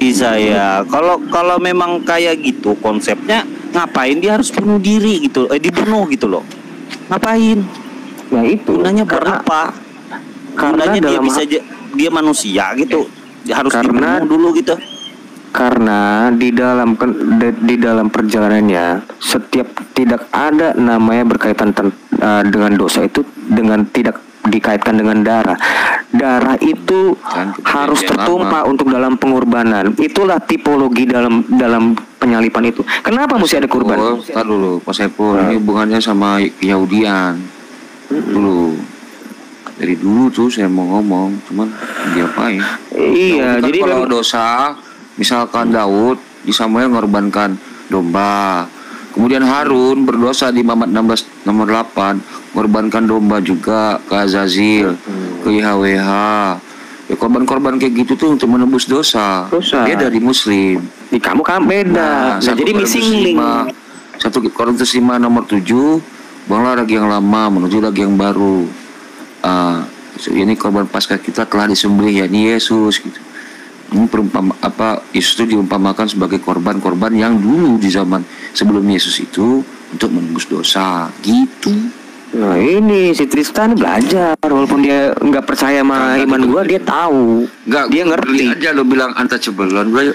Bisa ya. Kalau memang kayak gitu konsepnya, ngapain dia harus bunuh diri gitu? Dibunuh gitu loh. Ngapain? Ya itu. Gunanya buat apa? Gunanya dia bisa dia manusia gitu, harus dibunuh dulu gitu. Karena di dalam perjalanannya tidak ada namanya berkaitan dengan dosa itu dengan tidak dikaitkan dengan darah. Darah itu harus tertumpah untuk dalam pengorbanan. Itulah tipologi dalam penyalipan itu. Kenapa mesti ada kurban? Tar dulu, Pak Saiful, ini hubungannya sama Yahudian dulu. Dari dulu tuh saya mau ngomong, cuman diapain? Iya, jadi kalau memang dosa, misalkan Daud di Samuel mengorbankan domba. Kemudian Harun berdosa di Mamat 16 nomor 8, mengorbankan domba juga ke Azazil, ke YHWH. Ya korban-korban kayak gitu tuh untuk menebus dosa. Dia dari Muslim. Di kamu kan beda. Nah, jadi missing link. 1 Korintus 5 nomor 7, buanglah ragi yang lama menuju ragi yang baru. Ini korban Paskah kita telah disembelih, yakni Yesus gitu. Ini Yesus itu diumpamakan sebagai korban-korban yang dulu di zaman sebelum Yesus itu untuk menembus dosa gitu. Nah ini si Tristan belajar, walaupun dia nggak percaya sama iman gua, dia tahu. Dia ngerti. Aja lo bilang untouchable gue.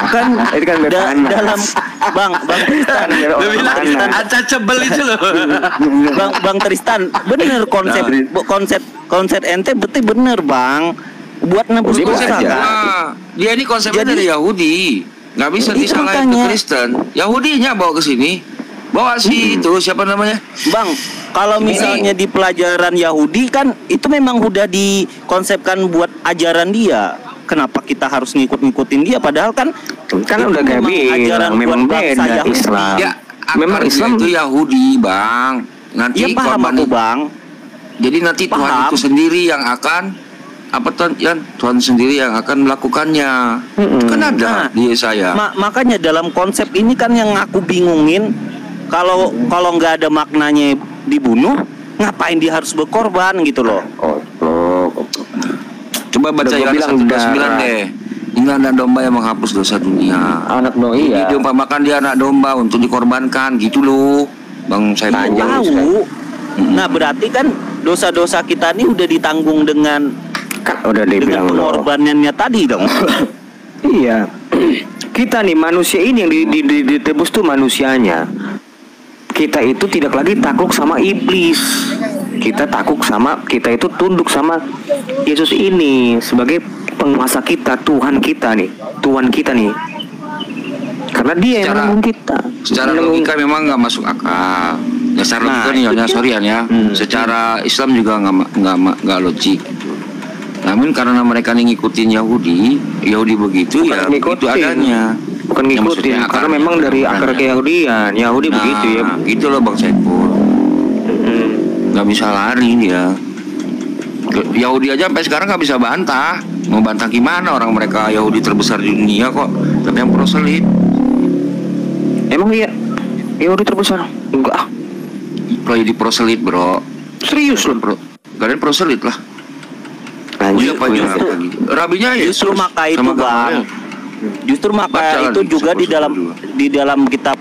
Kan itu kan dalam Bang Tristan. Lo bilang untouchable itu loh. Bang Tristan, bener konsep ente bener Bang. Buat nebus dosa kan. Dia ini konsepnya dari Yahudi, nggak bisa disalahin ke Kristen. Yahudinya bawa ke sini. Bawa itu siapa namanya? Bang, kalau misalnya di pelajaran Yahudi kan itu memang udah dikonsepkan buat ajaran dia. Kenapa kita harus ngikutin dia? Padahal kan udah gak bilang, memang beda Islam. Ya, memang Islam itu Yahudi, Bang. Nanti ya paham aku, Bang. Jadi nanti Tuhan itu sendiri yang akan Tuhan sendiri yang akan melakukannya. Kan ada di Yesaya. Makanya dalam konsep ini kan yang aku bingungin. Kalau nggak ada maknanya dibunuh, ngapain dia harus berkorban gitu loh. Coba baca Yohanes 1:9 deh. Inilah anak domba yang menghapus dosa dunia. Anak doi ya. Diumpamakan dia anak domba untuk dikorbankan gitu loh, Bang saya tahu. Nah berarti kan dosa-dosa kita ini udah ditanggung dengan udah dibilang pengorbanannya tadi dong. Iya. Kita nih manusia ini yang ditebus tuh manusianya. Kita itu tidak lagi takluk sama iblis. Kita itu tunduk sama Yesus ini sebagai penguasa kita, Tuhan kita nih. Karena dia yang menanggung kita. Secara logika memang nggak masuk akal. Dasar logika nih ya. Secara Islam juga nggak logik. Namun karena mereka ngikutin Yahudi begitu ya itu adanya. Bukan ngikutin, karena memang dari akar keyahudian. Yahudi begitu ya. Gitu loh Bang Saiful. Nggak bisa lari dia. Yahudi aja sampai sekarang nggak bisa bantah. Mau bantah gimana, orang mereka Yahudi terbesar di dunia kok. Tapi yang proselit. Emang iya Yahudi terbesar? Enggak. Kalau jadi proselit bro. Serius loh bro. Kalian proselit lah. Rabinya ya justru maka itu Bang. Justru maka itu juga di dalam kitab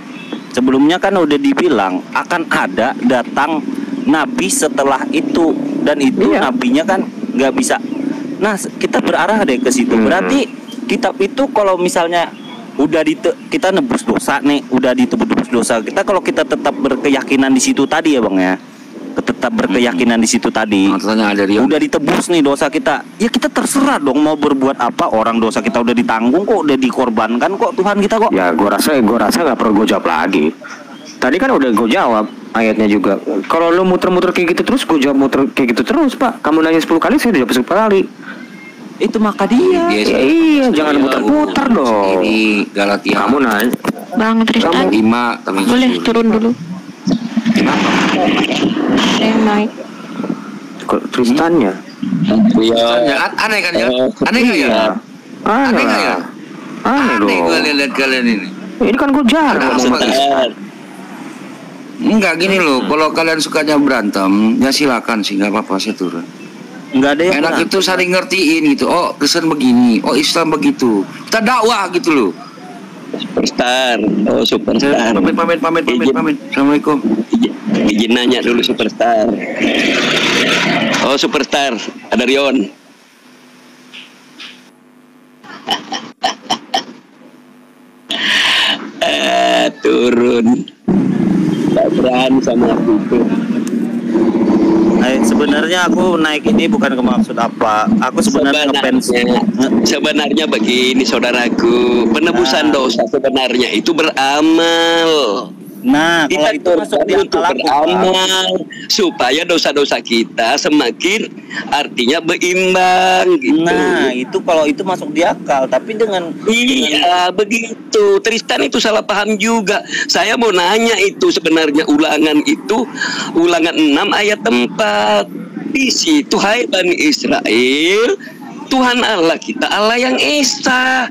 sebelumnya kan udah dibilang akan ada datang nabi setelah itu, dan itu nabinya kan nggak bisa. Nah kita berarah deh ke situ. Berarti kitab itu kalau misalnya kita nebus dosa nih, udah ditebus dosa kita, kalau kita tetap berkeyakinan di situ tadi ya Bang ya, tetap berkeyakinan di situ tadi, udah ditebus nih dosa kita, ya kita terserah dong mau berbuat apa. Orang dosa kita udah ditanggung kok, udah dikorbankan kok Tuhan kita kok. Ya gue rasa nggak perlu gue jawab lagi. Tadi kan udah gue jawab ayatnya juga. Kalau lu muter-muter kayak gitu terus, gue jawab muter kayak gitu terus Pak. Kamu nanya 10 kali, saya udah jawab 10 kali. Itu maka dia. Iya, jangan muter-muter dong. Ini Galatia. Kamu nanya. Bang Tristan, 5 boleh turun dulu. Kenapa? Yang naik. Kok Tristannya? Iya. Aneh kan ya? Aneh nggak ya? Aneh nggak ya? Aneh gue lihat kalian ini. Ini kan gue jarang. Enggak gini loh, kalau kalian sukanya berantem, ya silakan sih, nggak apa-apa saya turun. Enggak ada yang enak itu saling ngertiin gitu. Oh Kristen begini, oh Islam begitu. Kita dakwah gitu loh. Superstar, oh superstar. Pamit. Assalamualaikum. Izin nanya dulu superstar. Oh superstar, ada Rion. Turun. Tak berani sama aku itu. Sebenarnya aku naik ini bukan ke maksud apa. Aku sebenarnya ngefans. Sebenarnya begini saudaraku, penebusan dosa sebenarnya itu beramal. Nah, kalau itu masuk di akal beramal supaya dosa-dosa kita semakin artinya berimbang gitu. Nah, itu kalau itu masuk di akal, tapi dengan begitu. Tristan itu salah paham juga. Saya mau nanya itu sebenarnya ulangan 6 ayat 4. Di situ hai Bani Israel, Tuhan Allah kita Allah yang Esa.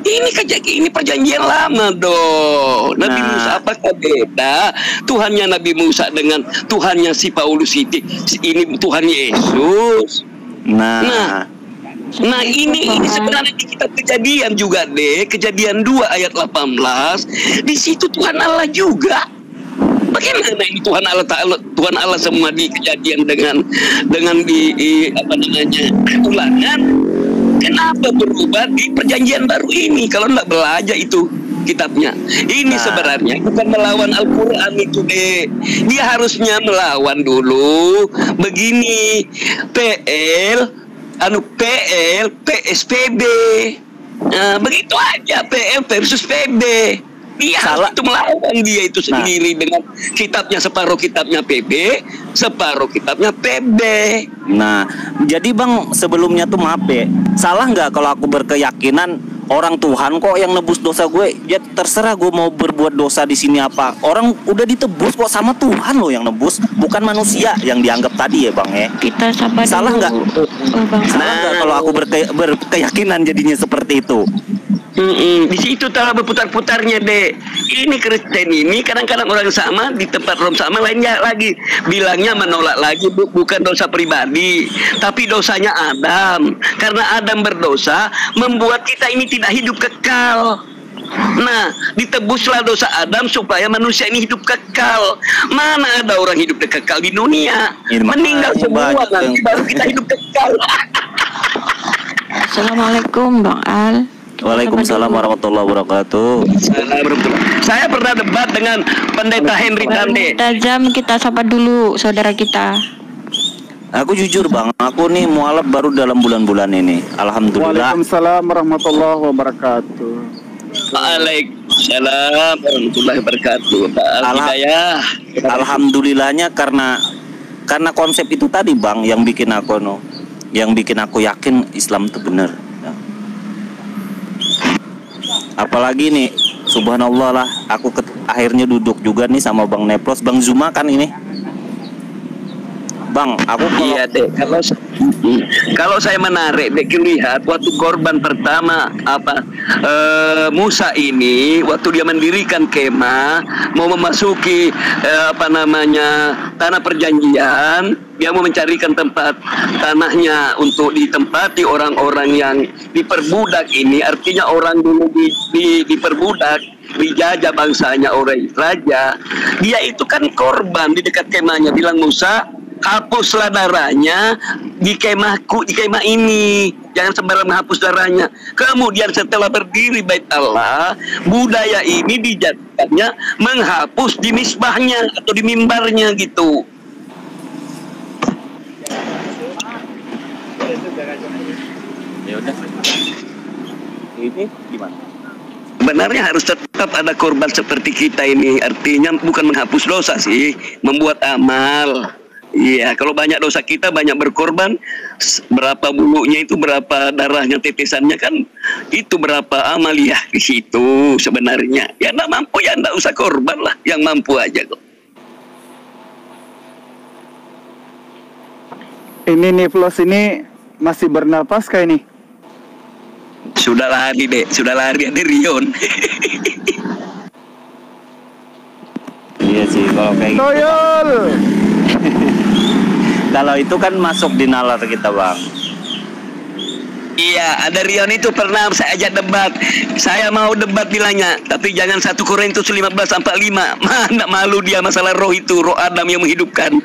Ini perjanjian lama dong. Nabi Musa apakah beda Tuhannya Nabi Musa dengan Tuhannya si Paulus ini Tuhan Yesus. Nah ini sebenarnya di kitab Kejadian juga deh, Kejadian 2 ayat 18. Di situ Tuhan Allah juga. Bagaimana ini Tuhan Allah semua di Kejadian dengan di apa namanya ulangan? Kenapa berubah di perjanjian baru ini kalau tidak belajar itu kitabnya? Ini sebenarnya bukan melawan Al-Quran itu deh. Dia harusnya melawan dulu begini PSPB. Nah, begitu aja PL versus PB. Dia salah itu melawan dia itu sendiri dengan kitabnya, separuh kitabnya PB, separuh kitabnya PB. Nah, jadi Bang sebelumnya tuh maaf ya, salah nggak kalau aku berkeyakinan orang Tuhan kok yang nebus dosa gue? Ya terserah gue mau berbuat dosa di sini apa. Orang udah ditebus kok sama Tuhan loh yang nebus, bukan manusia yang dianggap tadi ya Bang ya. Kita sabar. Salah nggak? Salah nggak kalau aku berkeyakinan jadinya seperti itu? Di situ telah berputar-putarnya dek. Ini Kristen ini kadang-kadang orang sama di tempat orang sama lainnya lagi bilangnya menolak lagi bukan dosa pribadi, tapi dosanya Adam. Karena Adam berdosa membuat kita ini tidak hidup kekal. Nah, ditebuslah dosa Adam supaya manusia ini hidup kekal. Mana ada orang hidup kekal di dunia? Meninggal semua nanti baru kita hidup kekal. Assalamualaikum Bang Al. Waalaikumsalam warahmatullahi wabarakatuh. Saya pernah debat dengan pendeta Henry Dande. Tajam, kita sapa dulu saudara kita. Aku jujur Bang, aku nih mualaf baru dalam bulan-bulan ini. Alhamdulillah. Waalaikumsalam warahmatullahi wabarakatuh. Waalaikumsalam warahmatullahi wabarakatuh. Alhamdulillahnya karena konsep itu tadi Bang yang bikin aku yakin Islam itu benar. Apalagi nih, subhanallah lah, aku akhirnya duduk juga nih sama Bang Neplos, Bang Zuma kan ini. Bang, aku iya deh. Kalau saya menarik deh, lihat waktu korban pertama Musa ini, waktu dia mendirikan kemah, mau memasuki tanah perjanjian, dia mau mencarikan tempat tanahnya untuk ditempati orang-orang yang diperbudak ini, artinya orang dulu diperbudak, dijajah bangsanya orang raja. Dia itu kan korban di dekat kemahnya, bilang Musa, hapuslah darahnya di kemah ini, jangan sembarang menghapus darahnya. Kemudian setelah berdiri bait Allah, budaya ini dijadikannya menghapus di misbahnya atau di mimbarnya gitu. Ya udah. Ini gimana? Sebenarnya harus tetap ada korban seperti kita ini, artinya bukan menghapus dosa sih, membuat amal. Iya, kalau banyak dosa kita banyak berkorban, berapa bulunya itu, berapa darahnya, tetesannya kan itu berapa amaliyah di situ sebenarnya. Ya enggak mampu ya enggak usah korban lah, yang mampu aja kok. Ini Niflos ini masih bernapas kayak ini? Sudah lari deh, sudah lari ada Rion. Iya sih kalau kayak gitu. Kalau itu kan masuk di nalar kita Bang. Iya, ada Rion itu pernah saya ajak debat. Saya mau debat bilangnya, tapi jangan 1 Korintus 15:45. Mana malu dia masalah roh itu, roh Adam yang menghidupkan.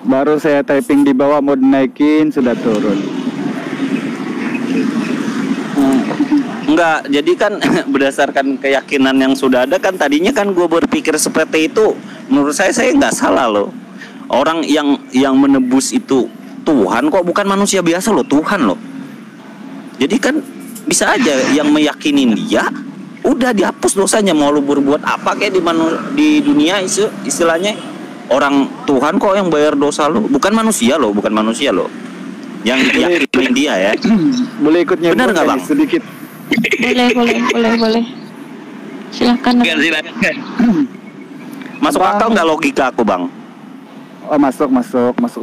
Baru saya typing di bawah mau dinaikin sudah turun. Enggak, jadi kan berdasarkan keyakinan yang sudah ada kan tadinya kan gue berpikir seperti itu. Menurut saya nggak salah loh. Orang yang menebus itu Tuhan kok, bukan manusia biasa loh, Tuhan loh. Jadi kan bisa aja yang meyakinin dia udah dihapus dosanya, mau lu berbuat apa kayak di dunia istilahnya orang Tuhan kok yang bayar dosa lo, bukan manusia loh, yang yakinin dia ya. Boleh ikutnya? Benar nggak Bang? Sedikit. Boleh. Silakan. Masuk akal nggak logika aku Bang? Oh masuk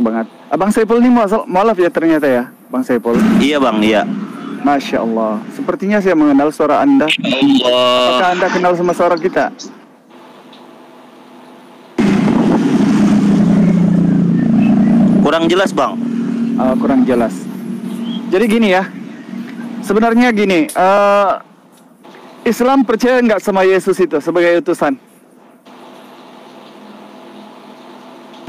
banget. Abang Saiful ini mualaf ya ternyata ya, Bang Saiful. Iya Bang, iya. Masya Allah. Sepertinya saya mengenal suara Anda. Apakah Anda kenal sama suara kita? Kurang jelas Bang. Kurang jelas. Jadi gini ya. Sebenarnya gini, Islam percaya nggak sama Yesus itu sebagai utusan?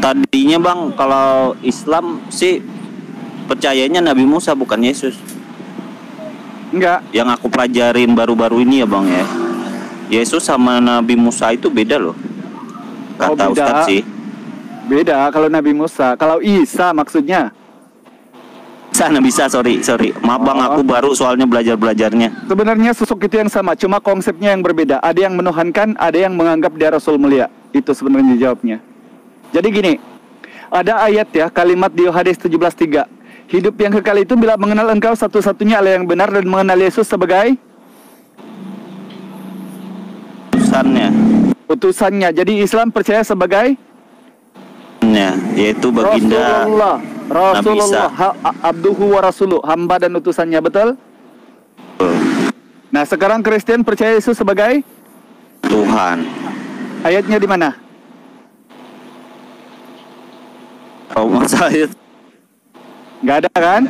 Tadinya Bang, kalau Islam sih percayanya Nabi Musa bukan Yesus. Enggak. Yang aku pelajarin baru-baru ini ya Bang ya. Yesus sama Nabi Musa itu beda loh. Kata Ustadz sih. Beda kalau Nabi Musa. Kalau Isa maksudnya. Nabi Isa, sorry. Maaf Bang, aku baru soalnya belajarnya. Sebenarnya sosok itu yang sama, cuma konsepnya yang berbeda. Ada yang menuhankan, ada yang menganggap dia Rasul mulia. Itu sebenarnya jawabnya. Jadi gini, ada ayat ya, kalimat di Yohanes 17:3. Hidup yang kekal itu bila mengenal engkau satu-satunya Allah yang benar dan mengenal Yesus sebagai utusannya. Jadi Islam percaya sebagai yaitu baginda Rasulullah. Rasulullah, abduhu wa rasuluh, hamba dan utusannya, betul? Nah, sekarang Kristen percaya Yesus sebagai Tuhan. Ayatnya di mana? Oh, masa ayat? Nggak ada kan?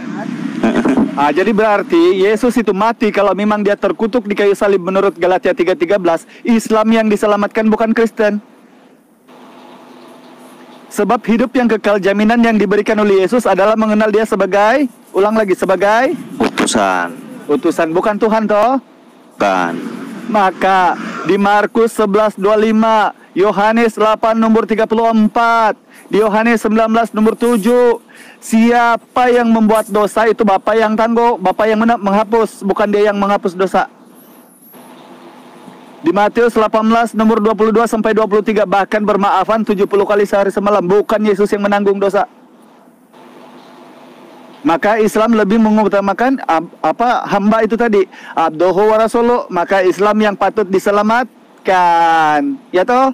Jadi berarti Yesus itu mati kalau memang dia terkutuk di kayu salib menurut Galatia 3:13. Islam yang diselamatkan bukan Kristen. Sebab hidup yang kekal, jaminan yang diberikan oleh Yesus adalah mengenal dia sebagai, ulang lagi, sebagai Utusan. utusan, bukan Tuhan toh? Bukan. Maka di Markus 11:25, Yohanes 8 nomor 34, di Yohanes 19 nomor 7, siapa yang membuat dosa itu Bapa yang tangguh, Bapa yang menghapus, bukan dia yang menghapus dosa. Di Matius 18 nomor 22 sampai 23, bahkan bermaafan 70 kali sehari semalam, bukan Yesus yang menanggung dosa. Maka Islam lebih mengutamakan hamba itu tadi, abduhu wa rasuluh, maka Islam yang patut diselamatkan. Ya toh?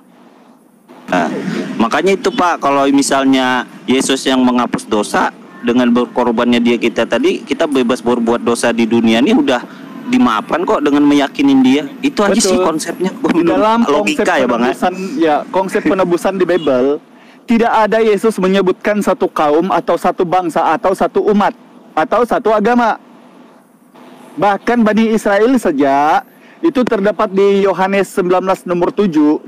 Nah, makanya itu Pak, kalau misalnya Yesus yang menghapus dosa dengan berkorbannya dia kita tadi, kita bebas berbuat dosa di dunia ini udah dimaafkan kok dengan meyakinin dia. Itu aja sih konsepnya. Di dalam logika ya Bang ya, konsep penebusan di Bible tidak ada Yesus menyebutkan satu kaum atau satu bangsa atau satu umat atau satu agama. Bahkan Bani Israel saja itu terdapat di Yohanes 19 nomor 17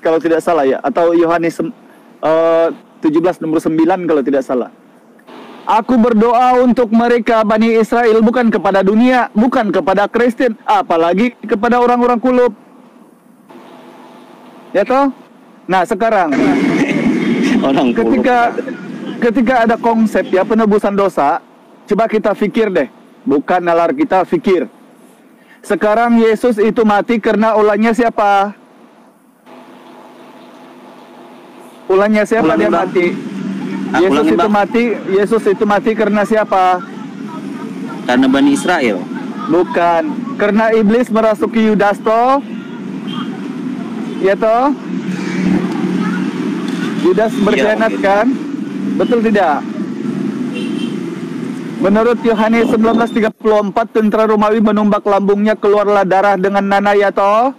kalau tidak salah ya, atau Yohanes 17 nomor 9 kalau tidak salah. Aku berdoa untuk mereka Bani Israel, bukan kepada dunia, bukan kepada Kristen, apalagi kepada orang-orang kulub. Ya toh? Nah, sekarang ketika ada konsep ya penebusan dosa, coba kita pikir deh, bukan nalar kita pikir. Sekarang Yesus itu mati karena ulahnya siapa? Ulahnya siapa dia mati? Yesus itu mati karena siapa? Karena Bani Israel. Bukan, karena iblis merasuki Yudas toh. Ya toh? Yudas berkhianat kan? Betul tidak? Menurut Yohanes 19:34, tentara Romawi menumbak lambungnya, keluarlah darah dengan nanah, ya toh?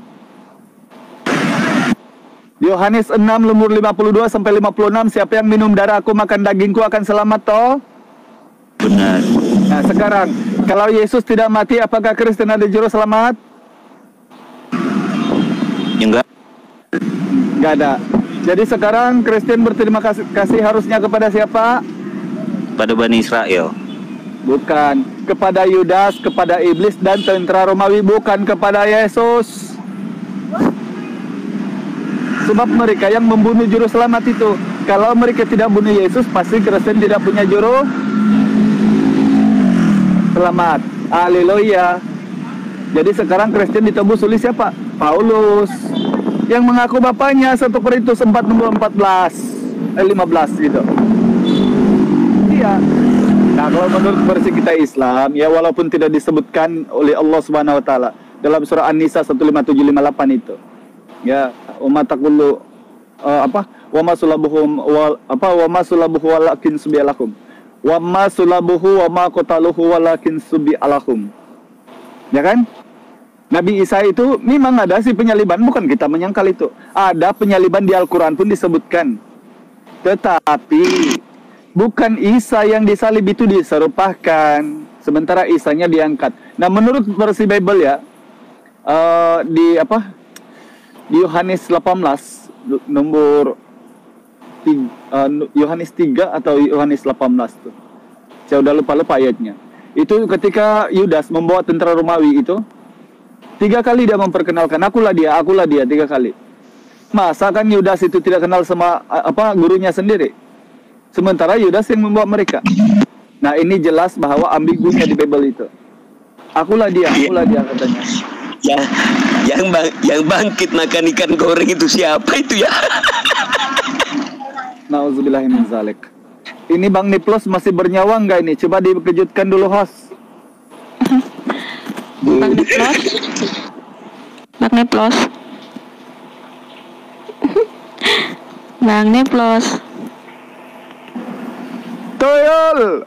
Yohanes 6 nomor 52 sampai 56, siapa yang minum darahku makan dagingku akan selamat toh? Benar. Nah, sekarang kalau Yesus tidak mati, apakah Kristen ada juru selamat? Enggak. Enggak ada. Jadi sekarang Kristen berterima kasih harusnya kepada siapa? Pada Bani Israel. Bukan, kepada Yudas, kepada iblis dan tentara Romawi, bukan kepada Yesus. Sebab mereka yang membunuh juru selamat itu. Kalau mereka tidak bunuh Yesus, pasti Kristen tidak punya juru selamat. Haleluya. Jadi sekarang Kristen ditebus oleh siapa? Paulus, yang mengaku bapaknya, 1 Korintus 4 nomor 15 gitu. Iya. Nah, kalau menurut versi kita Islam, ya walaupun tidak disebutkan oleh Allah Subhanahu wa taala dalam surah An-Nisa 15758 itu. Ya, wa taqullu wa ma sulabuhum wa ma sulabuhu walakin subialakum. Wa ma sulabuhu wa ma qataluhu walakin subialakum. Ya kan? Nabi Isa itu memang ada sih penyaliban, bukan kita menyangkal itu. Ada penyaliban di Al-Qur'an pun disebutkan. Tetapi bukan Isa yang disalib itu diserupakan, sementara Isanya diangkat. Nah, menurut versi Bible ya, di Yohanes 18 nomor Yohanes 3 atau Yohanes 18 tuh. Saya udah lupa ayatnya. Itu ketika Yudas membawa tentara Romawi itu, 3 kali dia memperkenalkan, akulah dia 3 kali. Masa kan Yudas itu tidak kenal sama gurunya sendiri? Sementara Yudas yang membawa mereka. Nah, ini jelas bahwa ambigunya di Bible itu. Akulah dia katanya. Ya, yang bangkit makan ikan goreng itu siapa itu ya? Nauzubillahi min zalik. Ini Bang Niplos masih bernyawa nggak ini? Coba dikejutkan dulu host. Bang Niplos. Bang Niplos. Toyo betul.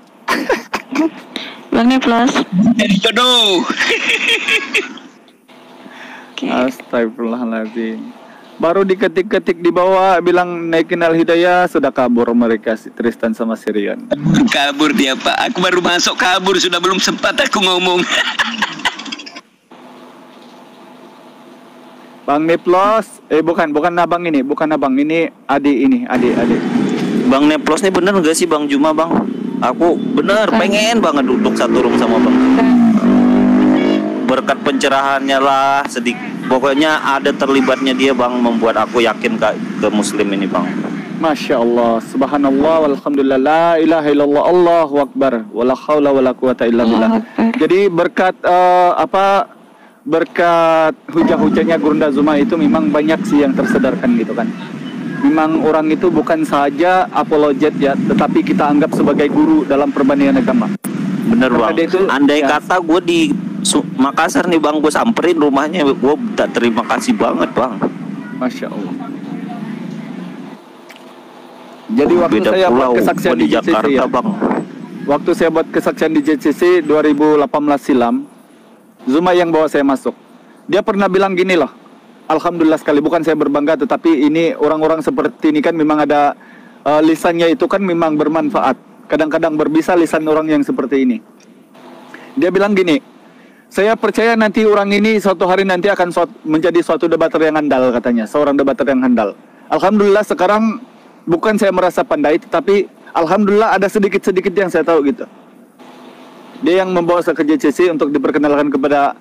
Bang Neplos. Jadi jodoh. Astagfirullahaladzim. Baru diketik-ketik di bawah bilang naikin Al-Hidayah, sudah kabur mereka si Tristan sama Sirion. Kabur dia Pak. Aku baru masuk kabur, sudah belum sempat aku ngomong. Bang Neplos, bukan abang ini, adik. Bang Neplos nih bener gak sih Bang Juma Bang? Aku bener pengen banget duduk satu room sama Bang. Berkat pencerahannya lah sedikit. Pokoknya ada terlibatnya dia Bang, membuat aku yakin ke Muslim ini Bang. Masya Allah, subhanallah, walhamdulillah, la ilaha illallah, Allahu akbar, wala hawla wala quwata illa billah. Jadi berkat berkat hujah-hujahnya Gurunda Zuma itu memang banyak sih yang tersedarkan gitu kan. Memang orang itu bukan saja apologet ya, tetapi kita anggap sebagai guru dalam perbandingan agama. Bener Bang. Itu, andai kata gue di Makassar nih Bang, gue samperin rumahnya, gue terima kasih banget Bang. Masya Allah. Jadi waktu Beda saya pulau, buat kesaksian di Jakarta JCC ya, Bang. Waktu saya buat kesaksian di JCC 2018 silam, Zuma yang bawa saya masuk. Dia pernah bilang gini loh, alhamdulillah sekali, bukan saya berbangga, tetapi ini orang-orang seperti ini kan memang ada lisannya itu kan memang bermanfaat. Kadang-kadang berbisa lisan orang yang seperti ini. Dia bilang gini, saya percaya nanti orang ini suatu hari nanti akan menjadi suatu debater yang handal katanya, seorang debater yang handal. Alhamdulillah sekarang bukan saya merasa pandai, tetapi alhamdulillah ada sedikit-sedikit yang saya tahu gitu. Dia yang membawa saya ke JCC untuk diperkenalkan kepada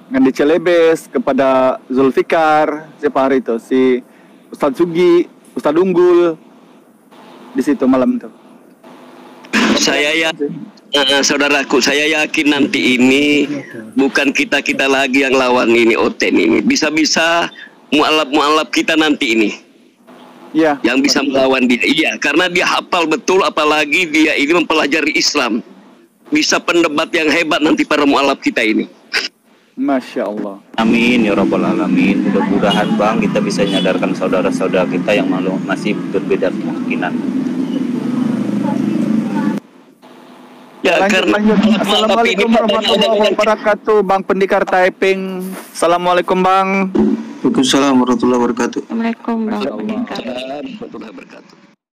Ngandi Celebes, kepada Zulfikar, siapa hari itu, si Ustadz Sugi, Ustadz Unggul, di situ malam itu. Saya ya, saudaraku, saya yakin nanti ini bukan kita lagi yang lawan ini Oten ini. Bisa-bisa mualaf kita nanti ini. Ya. Yang bisa melawan dia. Iya, karena dia hafal betul, apalagi dia ini mempelajari Islam. Bisa pendebat yang hebat nanti para mualaf kita ini. Masya Allah. Amin ya Rabbal Alamin. Mudah-mudahan Bang kita bisa nyadarkan saudara-saudara kita yang masih berbeda keyakinan. Ya, lanjut. Assalamualaikum warahmatullahi wabarakatuh, Bang Pendikar Taiping. Assalamualaikum Bang. Waalaikumsalam warahmatullahi wabarakatuh. Assalamualaikum Bang Pendikar. Warahmatullahi wabarakatuh.